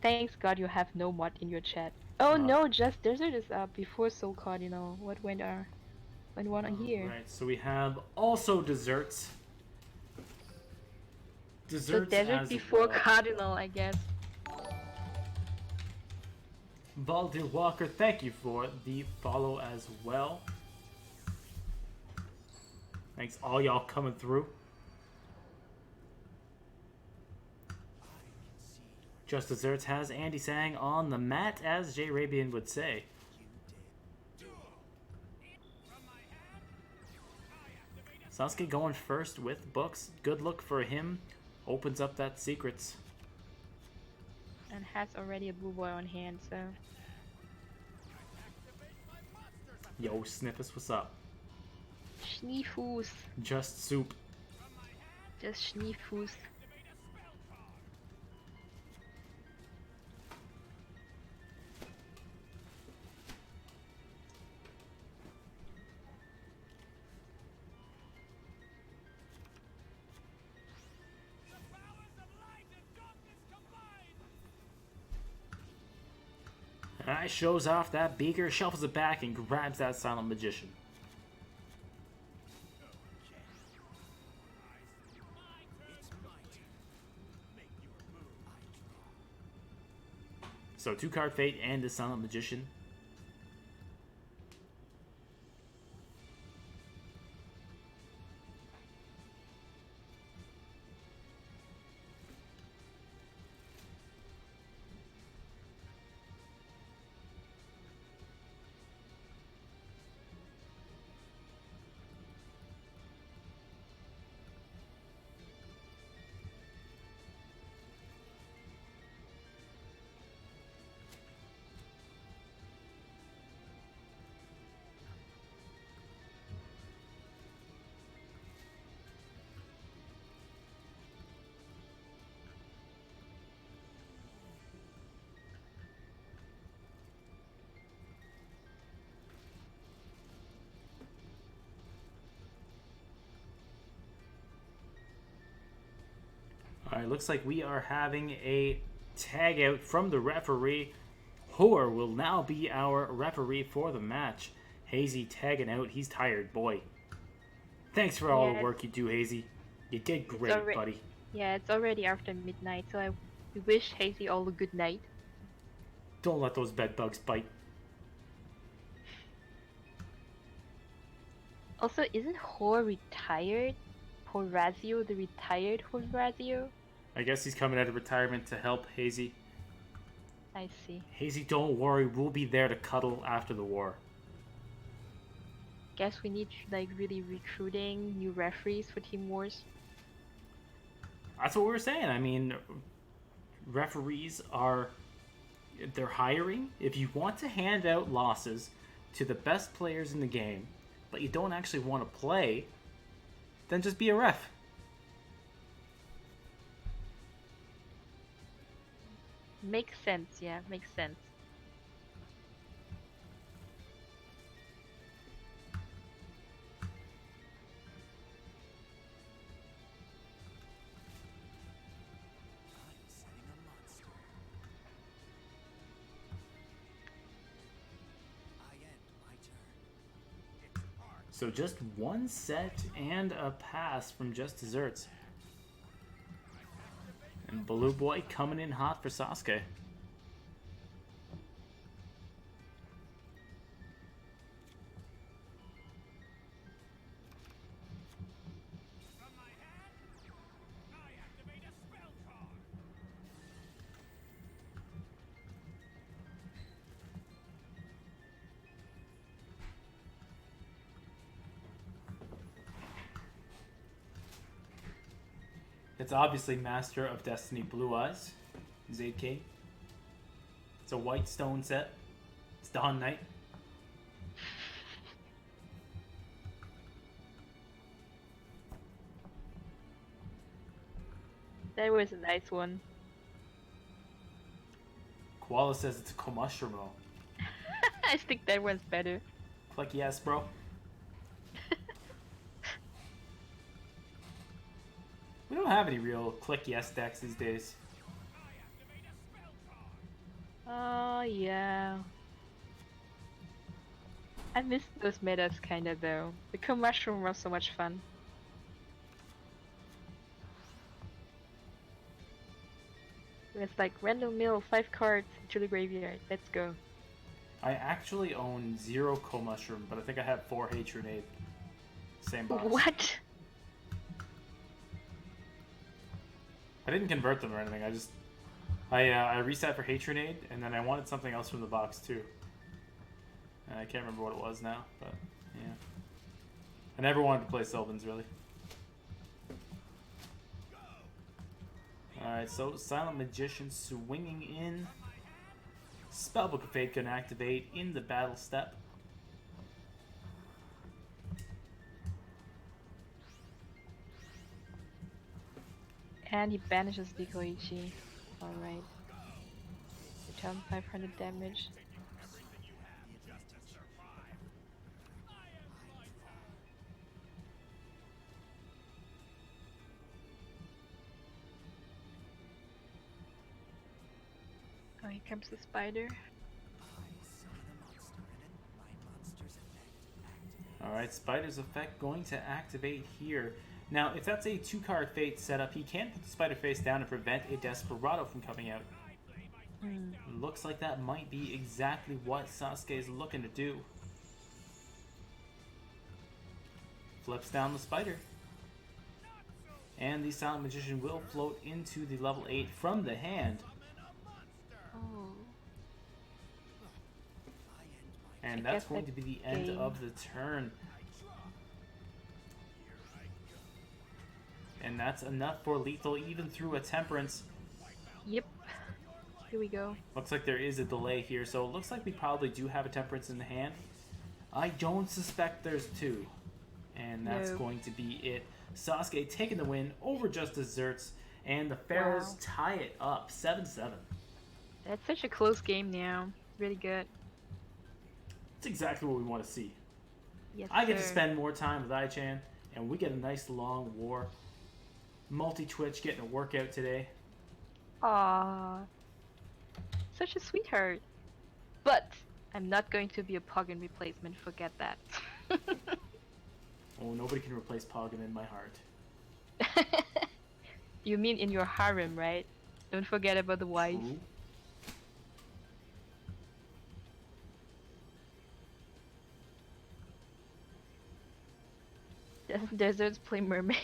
Speaker 3: Thanks God you have no mod in your chat. Oh no, just Desert is up before SoulCardinal. What went on here?
Speaker 1: Right, so we have also desserts.
Speaker 3: So
Speaker 1: Desserts
Speaker 3: Desert
Speaker 1: as
Speaker 3: before
Speaker 1: well.
Speaker 3: Cardinal, I guess.
Speaker 1: Valdir Walker, thank you for the follow as well. Thanks all y'all coming through. Just Desserts has Andy Sang on the mat, as Jay Rabian would say. Sasuke going first with books. Good look for him. Opens up that secrets.
Speaker 3: And has already a blue boy on hand, so.
Speaker 1: Yo, Snippus, what's up?
Speaker 3: Schneefus.
Speaker 1: Just soup.
Speaker 3: Just Schneefus.
Speaker 1: Alright, shows off that beaker, shuffles it back, and grabs that silent magician. So 2-card Fate and the silent magician. Alright, looks like we are having a tag out from the referee. Hoare will now be our referee for the match. Hazy tagging out. He's tired, boy. Thanks for all the work you do, Hazy. You did great, buddy.
Speaker 3: Yeah, it's already after midnight, so we wish Hazy all a good night.
Speaker 1: Don't let those bed bugs bite.
Speaker 3: Also, isn't Hoare retired? Horazio, the retired Horazio?
Speaker 1: I guess he's coming out of retirement to help Hazy.
Speaker 3: I see.
Speaker 1: Hazy, don't worry. We'll be there to cuddle after the war.
Speaker 3: Guess we need to like really recruiting new referees for Team Wars.
Speaker 1: That's what we were saying. I mean, referees are... They're hiring. If you want to hand out losses to the best players in the game, but you don't actually want to play, then just be a ref.
Speaker 3: Makes sense, yeah, makes sense.
Speaker 4: I'm setting a monster. I end my turn. It's hard.
Speaker 1: So just one set and a pass from JustDesserts. And Blue Boy coming in hot for Sasuke.
Speaker 4: From my hand, I activate a spell card.
Speaker 1: It's obviously Master of Destiny Blue Eyes, Zaid King. It's a white stone set. It's Dawn Knight.
Speaker 3: That was a nice one.
Speaker 1: Koala says it's a Komushrimo.
Speaker 3: I think that one's better.
Speaker 1: Like, yes, bro. We don't have any real click yes decks these days.
Speaker 3: Oh yeah. I miss those metas kinda though. The Mushroom was so much fun. It's like random mill, 5 cards to the graveyard. Let's go.
Speaker 1: I actually own 0 Komushroom, but I think I have 4 Hatronade. Same box.
Speaker 3: What?
Speaker 1: I didn't convert them or anything. I reset for Hatronade, and then I wanted something else from the box too. And I can't remember what it was now, but yeah. I never wanted to play Sylvans really. Alright, so Silent Magician swinging in. Spellbook of Fate can activate in the battle step.
Speaker 3: And he banishes Dikoichi. Alright. Return 500 damage. Oh, here comes the spider.
Speaker 1: Alright, Spider's effect going to activate here. Now, if that's a 2-card Fate setup, he can put the Spider face down and prevent a Desperado from coming out. Looks like that might be exactly what Sasuke is looking to do. Flips down the Spider. And the Silent Magician will float into the level 8 from the hand.
Speaker 3: Oh.
Speaker 1: And
Speaker 3: I
Speaker 1: that's
Speaker 3: guess
Speaker 1: going to
Speaker 3: that
Speaker 1: be the end
Speaker 3: game.
Speaker 1: of the turn. And that's enough for lethal, even through a Temperance.
Speaker 3: Yep. Here we go.
Speaker 1: Looks like there is a delay here, so it looks like we probably do have a Temperance in the hand. I don't suspect there's 2. And that's
Speaker 3: No.
Speaker 1: going to be it. Sasuke taking the win over JustDesserts, and the Pharaohs
Speaker 3: Wow.
Speaker 1: tie it up 7-7.
Speaker 3: That's such a close game now. Really good.
Speaker 1: It's exactly what we want to see.
Speaker 3: Yes,
Speaker 1: I get to
Speaker 3: sir.
Speaker 1: spend more time with Ai-chan, and we get a nice long war. Multi-Twitch getting a workout today.
Speaker 3: Aww. Such a sweetheart. But I'm not going to be a Poggin replacement, forget that.
Speaker 1: Oh, nobody can replace Poggin in my heart.
Speaker 3: You mean in your harem, right? Don't forget about the wife.
Speaker 1: True.
Speaker 3: Doesn't Deserts play mermaids?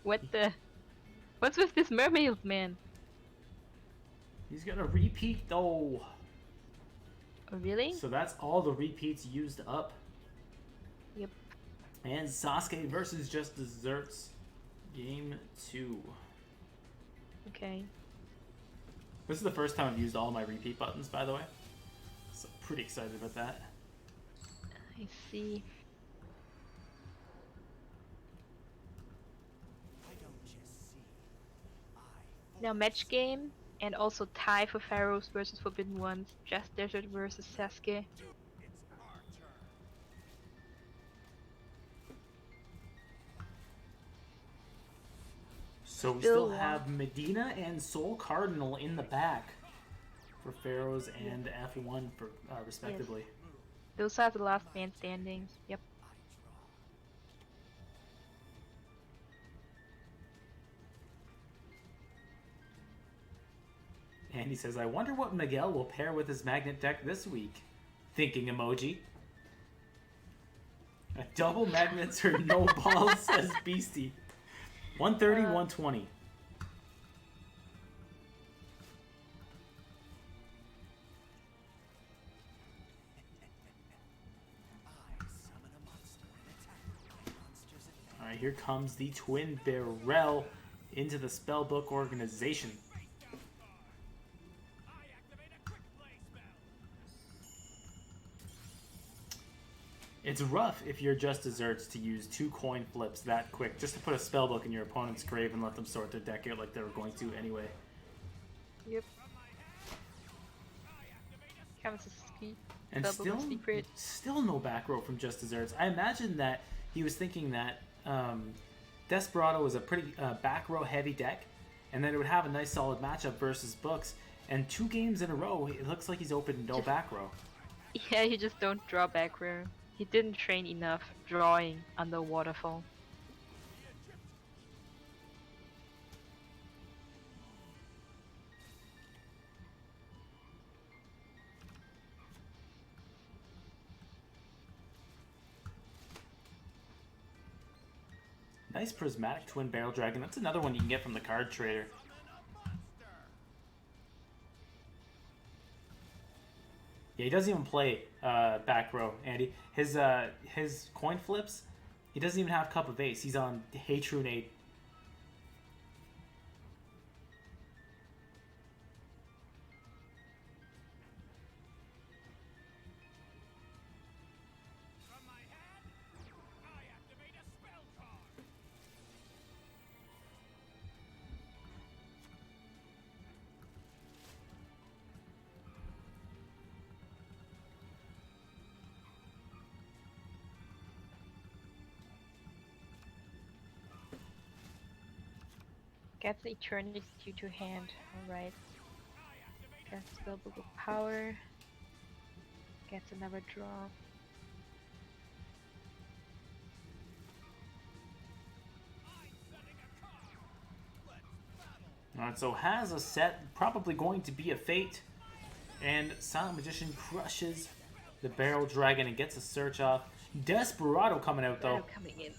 Speaker 3: What the? What's with this mermaid man?
Speaker 1: He's gonna repeat though.
Speaker 3: Oh, really?
Speaker 1: So that's all the repeats used up. And Sasuke versus JustDesserts, game 2.
Speaker 3: Okay.
Speaker 1: This is the first time I've used all my repeat buttons, by the way. So pretty excited about that.
Speaker 3: I see.
Speaker 4: I don't just see. I
Speaker 3: Now match game and also tie for Pharaohs versus Forbidden Ones. JustDesserts versus Sasuke.
Speaker 4: it's our turn.
Speaker 1: So we
Speaker 3: Still
Speaker 1: still have Medina and SoulCardinal in the back for Pharaohs and F1 for respectively.
Speaker 3: Those are the last man standings. Yep.
Speaker 1: And he says, I wonder what Miguel will pair with his magnet deck this week. Thinking emoji. A double magnets or no balls, says Beastie. 130, 120.
Speaker 4: I summon a monster and attack with my monster's effect.
Speaker 1: Alright, here comes the Twin Barrel into the Spellbook organization.
Speaker 4: I activate a quick play spell.
Speaker 1: It's rough if you're JustDesserts to use 2 coin flips that quick just to put a spellbook in your opponent's grave and let them sort their deck out like they were going to anyway.
Speaker 3: Yep.
Speaker 4: From my hand, I activate a
Speaker 3: Comes a ski.
Speaker 1: And
Speaker 3: Spellbook secret.
Speaker 1: still no back row from JustDesserts. I imagine that he was thinking that Desperado was a pretty back row heavy deck, and then it would have a nice solid matchup versus Books. And 2 games in a row, it looks like he's opened no back row.
Speaker 3: Yeah, you just don't draw back row. He didn't train enough drawing under waterfall.
Speaker 1: Nice prismatic twin barrel dragon. That's another one you can get from the card trader. Yeah, he doesn't even play back row, Andy. His coin flips, he doesn't even have Cup of Ace. He's on Hatrune 8.
Speaker 4: From my hand, I activate a spell card.
Speaker 3: Gets Eternity to hand. Alright. Gets Spellbook of Power. Gets another draw.
Speaker 4: I'm setting a card. Let's battle.
Speaker 1: Alright, so has a set, probably going to be a Fate. And Silent Magician crushes the Barrel Dragon and gets a search off. Desperado coming out though.
Speaker 3: Coming in.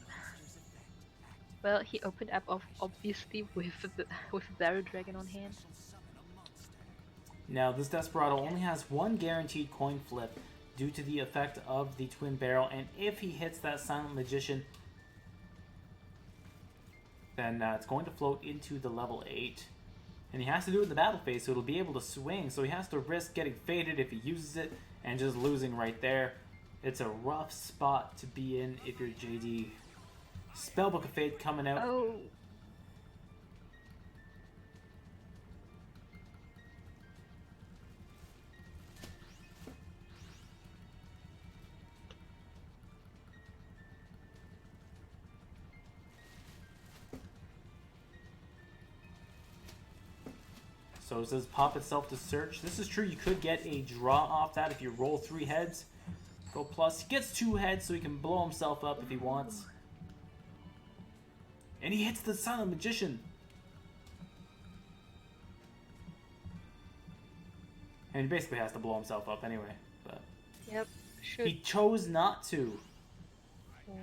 Speaker 3: Well, he opened up obviously with Barrel Dragon on hand.
Speaker 1: Now this Desperado only has 1 guaranteed coin flip due to the effect of the Twin Barrel, and if he hits that Silent Magician, then it's going to float into the level 8. And he has to do it in the battle phase, so it'll be able to swing, so he has to risk getting faded if he uses it, and just losing right there. It's a rough spot to be in if you're JD. Spellbook of Fate coming out.
Speaker 3: Oh.
Speaker 1: So it says pop itself to search. This is true, you could get a draw off that if you roll 3 heads. Go plus. He gets 2 heads so he can blow himself up if he wants. And he hits the Silent Magician. And he basically has to blow himself up anyway. But
Speaker 3: Yep.
Speaker 1: he
Speaker 3: Should.
Speaker 1: chose not to.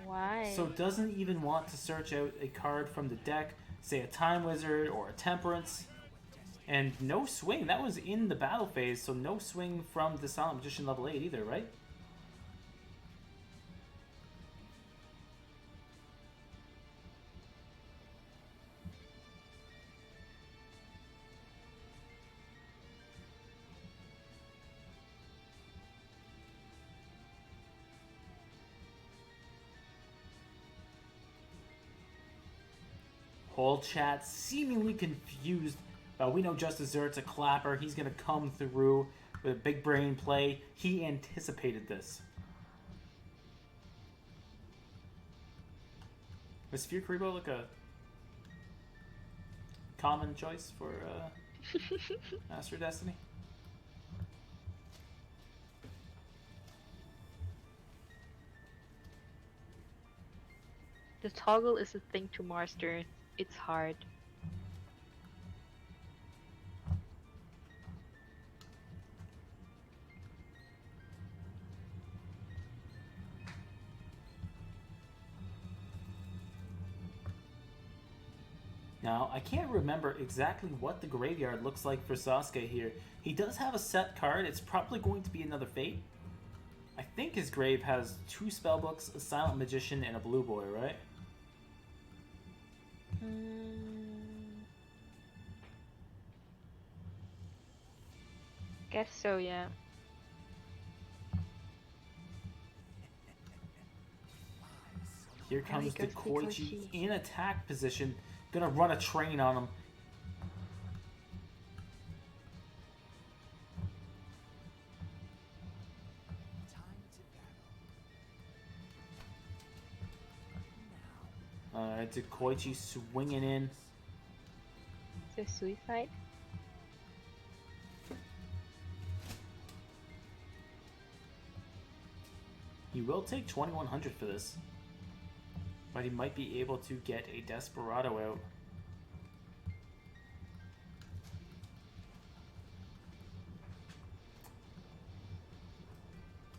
Speaker 3: Why?
Speaker 1: So doesn't even want to search out a card from the deck, say a Time Wizard or a Temperance. And no swing. That was in the battle phase, so no swing from the Silent Magician level 8 either, right? Whole chat seemingly confused. We know JustDesserts a clapper. He's going to come through with a big brain play. He anticipated this. Was Sphere Kuribo like a common choice for Master Destiny?
Speaker 3: The toggle is a thing to master. It's hard.
Speaker 1: Now, I can't remember exactly what the graveyard looks like for Sasuke here. He does have a set card. It's probably going to be another Fate. I think his grave has 2 spellbooks, a Silent Magician, and a Blue Boy, right?
Speaker 3: Guess so, yeah.
Speaker 1: Here comes the Koichi in attack position. Gonna run a train on him. Alright, the Koichi swinging in.
Speaker 3: Is it suicide?
Speaker 1: He will take 2100 for this. But he might be able to get a Desperado out.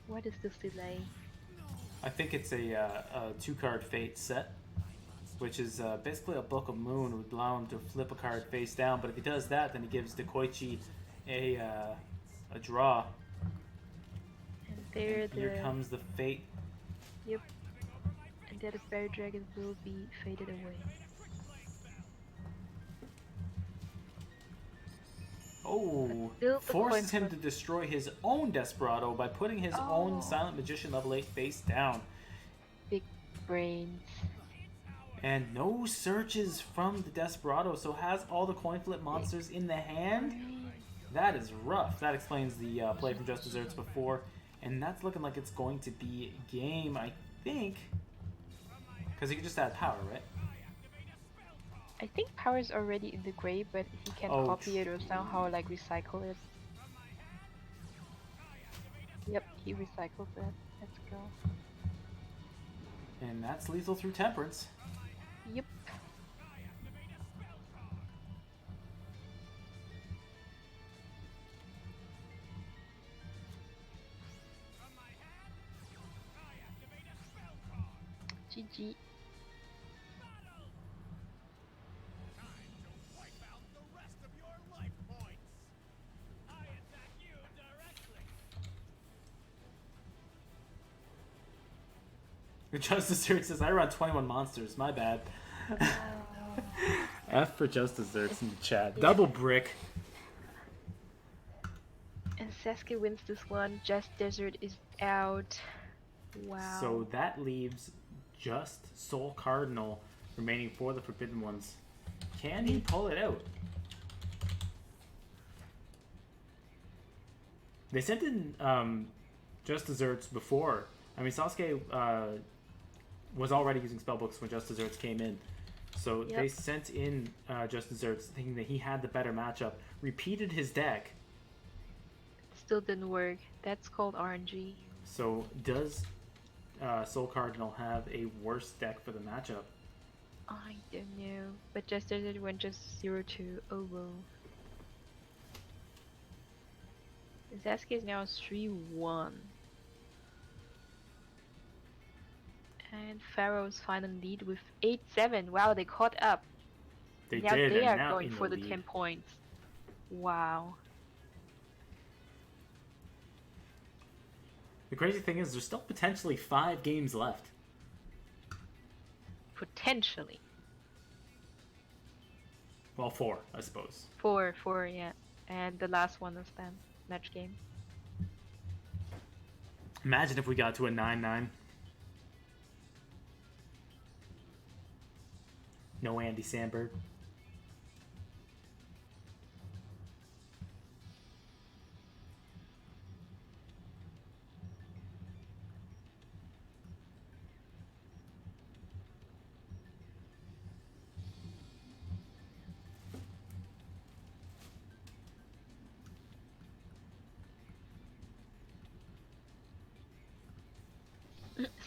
Speaker 3: What is this delay?
Speaker 1: I think it's a 2-card Fate set, which is basically a Book of Moon would allow him to flip a card face down. But if he does that, then he gives the Koichi a draw.
Speaker 3: And there
Speaker 1: And here comes the Fate.
Speaker 3: Yep. And there the Fairy Dragon will be faded away.
Speaker 1: Oh,
Speaker 3: Still the
Speaker 1: forces
Speaker 3: coin
Speaker 1: him
Speaker 3: flip.
Speaker 1: to destroy his own Desperado by putting his own Silent Magician level 8 face down.
Speaker 3: Big brains.
Speaker 1: And no searches from the Desperado, so has all the coin flip monsters in the hand. That is rough. That explains the play from JustDesserts before. And that's looking like it's going to be game, I think. Because he can just add power, right?
Speaker 3: I think power is already in the grave, but he can
Speaker 1: Oh,
Speaker 3: copy it or somehow like recycle it. Yep, he recycled that. Let's go.
Speaker 1: And that's lethal through Temperance.
Speaker 3: Yep. GG.
Speaker 1: JustDesserts says, I run 21 monsters. My bad. F for JustDesserts in the chat.
Speaker 3: Yeah.
Speaker 1: Double brick.
Speaker 3: And Sasuke wins this one. JustDesserts is out. Wow.
Speaker 1: So that leaves just SoulCardinal remaining for the Forbidden Ones. Can he pull it out? They sent in JustDesserts before. I mean, Sasuke was already using spellbooks when JustDesserts came in. So
Speaker 3: Yep.
Speaker 1: they sent in JustDesserts thinking that he had the better matchup. Repeated his deck.
Speaker 3: Still didn't work. That's called RNG.
Speaker 1: So does SoulCardinal have a worse deck for the matchup?
Speaker 3: I don't know. But JustDesserts went just 0-2. Oh well. Sasuke is now 3-1. And Pharaohs final lead with 8-7. Wow, they caught up.
Speaker 1: They
Speaker 3: Now
Speaker 1: did,
Speaker 3: they
Speaker 1: and
Speaker 3: are
Speaker 1: now
Speaker 3: going
Speaker 1: in
Speaker 3: for the
Speaker 1: lead.
Speaker 3: 10 points. Wow.
Speaker 1: The crazy thing is, there's still potentially 5 games left.
Speaker 3: Potentially.
Speaker 1: Well, 4, I suppose.
Speaker 3: 4, yeah. And the last one is then match game.
Speaker 1: Imagine if we got to a 9-9. No Andy Samberg.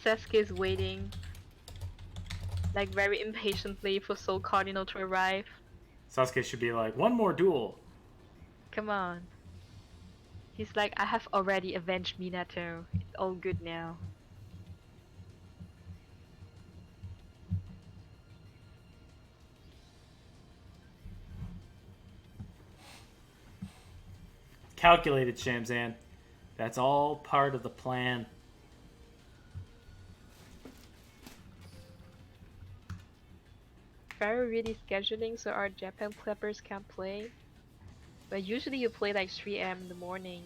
Speaker 3: Sasuke is waiting, like very impatiently for SoulCardinal to arrive.
Speaker 1: Sasuke should be like, one more duel.
Speaker 3: Come on. He's like, I have already avenged Minato. It's all good now.
Speaker 1: Calculated, Shamzan. That's all part of the plan.
Speaker 3: Very really scheduling so our Japan clippers can play. But usually you play like 3 a.m. in the morning.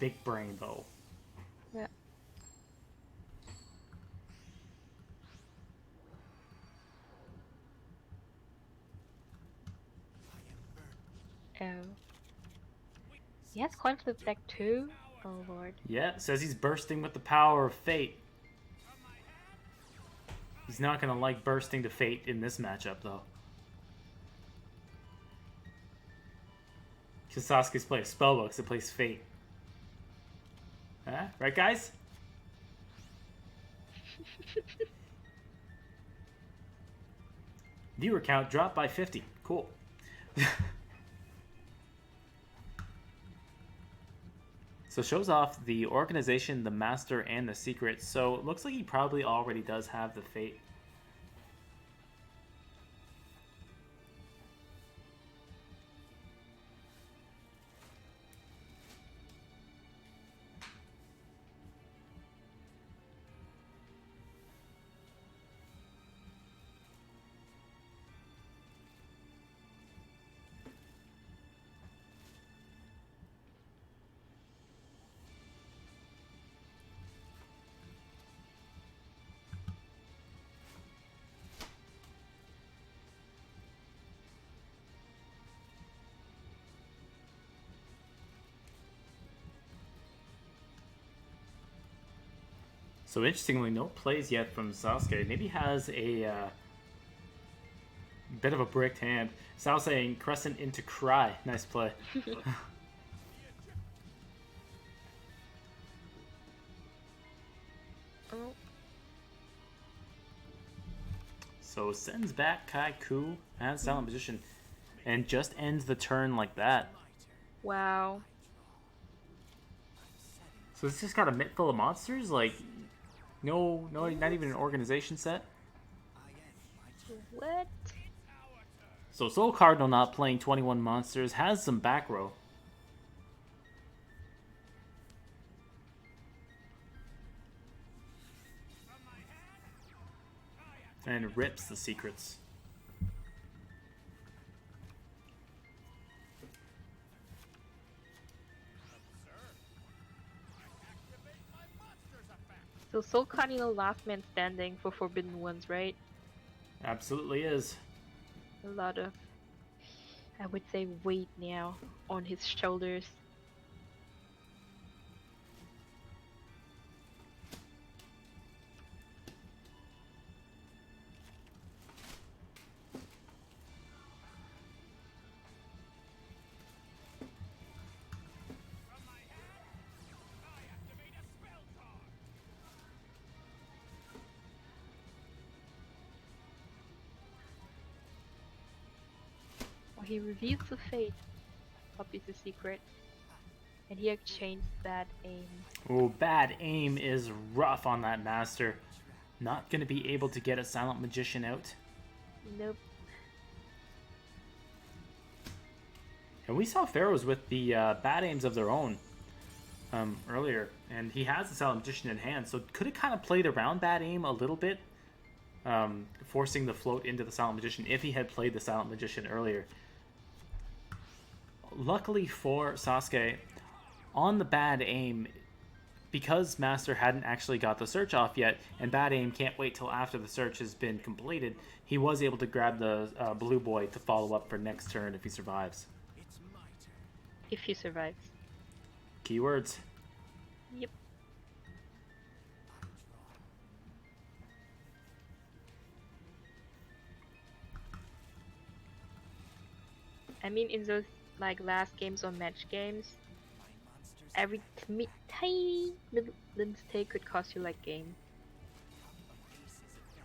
Speaker 1: Big brain, though.
Speaker 3: Yeah. Oh. He has coin flip deck too? Oh lord.
Speaker 1: Yeah, says he's bursting with the power of fate. He's not gonna like bursting to fate in this matchup, though. Because Sasuke's plays spellbooks, it plays fate. Huh? Right, guys? Viewer count dropped by 50. Cool. So shows off the organization, the master, and the secret. So it looks like he probably already does have the fate. So interestingly, no plays yet from Sasuke. Maybe has a bit of a bricked hand. Sal saying Crescent into Cry. Nice play.
Speaker 3: Oh.
Speaker 1: So sends back Kaiku and Silent Magician. And just ends the turn like that.
Speaker 3: Wow.
Speaker 1: So it's just got a mitt full of monsters? Like, no, not even an organization set?
Speaker 3: What?
Speaker 1: So SoulCardinal not playing 21 monsters, has some back row. And rips the secrets.
Speaker 3: So SoulCardinal last man standing for Forbidden Ones, right?
Speaker 1: Absolutely is.
Speaker 3: A lot of, I would say, weight now on his shoulders. Well, he reveals the fate. Copy the secret. And he exchanged that aim.
Speaker 1: Oh, bad aim is rough on that master. Not going to be able to get a Silent Magician out.
Speaker 3: Nope.
Speaker 1: And we saw Pharaohs with the bad aims of their own earlier. And he has the Silent Magician in hand. So could have kind of played around bad aim a little bit. Forcing the float into the Silent Magician if he had played the Silent Magician earlier. Luckily for Sasuke, on the bad aim, because Master hadn't actually got the search off yet, and Bad Aim can't wait till after the search has been completed, he was able to grab the blue boy to follow up for next turn if he survives.
Speaker 4: It's my turn.
Speaker 3: If he survives.
Speaker 1: Keywords.
Speaker 3: Yep. I mean, in those like last games or match games,
Speaker 4: My monster's
Speaker 3: every tiny little mistake could cost you like game.
Speaker 4: Ace's effect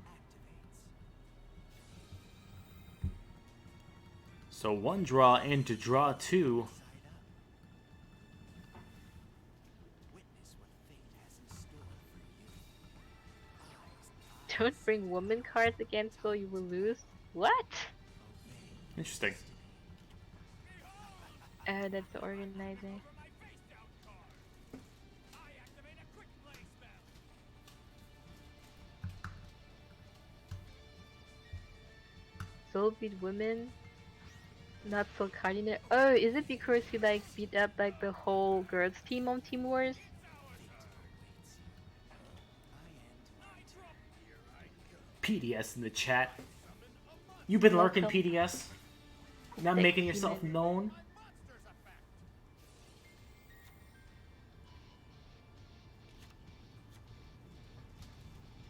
Speaker 4: activates.
Speaker 1: So one draw into draw two.
Speaker 4: Side up. Witness what fate has in store for you. Eyes
Speaker 3: Don't bring woman cards against Soul, you will lose. What?
Speaker 1: Interesting.
Speaker 3: That's the organizer.
Speaker 4: for my face down card. I activate a quick play spell.
Speaker 3: Soul beat women, not SoulCardinal. Oh, is it because he like beat up like the whole girls team on Team Wars?
Speaker 1: PDS in the chat. You've been lurking,
Speaker 3: Welcome.
Speaker 1: PDS. Not
Speaker 3: Thank
Speaker 1: making
Speaker 3: you,
Speaker 1: yourself
Speaker 3: man.
Speaker 1: known.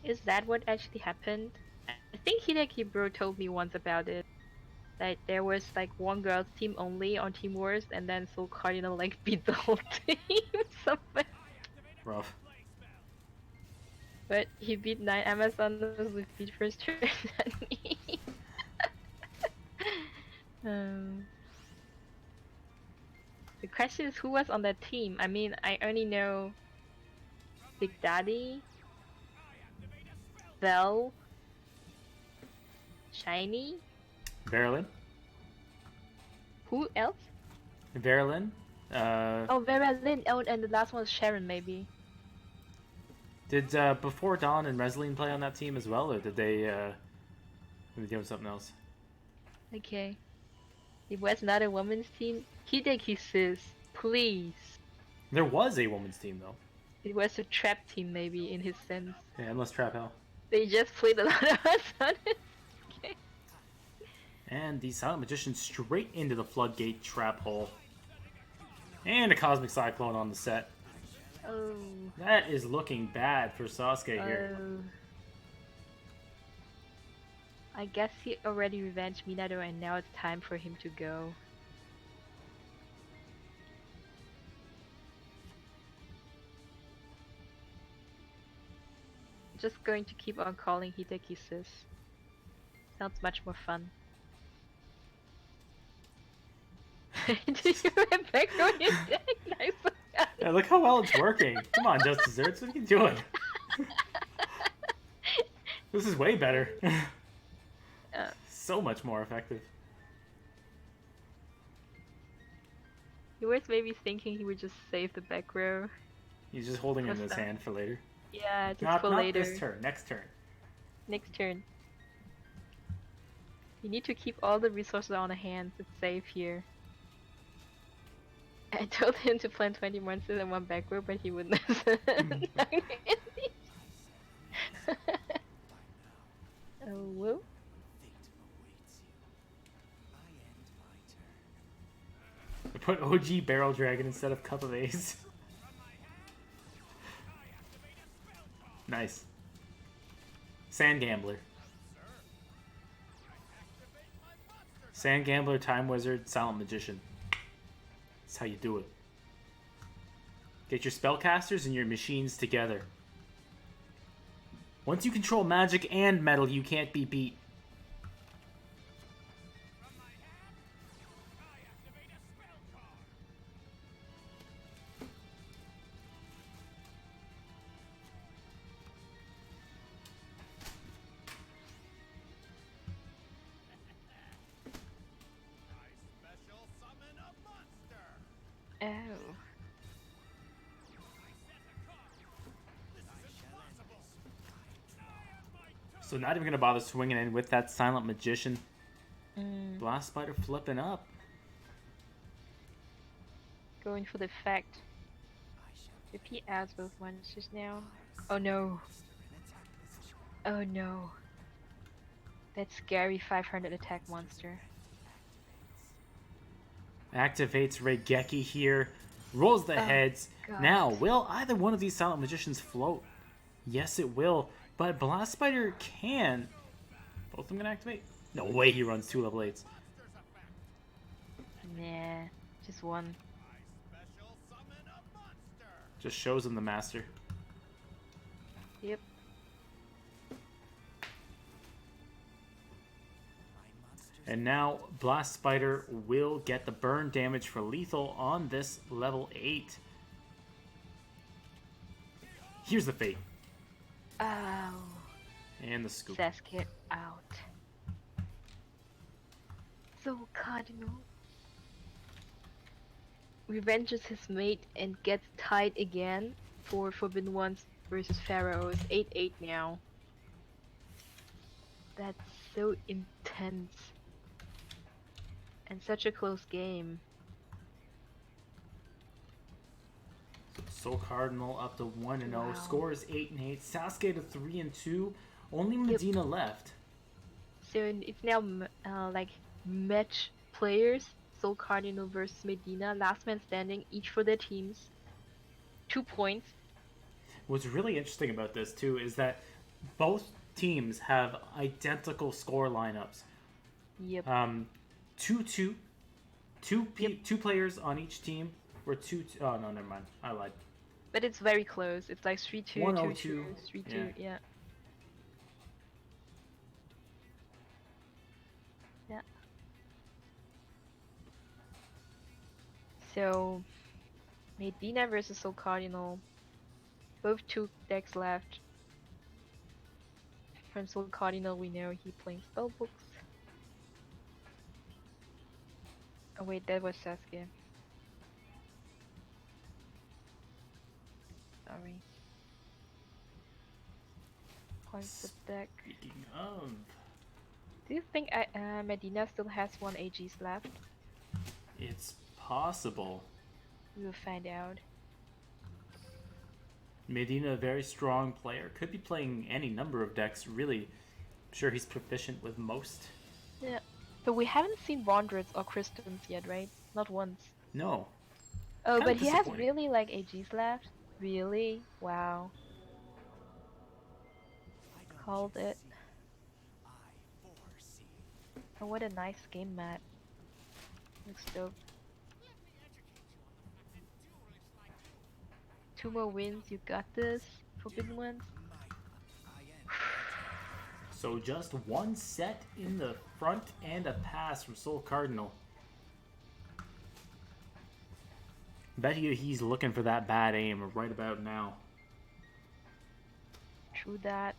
Speaker 3: Is that what actually happened? I think HidekiBro told me once about it. That there was like one girls team only on Team Wars, and then SoulCardinal like beat the whole team. Something.
Speaker 1: Rough.
Speaker 3: But he beat 9 Amazoners with beat first turn. The question is who was on that team? I mean, I only know Big Daddy, Bell, Shiny.
Speaker 1: Verilyn.
Speaker 3: Who else?
Speaker 1: Verilyn.
Speaker 3: Oh, Vera Lynn. Oh, and the last one was Sharon, maybe.
Speaker 1: Did Before Dawn and Resline play on that team as well, or did they doing something else?
Speaker 3: Okay. It was not a women's team. Hideki sis, please.
Speaker 1: There was a women's team though.
Speaker 3: It was a trap team, maybe, in his sense.
Speaker 1: Yeah, unless Trap Hell.
Speaker 3: They just played a lot of us on it. Okay.
Speaker 1: And the Silent Magician straight into the Floodgate trap hole. And a Cosmic Cyclone on the set.
Speaker 3: Oh.
Speaker 1: That is looking bad for Sasuke here.
Speaker 3: Oh. I guess he already revenged Minato and now it's time for him to go. Just going to keep on calling Hideki sis. Sounds much more fun. Did you went back on your deck? Nice one.
Speaker 1: Yeah, look how well it's working. Come on, JustDesserts, what are you doing? This is way better. So much more effective.
Speaker 3: He was maybe thinking he would just save the back row.
Speaker 1: He's just holding it in his
Speaker 3: Awesome.
Speaker 1: hand for later.
Speaker 3: Yeah, just
Speaker 1: Not
Speaker 3: for later.
Speaker 1: this turn, next turn.
Speaker 3: Next turn. You need to keep all the resources on hand. It's safe here. I told him to plant 20 monsters and one back row, but he wouldn't listen. Oh, whoa.
Speaker 4: Fate awaits you. I end my turn.
Speaker 1: I put OG Barrel Dragon instead of Cup of Ace. Nice. Sand Gambler. Sand Gambler, Time Wizard, Silent Magician. That's how you do it. Get your spellcasters and your machines together. Once you control magic and metal, you can't be beat.
Speaker 4: Special summon a monster.
Speaker 3: Oh.
Speaker 1: So not even gonna bother swinging in with that Silent Magician.
Speaker 3: Mm,
Speaker 1: Blast Spider flipping up.
Speaker 3: going for the fact.
Speaker 4: I shall
Speaker 3: If he adds both monsters now. Oh no. Oh no. That scary 500 attack monster.
Speaker 1: Activates Raigeki here. Rolls the
Speaker 3: Oh,
Speaker 1: heads.
Speaker 3: God.
Speaker 1: Now, will either one of these Silent Magicians float? Yes, it will. But Blast Spider can. Both of them gonna activate? No way he runs 2 level 8s.
Speaker 3: Nah, just one.
Speaker 4: Special summon a monster.
Speaker 1: Just shows him the master.
Speaker 3: Yep.
Speaker 1: And now Blast Spider will get the burn damage for lethal on this level 8. Here's the fate.
Speaker 3: Oh.
Speaker 1: And the scoop.
Speaker 3: Sasuke out. SoulCardinal revenges his mate and gets tied again for Forbidden Ones versus Pharaohs. 8-8 now. That's so intense. And such a close game.
Speaker 1: SoulCardinal up to 1-0.
Speaker 3: Wow.
Speaker 1: Score is 8-8. Sasuke to 3-2. Only Medina left.
Speaker 3: So it's now like match players. SoulCardinal versus Medina. Last man standing, each for their teams. 2 points.
Speaker 1: What's really interesting about this too is that both teams have identical score lineups.
Speaker 3: Yep.
Speaker 1: 2-2. Two players on each team. Or 2-2. Oh no, never mind. I lied.
Speaker 3: But it's very close. It's like 3-2,
Speaker 1: 102,
Speaker 3: 2-2, 3-2, yeah. Yeah. So, Medina versus SoulCardinal. Both 2 decks left. From SoulCardinal, we know he playing spellbooks. Oh wait, that was Sasuke. Sorry. Points the deck.
Speaker 1: Speaking of,
Speaker 3: Do you think Medina still has 1 AGs left?
Speaker 1: it's possible.
Speaker 3: We will find out.
Speaker 1: Medina, a very strong player, could be playing any number of decks. Really, I'm sure he's proficient with most.
Speaker 3: Yeah. But we haven't seen Wanderers or Christians yet, right? Not once.
Speaker 1: No.
Speaker 3: Oh,
Speaker 1: Kinda
Speaker 3: but he has
Speaker 1: disappointing.
Speaker 3: really like AGs left? Really? Wow. Called it.
Speaker 4: I foresee.
Speaker 3: Oh, what a nice game mat. Looks dope.
Speaker 4: Let me educate you on the fact that duelists like you
Speaker 3: 2 more wins, you got this. Forbidden Ones.
Speaker 4: might. I am.
Speaker 1: So just 1 set in the front and a pass from SoulCardinal. Bet you he's looking for that bad aim right about now.
Speaker 3: True that.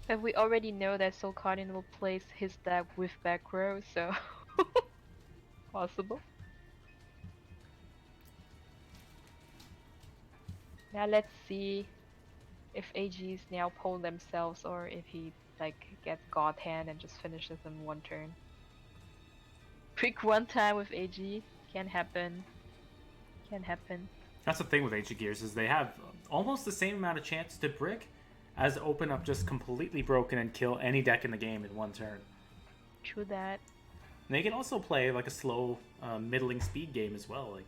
Speaker 3: But we already know that SoulCardinal plays his deck with back row, so possible. Now let's see if AGs now pull themselves or if he like gets God Hand and just finishes in 1 turn. Quick 1 time with AG can happen. Can happen.
Speaker 1: That's the thing with Ancient Gears is they have almost the same amount of chance to brick as open up just completely broken and kill any deck in the game in 1 turn.
Speaker 3: True that.
Speaker 1: And they can also play like a slow, middling speed game as well. Like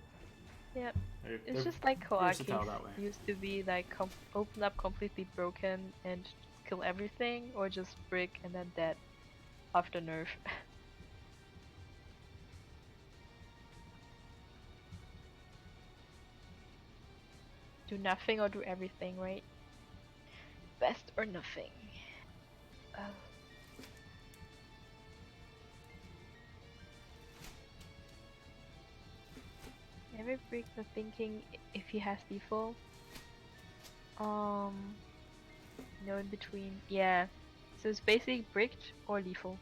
Speaker 3: Yep.
Speaker 1: they're
Speaker 3: It's just like
Speaker 1: versatile
Speaker 3: Koakis
Speaker 1: that way.
Speaker 3: used to be like open up completely broken and kill everything, or just brick and then dead after nerf. Do nothing or do everything, right? Best or nothing. Oh. Every brick the thinking if he has default. No in between. Yeah. So it's basically bricked or lethal.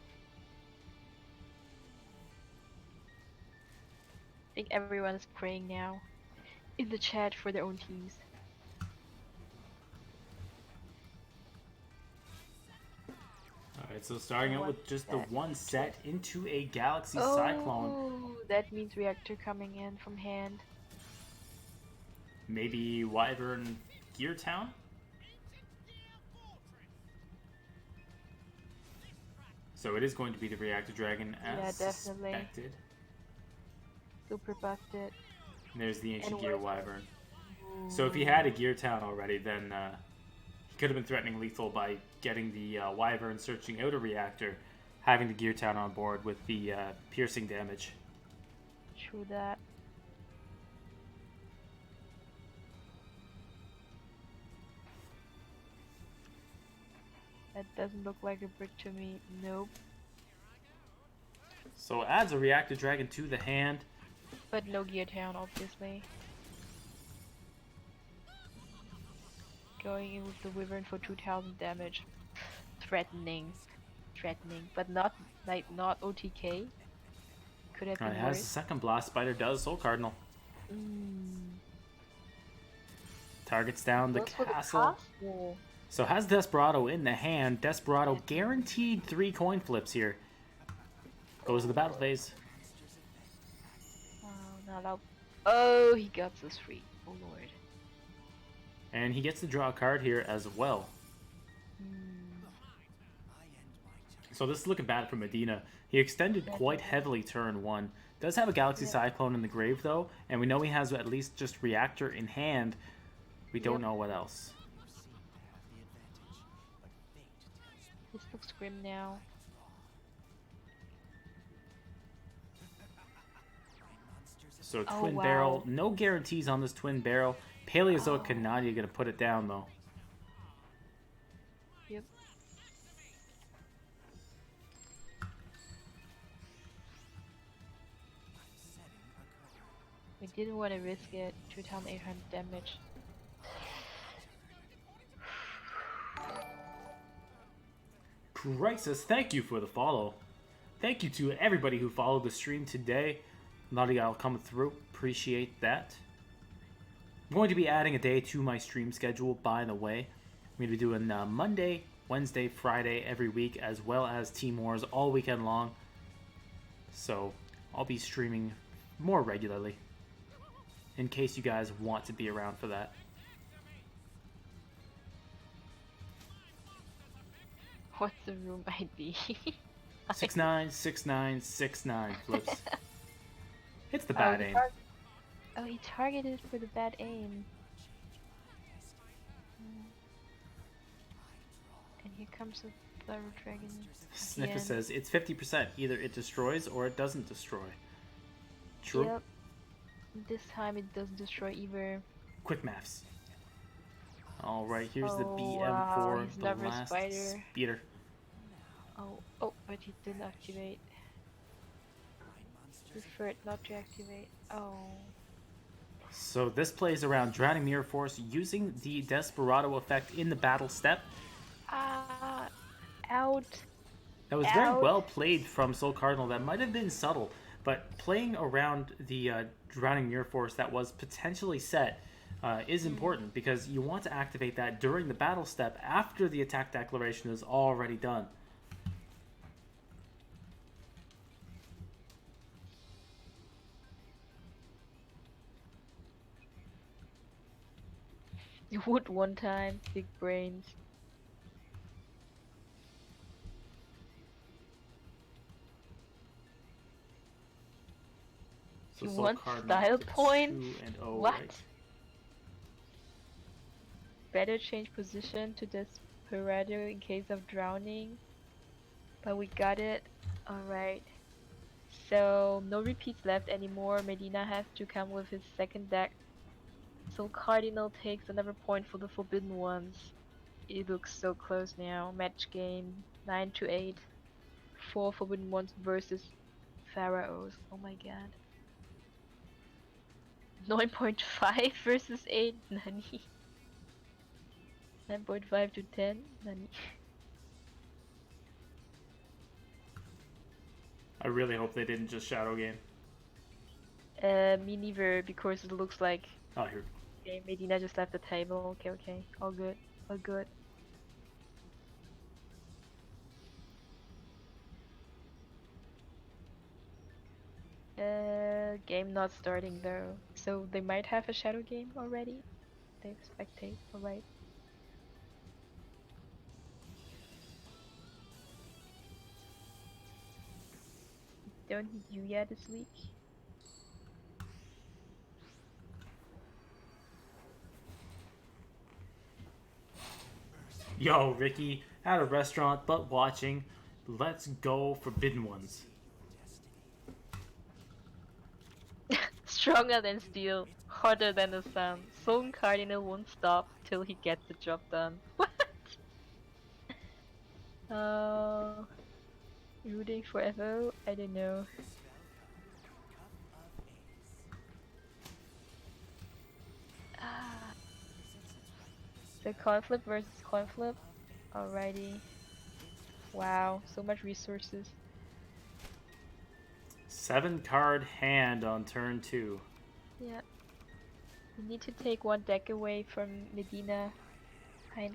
Speaker 3: I think everyone is praying now in the chat for their own teams.
Speaker 1: Alright, so starting out with just the
Speaker 3: That
Speaker 1: 1 set into a Galaxy Cyclone.
Speaker 3: Oh, that means reactor coming in from hand.
Speaker 1: Maybe Wyvern Gear Town? So it is going to be the Reactor Dragon as
Speaker 3: Yeah, definitely.
Speaker 1: suspected.
Speaker 3: Super busted.
Speaker 1: And there's the Ancient
Speaker 3: And
Speaker 1: Gear
Speaker 3: Wyvern.
Speaker 1: Wyvern. So if he had a Gear Town already, then he could have been threatening lethal by getting the Wyvern searching out a reactor, having the Gear Town on board with the piercing damage.
Speaker 3: True that. That doesn't look like a brick to me. Nope.
Speaker 1: So adds a Reactor Dragon to the hand.
Speaker 3: But no Gear Town, obviously. Going in with the Wyvern for 2000 damage. Threatening. Threatening. But not like not OTK. Could have been
Speaker 1: It has
Speaker 3: worse.
Speaker 1: the second blast. Spider does SoulCardinal. Targets down the
Speaker 3: Goes for
Speaker 1: castle.
Speaker 3: castle.
Speaker 1: So has Desperado in the hand. Desperado guaranteed 3 coin flips here. Goes to the battle phase.
Speaker 3: Oh, not out. Oh, he got us free. Oh lord.
Speaker 1: And he gets to draw a card here as well. So this is looking bad for Medina. He extended quite heavily turn 1. Does have a Galaxy Cyclone in the grave though, and we know he has at least just Reactor in hand. We don't know what else.
Speaker 3: This looks grim now.
Speaker 1: So
Speaker 3: Oh,
Speaker 1: twin
Speaker 3: wow.
Speaker 1: barrel, no guarantees on this twin barrel. Paleozoic Canadian gonna put it down though.
Speaker 3: Yep. We didn't want to risk it. 2,800 damage.
Speaker 1: Crisis, thank you for the follow. Thank you to everybody who followed the stream today. A lot of y'all coming through. Appreciate that. I'm going to be adding a day to my stream schedule, by the way. I'm going to be doing Monday, Wednesday, Friday every week, as well as Team Wars all weekend long. So I'll be streaming more regularly, in case you guys want to be around for that.
Speaker 3: What's the room ID?
Speaker 1: 696969 flips. It's the bad aim.
Speaker 3: Oh, he targeted for the bad aim. And here comes the Flower Dragon.
Speaker 1: Sniffer
Speaker 3: again.
Speaker 1: says it's 50%. Either it destroys or it doesn't destroy. True.
Speaker 3: Yep. This time it doesn't destroy either.
Speaker 1: Quick maths. All right, here's the
Speaker 3: Oh,
Speaker 1: BM
Speaker 3: wow,
Speaker 1: for
Speaker 3: he's
Speaker 1: the
Speaker 3: never
Speaker 1: last
Speaker 3: spider.
Speaker 1: speeder.
Speaker 3: Oh, but he didn't activate. Preferred not to activate. Oh.
Speaker 1: So this plays around Drowning Mirror Force using the Desperado effect in the battle step.
Speaker 3: Ah, out.
Speaker 1: That was very
Speaker 3: Ouch.
Speaker 1: well played from SoulCardinal. That might have been subtle, but playing around the Drowning Mirror Force that was potentially set is important because you want to activate that during the battle step after the attack declaration is already done.
Speaker 3: You would one time. Big brains.
Speaker 1: So
Speaker 3: You want
Speaker 1: SoulCardinal
Speaker 3: style
Speaker 1: to
Speaker 3: points?
Speaker 1: 2 and 0,
Speaker 3: What?
Speaker 1: right?
Speaker 3: Better change position to Desperado in case of drowning. But we got it. Alright. So, no repeats left anymore. Medina has to come with his second deck. So Cardinal takes another point for the Forbidden Ones. It looks so close now. Match game 9-8. 4 Forbidden Ones versus Pharaohs. Oh my god. 9.5 versus 8. Nani. 9.5 to 10. Nani.
Speaker 1: I really hope they didn't just shadow game.
Speaker 3: Me neither, because it looks like
Speaker 1: Oh, here.
Speaker 3: okay, Medina just left the table. Okay. All good. All good. Game not starting though, so they might have a shadow game already. They spectate, alright. Don't need Yuya this week.
Speaker 1: Yo, Ricky, at a restaurant but watching. Let's go Forbidden Ones.
Speaker 3: Stronger than steel, hotter than the sun. SoulCardinal won't stop till he gets the job done. What? Rooting for FO? I don't know. The coin flip versus coin flip. Alrighty. Wow, so much resources.
Speaker 1: 7-card hand on turn 2.
Speaker 3: Yeah. You need to take one deck away from Medina. Heinz.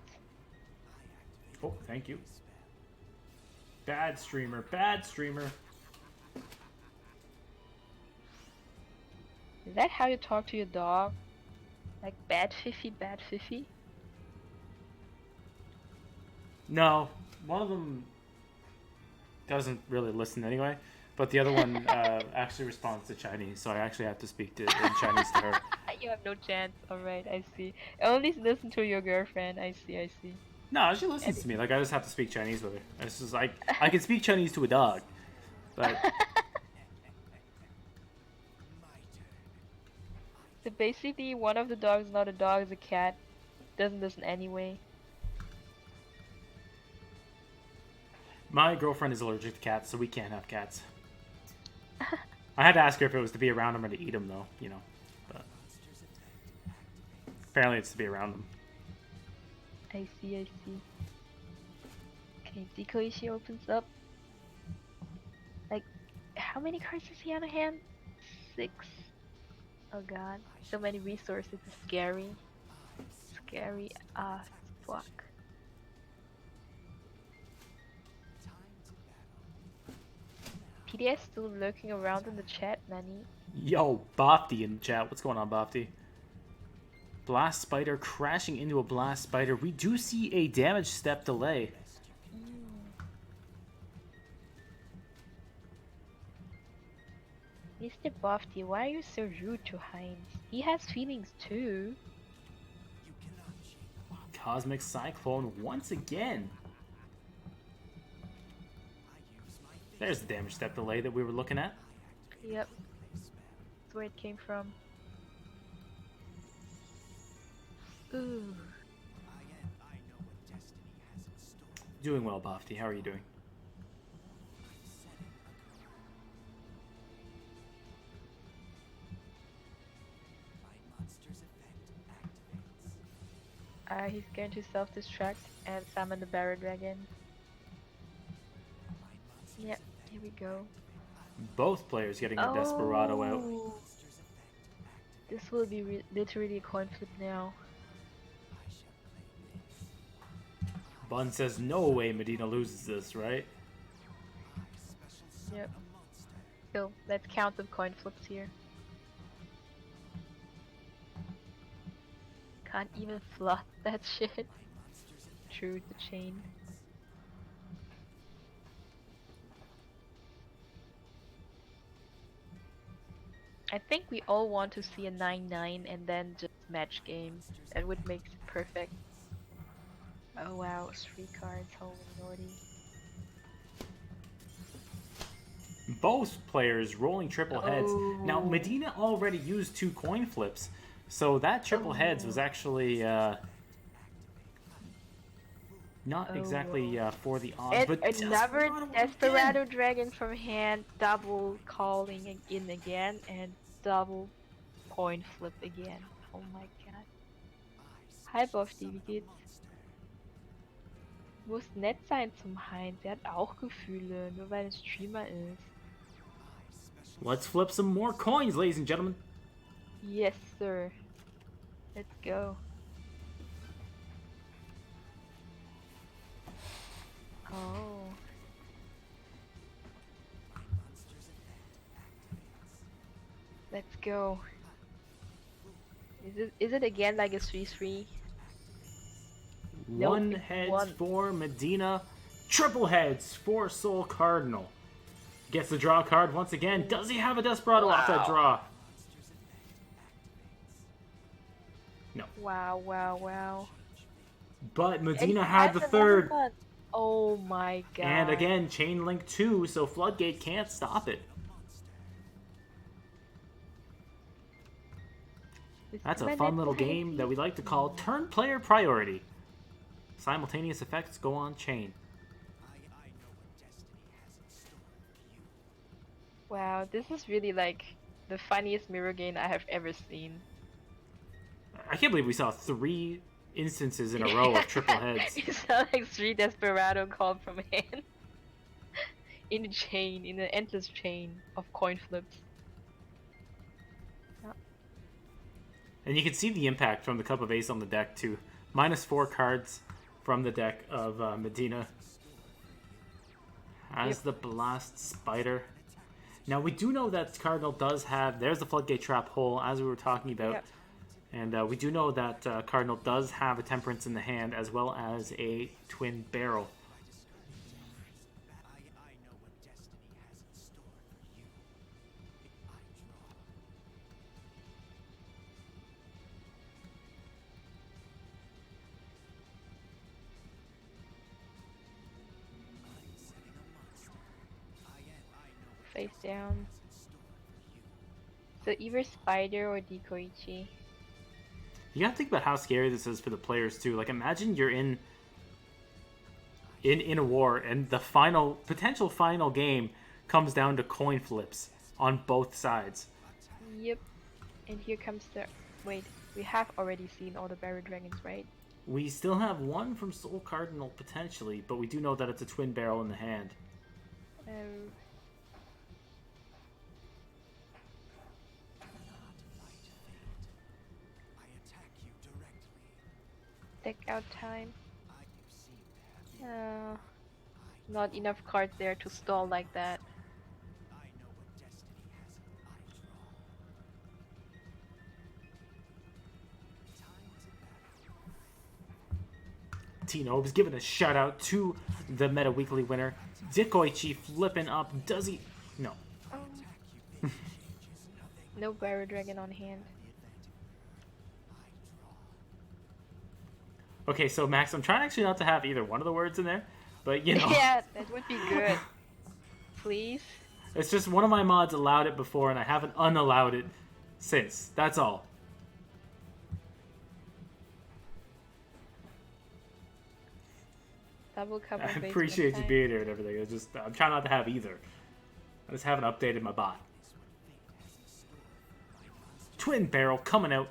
Speaker 1: Oh, thank you. Bad streamer, bad streamer.
Speaker 3: Is that how you talk to your dog? Like bad fiffy, bad fiffy?
Speaker 1: No, one of them doesn't really listen anyway, but the other one actually responds to Chinese, so I actually have to speak in Chinese to her.
Speaker 3: You have no chance. Alright, I see. Only listen to your girlfriend. I see, I see.
Speaker 1: No, she listens to me. Like, I just have to speak Chinese with her. It's just like, I can speak Chinese to a dog, but...
Speaker 3: So basically, one of the dogs is not a dog, it's a cat. Doesn't listen anyway.
Speaker 1: My girlfriend is allergic to cats, so we can't have cats. I had to ask her if it was to be around them or to eat them, though, you know. But apparently it's to be around them.
Speaker 3: I see, I see. Okay, Dekoichi opens up. Like, how many cards does he have in hand? 6. Oh god, so many resources. It's scary. Scary as fuck. PDS still lurking around in the chat, Nani.
Speaker 1: Yo, Bofty in the chat. What's going on, Bofty? Blast Spider crashing into a Blast Spider. We do see a damage step delay.
Speaker 3: Mr. Bofty, why are you so rude to Heinz? He has feelings too.
Speaker 1: Cosmic Cyclone once again. There's the damage step delay that we were looking at.
Speaker 3: Yep. That's where it came from. Ooh.
Speaker 1: Doing well, Bofty. How are you doing?
Speaker 3: He's going to self-destruct and summon the Barrow Dragon. Yep, here we go.
Speaker 1: Both players getting a Desperado out.
Speaker 3: This will be literally a coin flip now.
Speaker 1: Bun says, no way Medina loses this, right?
Speaker 3: Yep. So, let's count the coin flips here. Can't even flood that shit. True, the chain. I think we all want to see a 9-9 and then just match game. That would make it perfect. Oh wow, 3 cards, holy lordy.
Speaker 1: Both players rolling triple heads. Now, Medina already used 2 coin flips, so that triple heads was actually not exactly for the odds.
Speaker 3: And
Speaker 1: But
Speaker 3: another Desperado Dragon from hand, double calling in again, and double coin flip again. Oh my god. Hi Bofty, wie geht's? Muss nett sein zum Heinz, er hat auch Gefühle, nur weil er Streamer ist.
Speaker 1: Let's flip some more coins, ladies and gentlemen.
Speaker 3: Yes, sir. Let's go. Oh. Let's go. Is it again like a 3-3? Nope,
Speaker 1: One
Speaker 3: it's
Speaker 1: heads
Speaker 3: one.
Speaker 1: for Medina. Triple heads for SoulCardinal. Gets the draw card once again. Does he have a Desperado off that
Speaker 3: Wow.
Speaker 1: draw? No.
Speaker 3: Wow, wow, wow.
Speaker 1: But
Speaker 3: And
Speaker 1: Medina
Speaker 3: he
Speaker 1: had
Speaker 3: has
Speaker 1: the
Speaker 3: another
Speaker 1: third.
Speaker 3: one. Oh my god.
Speaker 1: And again, Chain Link 2, so Floodgate can't stop it.
Speaker 3: This
Speaker 1: That's a
Speaker 3: man
Speaker 1: fun
Speaker 3: is
Speaker 1: little
Speaker 3: so
Speaker 1: game that we like to call Turn Player Priority. Simultaneous effects go on chain.
Speaker 3: Wow, this is really like the funniest mirror game I have ever seen.
Speaker 1: I can't believe we saw 3 instances in a row of triple heads.
Speaker 3: You sound like 3 Desperado called from hand. In a chain, in an endless chain of coin flips.
Speaker 1: And you can see the impact from the Cup of Ace on the deck too. -4 cards from the deck of Medina. As
Speaker 3: Yep.
Speaker 1: the Blast Spider. Now we do know that Cardinal does have, there's the Floodgate Trap hole as we were talking about.
Speaker 3: Yep.
Speaker 1: And we do know that Cardinal does have a Temperance in the hand as well as a Twin Barrel.
Speaker 3: Face down. So either Spider or Dekoichi.
Speaker 1: You gotta think about how scary this is for the players too. Like imagine you're in a war and the potential final game comes down to coin flips on both sides.
Speaker 3: Yep. And here comes the... Wait, we have already seen all the Barrel Dragons, right?
Speaker 1: We still have one from SoulCardinal potentially, but we do know that it's a Twin Barrel in the hand.
Speaker 3: Deck out time. Not enough cards there to stall like that.
Speaker 1: Tino was giving a shout out to the Meta Weekly winner. Dekoichi flipping up. Does he? No.
Speaker 3: No Barrel Dragon on hand.
Speaker 1: Okay, so Max, I'm trying actually not to have either one of the words in there, but you know.
Speaker 3: Yeah, that would be good. Please?
Speaker 1: It's just one of my mods allowed it before and I haven't unallowed it since. That's all.
Speaker 3: Double cover
Speaker 1: I
Speaker 3: basement
Speaker 1: appreciate you
Speaker 3: time.
Speaker 1: being here and everything. I'm trying not to have either. I just haven't updated my bot. Twin Barrel coming out.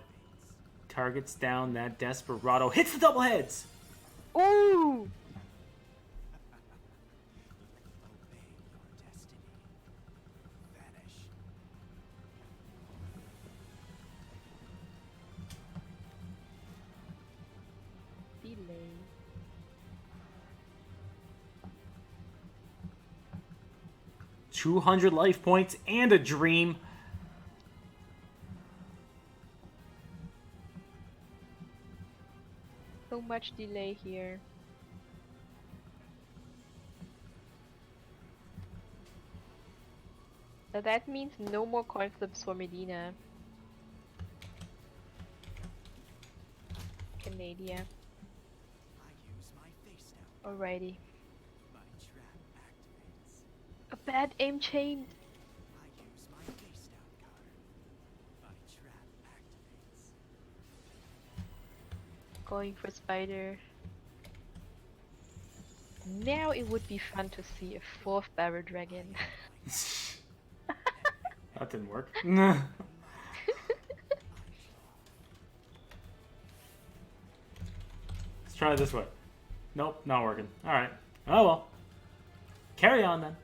Speaker 1: Targets down that Desperado. Hits the double heads!
Speaker 3: Ooh! Delay.
Speaker 1: $200 life points and a dream.
Speaker 3: So much delay here. So that means no more coin flips for Medina. Canada. Alrighty. A bad aim chain. Going for Spider. Now it would be fun to see a 4th Barrel Dragon.
Speaker 1: That didn't work. Let's try it this way. Nope, not working. Alright. Oh well. Carry on then.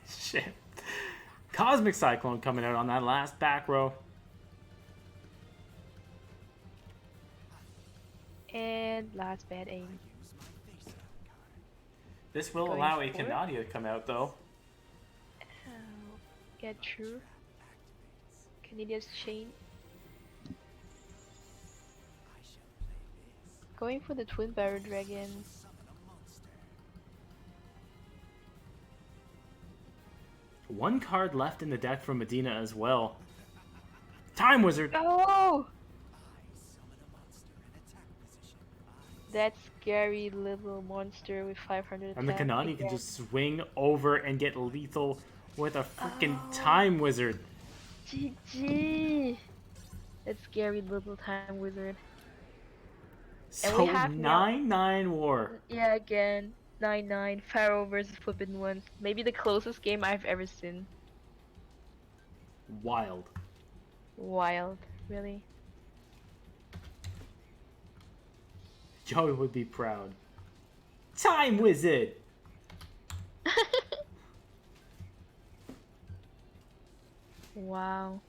Speaker 1: Shit. Cosmic Cyclone coming out on that last back row.
Speaker 3: And last bad aim.
Speaker 1: This will
Speaker 3: Going
Speaker 1: allow a
Speaker 3: for it?
Speaker 1: Kanadi to come out, though.
Speaker 3: Oh, get true. Canadian's chain. Going for the Twin Barrel Dragon.
Speaker 1: One card left in the deck from Medina as well. Time Wizard!
Speaker 3: Oh! That scary little monster with 500
Speaker 1: And the
Speaker 3: attack
Speaker 1: Kanani can
Speaker 3: again.
Speaker 1: just swing over and get lethal with a freaking
Speaker 3: Oh.
Speaker 1: Time Wizard.
Speaker 3: GG! That scary little Time Wizard. And
Speaker 1: So
Speaker 3: we have now-
Speaker 1: 9-9 war.
Speaker 3: Yeah, again. 9-9. Pharaoh versus Forbidden Ones. Maybe the closest game I've ever seen.
Speaker 1: Wild.
Speaker 3: Wild. Really.
Speaker 1: Joey would be proud. Time Wizard!
Speaker 3: Wow.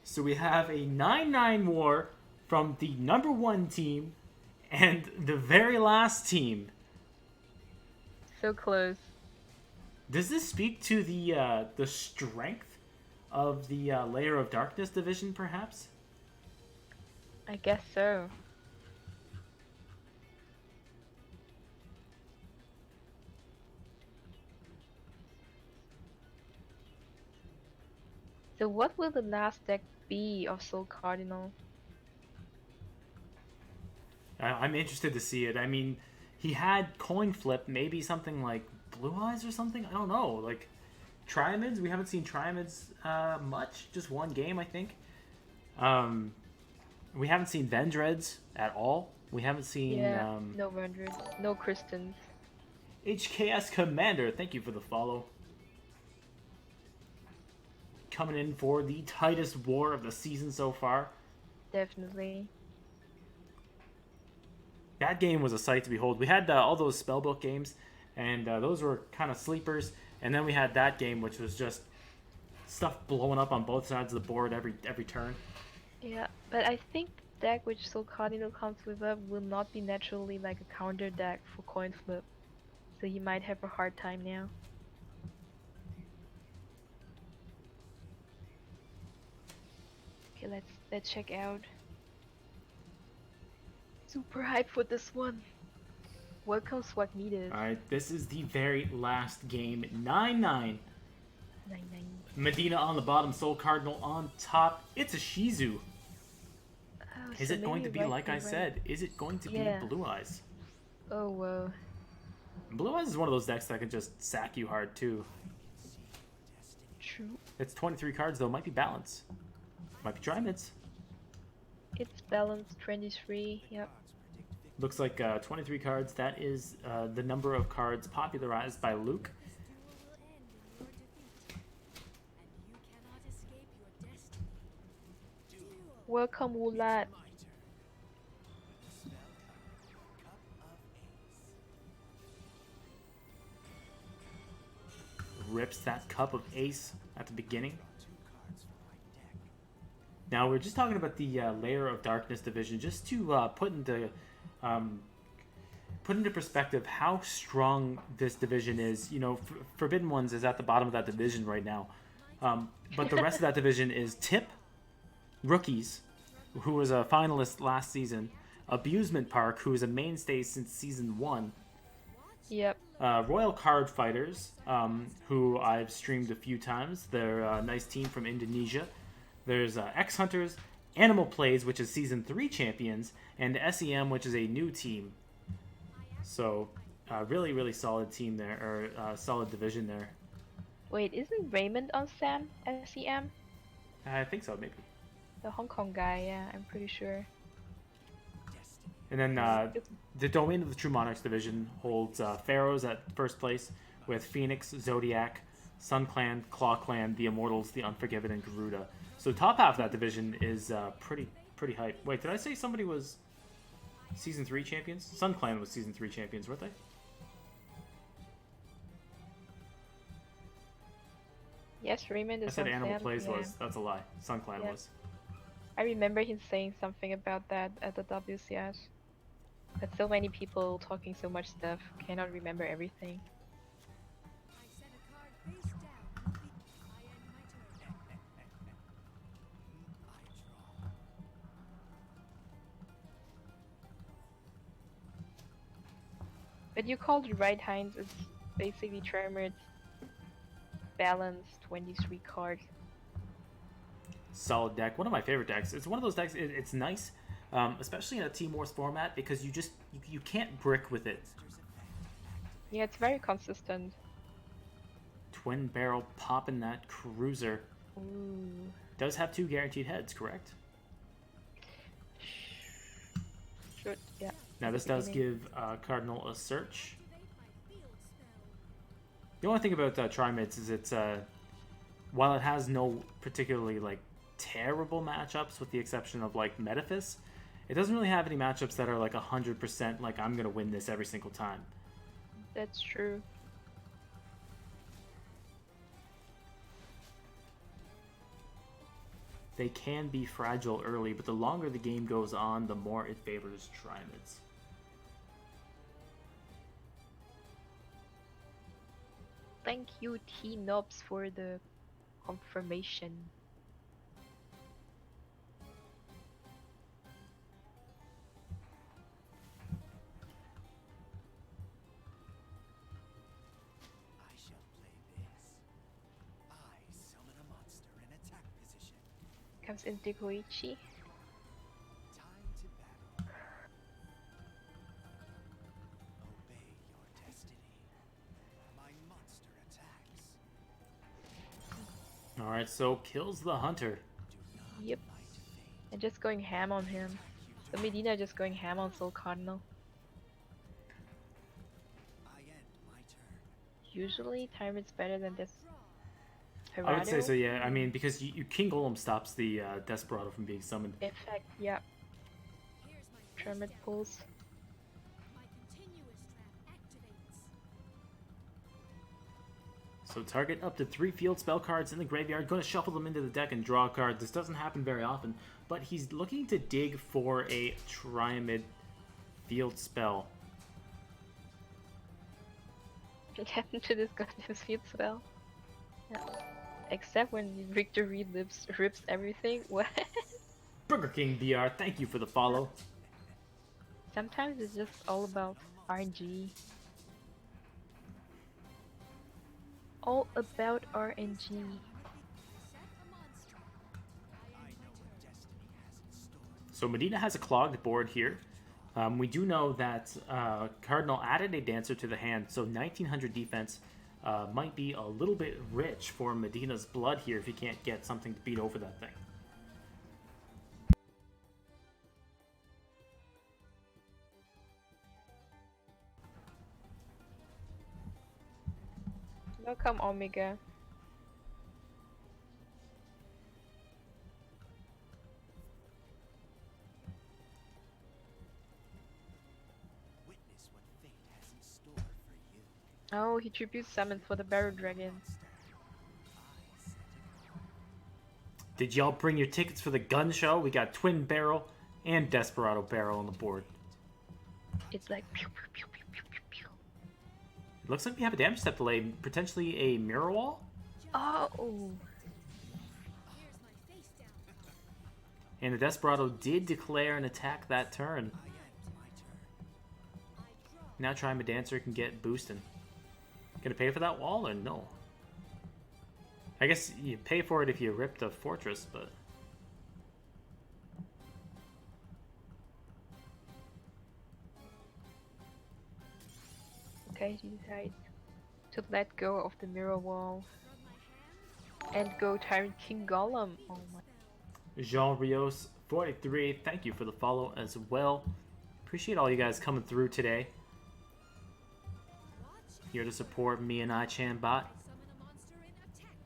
Speaker 1: So we have a 9-9 war from the number 1 team and the very last team.
Speaker 3: So close.
Speaker 1: Does this speak to the strength of the Layer of Darkness division, perhaps?
Speaker 3: I guess so. So what will the last deck be of SoulCardinal?
Speaker 1: I'm interested to see it. I mean, he had coin flip, maybe something like Blue Eyes or something. I don't know. Like Triamids, we haven't seen Triamids much. Just one game, I think. We haven't seen Vendreads at all. We haven't seen
Speaker 3: Yeah, no Rendred, no Kristens.
Speaker 1: HKS Commander. Thank you for the follow. Coming in for the tightest war of the season so far.
Speaker 3: Definitely.
Speaker 1: That game was a sight to behold. We had all those spellbook games, and those were kind of sleepers. And then we had that game, which was just stuff blowing up on both sides of the board every turn.
Speaker 3: Yeah, but I think the deck which SoulCardinal comes with will not be naturally like a counter deck for coin flip. So he might have a hard time now. Okay, let's check out. Super hyped for this one. Welcome Swagmeetus.
Speaker 1: Alright, this is the very last game. 9-9.
Speaker 3: 9-9.
Speaker 1: Medina on the bottom, SoulCardinal on top. It's a Shizu.
Speaker 3: Oh,
Speaker 1: Is
Speaker 3: so
Speaker 1: it going to
Speaker 3: maybe
Speaker 1: be
Speaker 3: right
Speaker 1: like
Speaker 3: to
Speaker 1: I
Speaker 3: right.
Speaker 1: said? Is it going to
Speaker 3: Yeah.
Speaker 1: be Blue Eyes?
Speaker 3: Oh whoa.
Speaker 1: Blue Eyes is one of those decks that can just sack you hard too.
Speaker 3: True.
Speaker 1: It's 23 cards though. Might be balance. Might be Trimids.
Speaker 3: It's balanced 23. Yep.
Speaker 1: Looks like 23 cards. That is the number of cards popularized by Luke.
Speaker 3: Welcome Wulat.
Speaker 1: Rips that cup of ace at the beginning. Now we're just talking about the Layer of Darkness division, just to put into perspective how strong this division is. You know, Forbidden Ones is at the bottom of that division right now, but the rest of that division is Tip, Rookies, who was a finalist last season, Abusement Park, who is a mainstay since season 1.
Speaker 3: Yep.
Speaker 1: Royal Card Fighters, who I've streamed a few times. They're a nice team from Indonesia. There's X Hunters, Animal Plays, which is Season 3 champions, and SEM, which is a new team. So, really, really solid team there, or solid division there.
Speaker 3: Wait, isn't Raymond on SEM?
Speaker 1: I think so, maybe.
Speaker 3: The Hong Kong guy, yeah, I'm pretty sure.
Speaker 1: And then the Domain of the True Monarchs division holds Pharaohs at first place with Phoenix, Zodiac, Sun Clan, Claw Clan, the Immortals, the Unforgiven, and Garuda. So the top half of that division is pretty hype. Wait, did I say somebody was Season 3 champions? Sun Clan was Season 3 champions, weren't they?
Speaker 3: Yes, Raymond is
Speaker 1: I said
Speaker 3: on
Speaker 1: Animal
Speaker 3: SEM,
Speaker 1: Plays
Speaker 3: yeah.
Speaker 1: was. That's a lie. Sun Clan
Speaker 3: Yeah.
Speaker 1: was.
Speaker 3: I remember him saying something about that at the WCS. But so many people talking so much stuff, cannot remember everything.
Speaker 2: I set a card face down. I end my turn.
Speaker 4: I draw.
Speaker 3: But you called it right, Heinz. It's basically Tremor's balanced 23 cards.
Speaker 1: Solid deck. One of my favorite decks. It's one of those decks. It's nice, especially in a Team Wars format because you can't brick with it.
Speaker 3: Yeah, it's very consistent.
Speaker 1: Twin barrel popping that cruiser.
Speaker 3: Ooh.
Speaker 1: Does have 2 guaranteed heads, correct?
Speaker 3: Should, yeah.
Speaker 1: Now this does give Cardinal a search.
Speaker 2: Activate my field spell.
Speaker 1: The only thing about Trimids is it's while it has no particularly like terrible matchups with the exception of like Metaphys, it doesn't really have any matchups that are like 100% like I'm gonna win this every single time.
Speaker 3: That's true.
Speaker 1: They can be fragile early, but the longer the game goes on, the more it favors Trimids.
Speaker 3: Thank you, T-Nobs, for the confirmation.
Speaker 4: I shall play this. I summon a monster in attack position.
Speaker 3: Comes in Dekoichi.
Speaker 4: Time to battle. Obey your destiny. My monster attacks.
Speaker 1: Alright, so kills the hunter.
Speaker 4: Do not
Speaker 3: Yep.
Speaker 4: fight fate.
Speaker 3: And just going ham on him. So Medina just going ham on SoulCardinal.
Speaker 4: I end my turn.
Speaker 3: Usually, time is better than this.
Speaker 1: I would say
Speaker 3: Harado
Speaker 1: so, yeah. I mean, because you King Golem stops the Desperado from being summoned.
Speaker 3: effect, yeah.
Speaker 2: Here's my face
Speaker 3: Tremor
Speaker 2: down.
Speaker 3: pulls.
Speaker 2: My continuous trap activates.
Speaker 1: So target up to 3 field spell cards in the graveyard. Going to shuffle them into the deck and draw a card. This doesn't happen very often, but he's looking to dig for a Triamid field spell.
Speaker 3: What happened to this goddamn field spell? Yeah. Except when Victory rips everything. What?
Speaker 1: Burger King BR, thank you for the follow.
Speaker 3: Sometimes it's just all about RNG. All about RNG.
Speaker 2: Set a monster. I end my turn.
Speaker 4: Destiny has in store.
Speaker 1: So Medina has a clogged board here. We do know that Cardinal added a Dancer to the hand, so 1900 defense might be a little bit rich for Medina's blood here if he can't get something to beat over that thing.
Speaker 3: Welcome, Omega.
Speaker 4: Witness what fate has in store for you.
Speaker 3: Oh, he tribute summons for the Barrow Dragon.
Speaker 4: Monster. I set a card.
Speaker 1: Did y'all bring your tickets for the gun show? We got Twin Barrel and Desperado Barrel on the board.
Speaker 3: It's like pew pew pew pew pew pew pew.
Speaker 1: It looks like we have a damage step delay, potentially a mirror wall.
Speaker 3: Oh,
Speaker 2: Here's my face down.
Speaker 1: And the Desperado did declare an attack that turn.
Speaker 4: I end my turn.
Speaker 2: I draw.
Speaker 1: Now Triumph Dancer can get boosting. Gonna pay for that wall or no? I guess you pay for it if you rip the fortress, but...
Speaker 3: okay, he decides to let go of the mirror wall
Speaker 2: Rub my hands.
Speaker 3: and go Tyrant King Golem. Oh my.
Speaker 1: Jean Rios 43, thank you for the follow as well. Appreciate all you guys coming through today.
Speaker 2: Watch.
Speaker 1: Here to support me and iChan Bot.
Speaker 2: Summon a monster in attack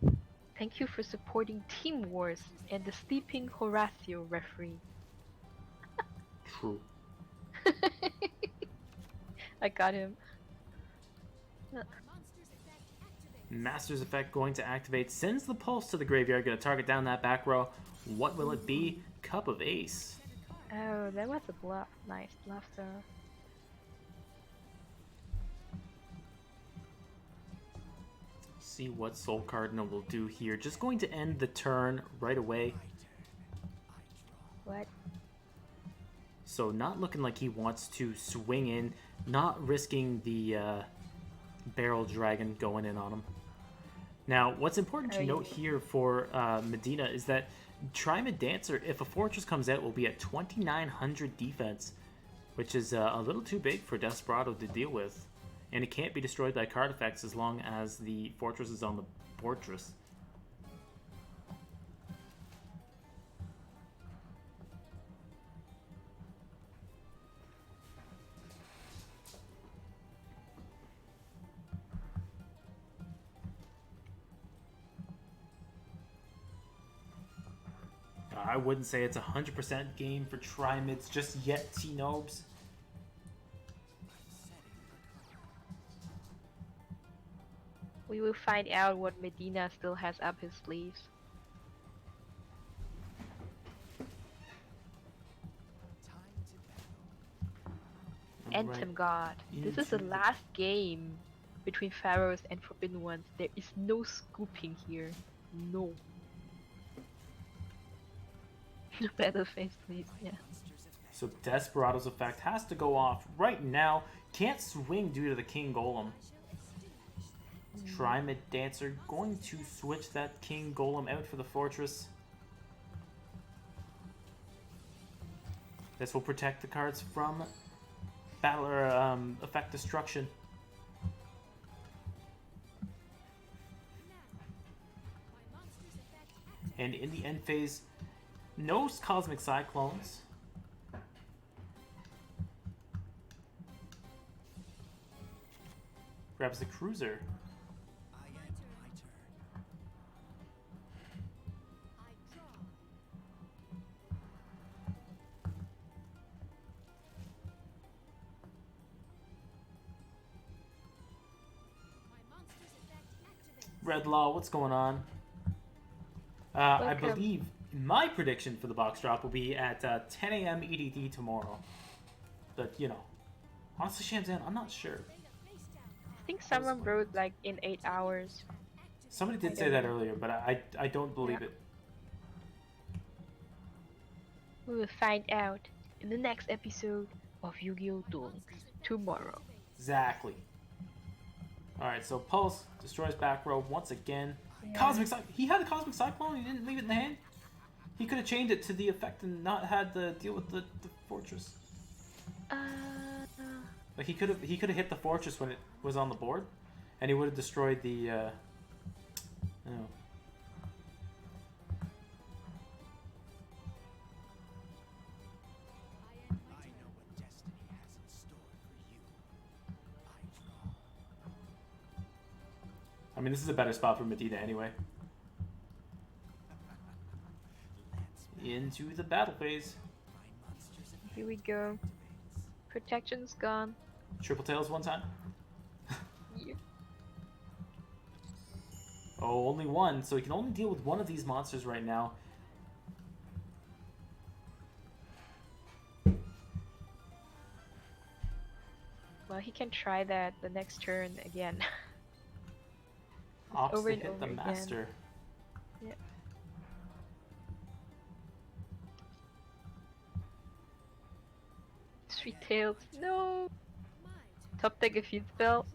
Speaker 2: position.
Speaker 3: Thank you for supporting Team Wars and the sleeping Horatio referee.
Speaker 1: True.
Speaker 3: I got him.
Speaker 2: Monster's effect activates.
Speaker 1: Master's Effect going to activate. Sends the pulse to the graveyard. Going to target down that back row. What will it be? Cup of Ace.
Speaker 2: Set a card.
Speaker 3: Oh, that was a bluff. Nice bluff though.
Speaker 1: See what SoulCardinal will do here. Just going to end the turn right away.
Speaker 3: What?
Speaker 1: So not looking like he wants to swing in, not risking the barrel dragon going in on him. Now, what's important to note here for Medina is that Trimid Dancer, if a fortress comes out, will be at 2,900 defense, which is a little too big for Desperado to deal with. And it can't be destroyed by card effects as long as the fortress is on the fortress. I wouldn't say it's 100% game for Trimids just yet, T-Nobes.
Speaker 3: We will find out what Medina still has up his sleeves. Anthem God. This is the last game between Pharaohs and Forbidden Ones. There is no scooping here. No. Better face, please. Yeah.
Speaker 1: So Desperado's effect has to go off right now. Can't swing due to the King Golem. Trimid Dancer going to switch that King Golem out for the Fortress. This will protect the cards from battle or effect destruction. And in the end phase, no Cosmic Cyclones. Grabs the Cruiser. Red Law, what's going on? I believe my prediction for the box drop will be at 10 a.m. EDT tomorrow. But, you know, honestly, Shamzan, I'm not sure.
Speaker 3: I think someone wrote like in 8 hours.
Speaker 1: Somebody did say that earlier, but I don't believe it.
Speaker 3: We will find out in the next episode of Yu-Gi-Oh! Duel tomorrow.
Speaker 1: Exactly. Alright, so Pulse destroys back row once again.
Speaker 3: Yeah.
Speaker 1: Cosmic Cyclone. He had a Cosmic Cyclone, he didn't leave it in the hand. He could have changed it to the effect and not had to deal with the fortress. Like he could have hit the fortress when it was on the board, and he would have destroyed the oh. I mean, this is a better spot for Medina anyway. Into the battle phase.
Speaker 3: Here we go. Protection's gone.
Speaker 1: Triple tails one time.
Speaker 3: Yeah.
Speaker 1: Oh, only one, so he can only deal with one of these monsters right now.
Speaker 3: Well, he can try that the next turn again.
Speaker 1: Opts
Speaker 3: over
Speaker 1: to
Speaker 3: and
Speaker 1: hit the
Speaker 3: over again.
Speaker 1: master.
Speaker 3: Yeah. 3 tails. No. Top deck a feed spell.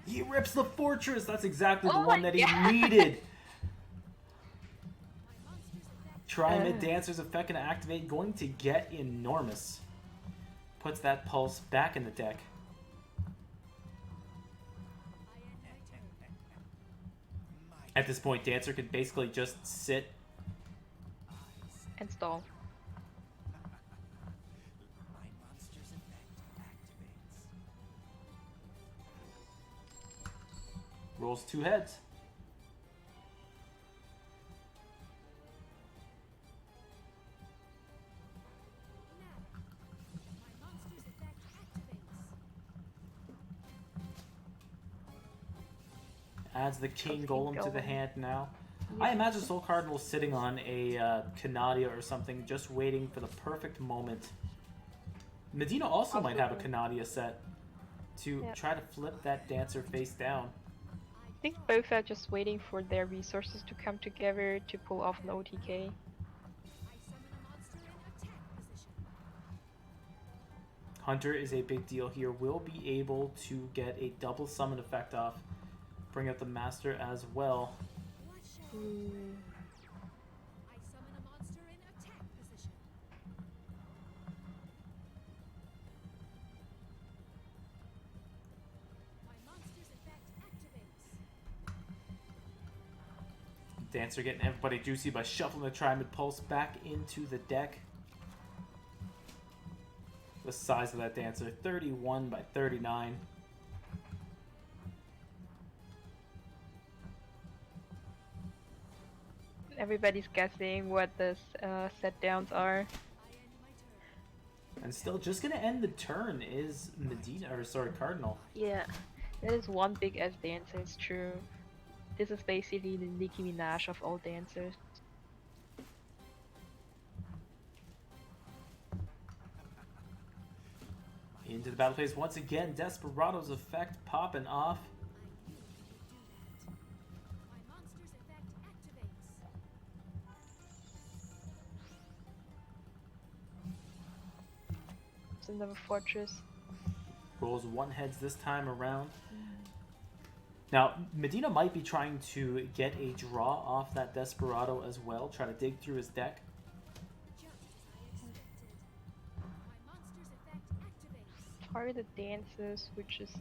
Speaker 1: He rips the fortress. That's exactly the
Speaker 3: Oh
Speaker 1: one
Speaker 3: my
Speaker 1: that he
Speaker 3: God.
Speaker 1: needed. Trimid Dancer's effect gonna activate, going to get enormous. Puts that pulse back in the deck. At this point, Dancer could basically just sit.
Speaker 3: And stall.
Speaker 1: Rolls 2 heads. Adds the King Golem to the hand now. I imagine SoulCardinal sitting on a Canadia or something, just waiting for the perfect moment. Medina also might have a Canadia set to try to flip that dancer face down.
Speaker 3: I think both are just waiting for their resources to come together to pull off an OTK.
Speaker 2: I summon a monster in attack position.
Speaker 1: Hunter is a big deal here. Will be able to get a double summon effect off. Bring up the master as well.
Speaker 2: What shall I summon a monster in attack position. My monster's effect activates.
Speaker 1: Dancer getting everybody juicy by shuffling the Trimid Pulse back into the deck. The size of that dancer, 31 by 39.
Speaker 3: Everybody's guessing what the set downs are.
Speaker 2: I end my turn.
Speaker 1: And still just gonna end the turn is Medina, or sorry, Cardinal.
Speaker 3: Yeah, that is one big ass dancer, it's true. This is basically the Nicki Minaj of all dancers.
Speaker 1: Into the battle phase once again, Desperado's effect popping off.
Speaker 2: My monster's effect activates.
Speaker 3: It's another fortress.
Speaker 1: Rolls one heads this time around. Now, Medina might be trying to get a draw off that Desperado as well, try to dig through his deck.
Speaker 2: Just as I expected. My monster's effect activates.
Speaker 3: Are the dances, which is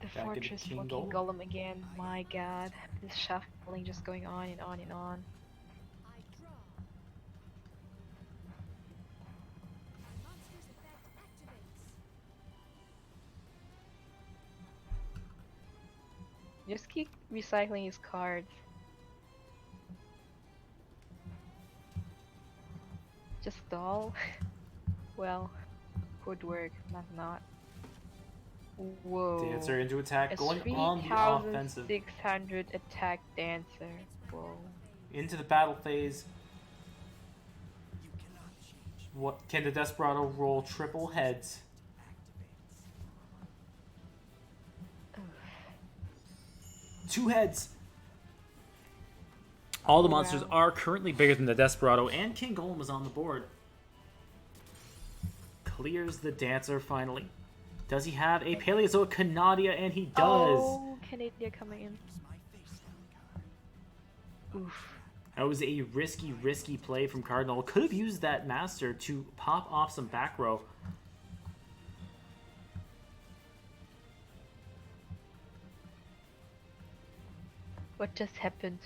Speaker 3: the
Speaker 1: Back into
Speaker 3: fortress
Speaker 1: King
Speaker 3: for King Golem again. My god, this shuffling just going on and on and on.
Speaker 2: I draw. My monster's effect activates.
Speaker 3: Just keep recycling his cards. Just stall? Well, good work, not. Whoa.
Speaker 1: Dancer into attack,
Speaker 3: A
Speaker 1: going on the offensive.
Speaker 3: 3,600 attack dancer. Whoa.
Speaker 1: Into the battle phase.
Speaker 4: You cannot change.
Speaker 1: What can the Desperado roll triple heads? Two heads. All the monsters
Speaker 3: Wow.
Speaker 1: are currently bigger than the Desperado, and King Golem is on the board. Clears the dancer finally. Does he have a Paleozoic Canadia? And he does.
Speaker 3: Oh, Canada coming in.
Speaker 4: Use my face down card.
Speaker 3: Oof.
Speaker 1: That was a risky play from Cardinal. Could have used that master to pop off some back row.
Speaker 3: What just happened?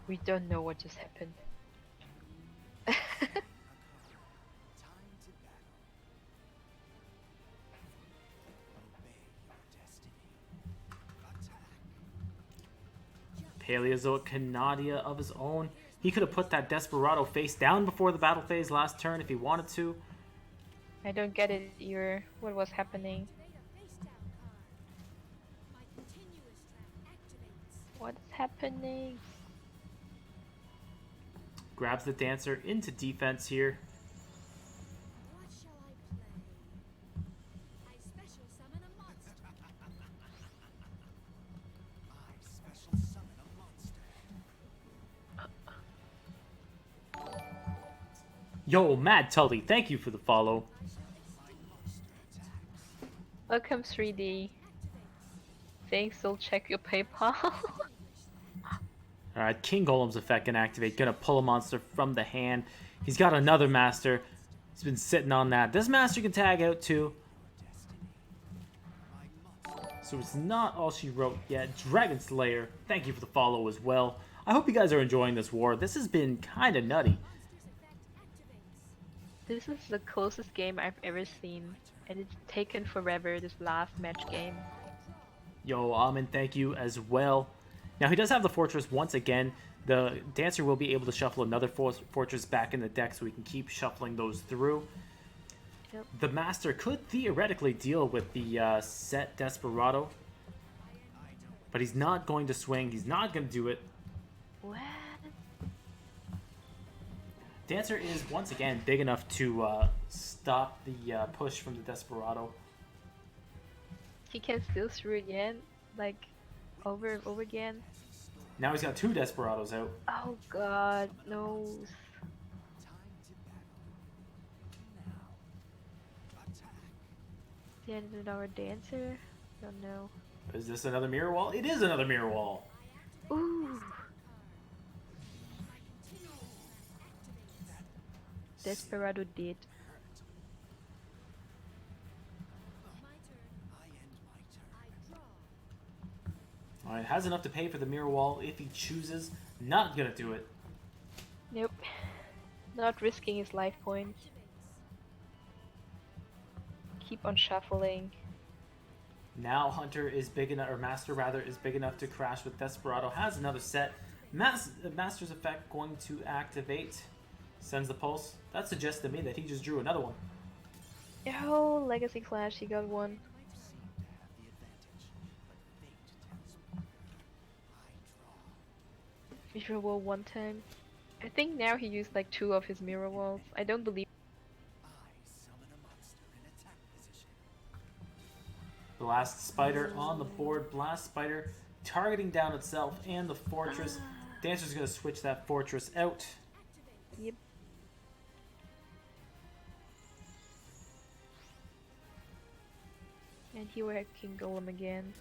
Speaker 3: We don't know what just happened.
Speaker 4: Time to battle. Obey your destiny. Attack.
Speaker 1: Paleozoic Canadia of his own. He could have put that Desperado face down before the battle phase last turn if he wanted to.
Speaker 3: I don't get it either. What was happening?
Speaker 2: Activate a face down card. My continuous trap activates.
Speaker 3: What is happening?
Speaker 1: Grabs the dancer into defense here.
Speaker 2: What shall I play? I special summon a monster.
Speaker 4: I special summon a monster.
Speaker 1: Yo, Mad Tully, thank you for the follow.
Speaker 2: I shall extinguish.
Speaker 3: Welcome 3D. Thanks, I'll check your PayPal.
Speaker 1: Alright, King Golem's effect can activate. Gonna pull a monster from the hand. He's got another master. He's been sitting on that. This master can tag out too. So it's not all she wrote yet. Dragon Slayer, thank you for the follow as well. I hope you guys are enjoying this war. This has been kind of nutty.
Speaker 2: Monster's effect activates.
Speaker 3: This is the closest game I've ever seen, and it's taken forever, this last match game.
Speaker 1: Yo, Amin, thank you as well. Now, he does have the fortress once again. The dancer will be able to shuffle another fortress back in the deck so we can keep shuffling those through.
Speaker 3: Yep.
Speaker 1: The master could theoretically deal with the set Desperado, but he's not going to swing. He's not going to do it.
Speaker 3: What?
Speaker 1: Dancer is once again big enough to stop the push from the Desperado.
Speaker 3: He can still through again, like over and over again.
Speaker 1: Now he's got 2 Desperados out.
Speaker 3: Oh god, no. The end of our dancer? Don't know.
Speaker 1: Is this another mirror wall? It is another mirror wall.
Speaker 3: Ooh. Desperado did.
Speaker 1: Alright, has enough to pay for the mirror wall if he chooses. Not gonna do it.
Speaker 3: Nope. Not risking his life points. Keep on shuffling.
Speaker 1: Now Hunter is big enough, or Master rather, is big enough to crash with Desperado. Has another set. Master's effect going to activate. Sends the pulse. That suggests to me that he just drew another one.
Speaker 3: Oh, Legacy Clash, he got one. Mirror wall one time. I think now he used like 2 of his mirror walls. I don't believe.
Speaker 1: Blast Spider on the board. Blast Spider targeting down itself and the fortress. Dancer's going to switch that fortress out.
Speaker 3: Yep. And he will King Golem again.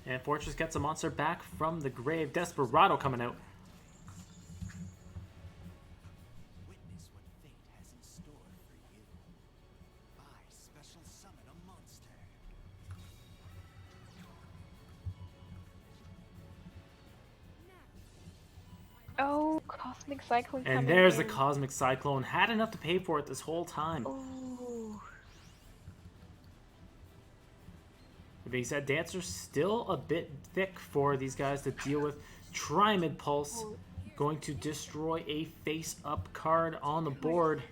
Speaker 1: And Fortress gets a monster back from the grave. Desperado coming out.
Speaker 4: Witness what fate has in store for you. I special summon a monster.
Speaker 3: Oh, Cosmic Cyclone
Speaker 1: And
Speaker 3: coming
Speaker 1: there's the
Speaker 3: in.
Speaker 1: Cosmic Cyclone. Had enough to pay for it this whole time.
Speaker 3: Ooh.
Speaker 1: That being said, Dancer's still a bit thick for these guys to deal with. Trimid Pulse going to destroy a face-up card on the board.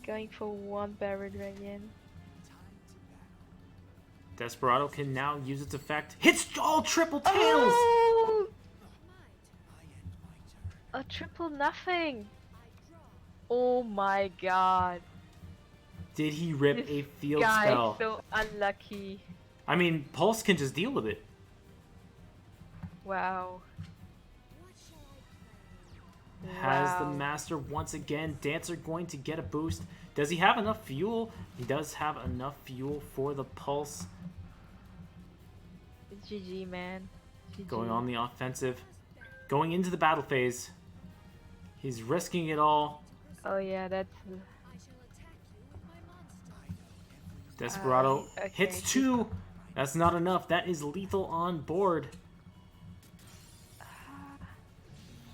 Speaker 3: Going for 1 Barret Dragon.
Speaker 1: Desperado can now use its effect. Hits all triple tails!
Speaker 3: Oh! A triple nothing! Oh my god.
Speaker 1: Did he rip
Speaker 3: This
Speaker 1: a field
Speaker 3: guy
Speaker 1: spell?
Speaker 3: is so unlucky.
Speaker 1: I mean, Pulse can just deal with it.
Speaker 3: Wow.
Speaker 1: Has the
Speaker 3: Wow.
Speaker 1: Master once again. Dancer going to get a boost. Does he have enough fuel? He does have enough fuel for the Pulse.
Speaker 3: GG, man. GG.
Speaker 1: Going on the offensive. Going into the battle phase. He's risking it all.
Speaker 3: Oh yeah, that's...
Speaker 1: Desperado
Speaker 3: okay.
Speaker 1: hits 2. That's not enough. That is lethal on board.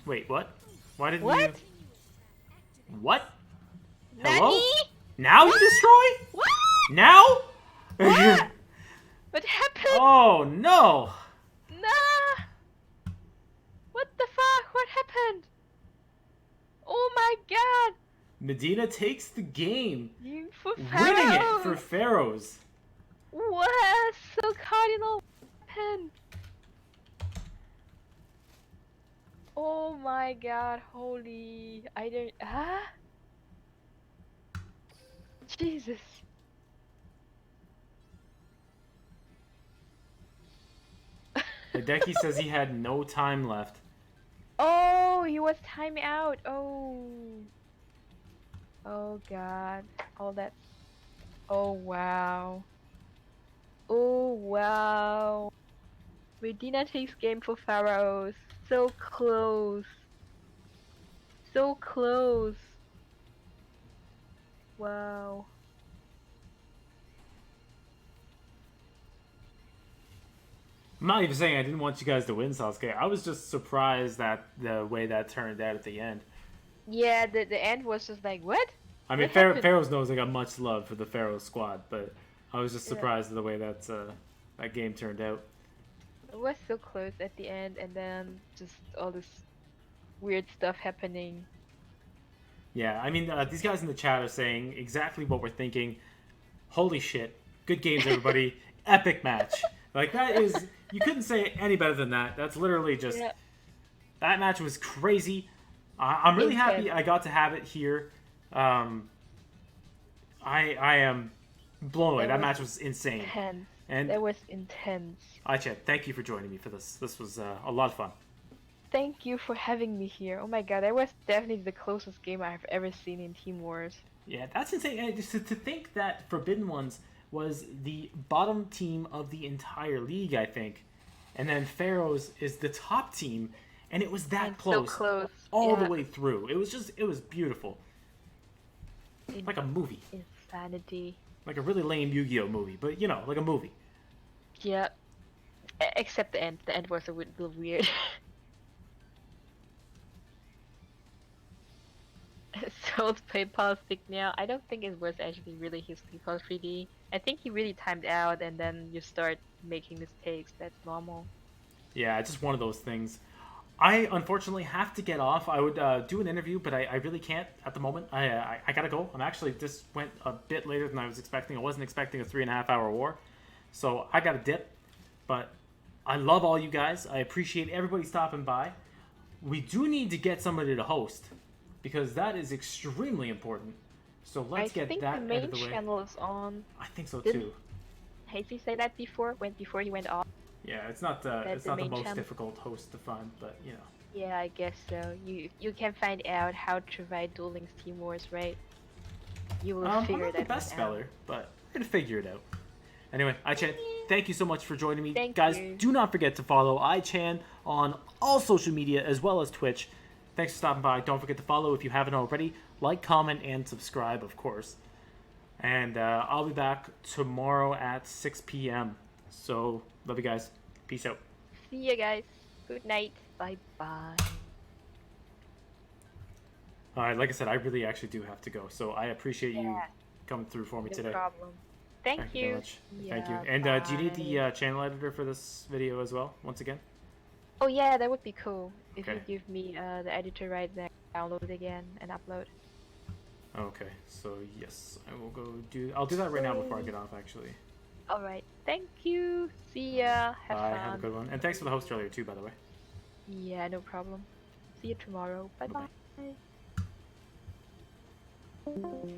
Speaker 1: Wait, what? Why didn't
Speaker 3: What?
Speaker 1: you... What? Hello?
Speaker 3: Nani?
Speaker 1: Now you destroy?
Speaker 3: What?
Speaker 1: Now?
Speaker 3: What? What happened?
Speaker 1: Oh, no.
Speaker 3: Nah! What the fuck? What happened? Oh my god!
Speaker 1: Medina takes the game.
Speaker 3: You for
Speaker 1: Winning it
Speaker 3: Pharaohs!
Speaker 1: for Pharaohs.
Speaker 3: What? SoulCardinal happened? Oh my god, holy... I don't... Huh? Jesus.
Speaker 1: Hideki says he had no time left.
Speaker 3: Oh, he was time out. Oh. Oh god. All that. Oh wow. Oh wow. Medina takes game for Pharaohs. So close. So close. Wow.
Speaker 1: I'm not even saying I didn't want you guys to win, Sasuke. I was just surprised at the way that turned out at the end.
Speaker 3: Yeah, the end was just like, what?
Speaker 1: I mean,
Speaker 3: What happened?
Speaker 1: Pharaohs knows I got much love for the Pharaohs squad, but I was just
Speaker 3: Yeah.
Speaker 1: surprised at the way that game turned out.
Speaker 3: It was so close at the end, and then just all this weird stuff happening.
Speaker 1: Yeah, I mean, these guys in the chat are saying exactly what we're thinking. Holy shit. Good games, everybody. Epic match. Like, that is... You couldn't say any better than that. That's literally just...
Speaker 3: Yeah.
Speaker 1: That match was crazy. I'm really
Speaker 3: Intense.
Speaker 1: happy I got to have it here. I am blown away. That match was insane.
Speaker 3: Intense.
Speaker 1: And
Speaker 3: That was intense.
Speaker 1: Aicha, thank you for joining me for this. This was a lot of fun.
Speaker 3: Thank you for having me here. Oh my god, that was definitely the closest game I've ever seen in Team Wars.
Speaker 1: Yeah, that's insane. And just to think that Forbidden Ones was the bottom team of the entire league, I think. And then Pharaohs is the top team. And it was that
Speaker 3: And
Speaker 1: close,
Speaker 3: so close.
Speaker 1: all the
Speaker 3: Yeah.
Speaker 1: way through. It was beautiful. Like a movie.
Speaker 3: Insanity.
Speaker 1: Like a really lame Yu-Gi-Oh movie. But, you know, like a movie.
Speaker 3: Yeah. Except the end. The end was a little weird. Soul's PayPal stick now. I don't think it was actually really his PayPal 3D. I think he really timed out and then you start making mistakes. That's normal.
Speaker 1: Yeah, it's just one of those things. I unfortunately have to get off. I would do an interview, but I really can't at the moment. I gotta go. I'm actually this went a bit later than I was expecting. I wasn't expecting a 3.5 hour war, so I gotta dip. But I love all you guys. I appreciate everybody stopping by. We do need to get somebody to host because that is extremely important. So let's get that
Speaker 3: the
Speaker 1: out
Speaker 3: main
Speaker 1: of the way.
Speaker 3: channel is on.
Speaker 1: I think so
Speaker 3: Didn't-
Speaker 1: too.
Speaker 3: Hazy say that before he went off.
Speaker 1: Yeah, it's not the
Speaker 3: main
Speaker 1: most
Speaker 3: channel.
Speaker 1: difficult host to find, but you know.
Speaker 3: Yeah, I guess so. You can find out how to write Duel Links Team Wars, right? You will
Speaker 1: I'm
Speaker 3: figure
Speaker 1: not the
Speaker 3: that
Speaker 1: best
Speaker 3: one out.
Speaker 1: speller, but we're gonna figure it out. Anyway, iChan, thank you so much for joining me.
Speaker 3: Thank
Speaker 1: Guys,
Speaker 3: you.
Speaker 1: do not forget to follow iChan on all social media as well as Twitch. Thanks for stopping by. Don't forget to follow if you haven't already. Like, comment, and subscribe, of course. And I'll be back tomorrow at 6 p.m. So, love you guys. Peace out.
Speaker 3: See you guys. Good night. Bye bye.
Speaker 1: All right, like I said, I really actually do have to go. So I appreciate you
Speaker 3: Yeah.
Speaker 1: coming through for me
Speaker 3: No
Speaker 1: today.
Speaker 3: problem. Thank
Speaker 1: Thank you very much. Thank you.
Speaker 3: Yeah,
Speaker 1: And do you need the
Speaker 3: bye.
Speaker 1: channel editor for this video as well, once again?
Speaker 3: Oh yeah, that would be cool. If
Speaker 1: Okay.
Speaker 3: you give me the editor right there, download it again and upload.
Speaker 1: Okay, so yes, I will go do... I'll do that right now before I get off, actually.
Speaker 3: Alright, thank you. See ya. Have
Speaker 1: Bye,
Speaker 3: fun.
Speaker 1: have a good one. And thanks for the host earlier, too, by the way.
Speaker 3: Yeah, no problem. See you tomorrow. Bye
Speaker 1: Bye-bye.
Speaker 3: bye.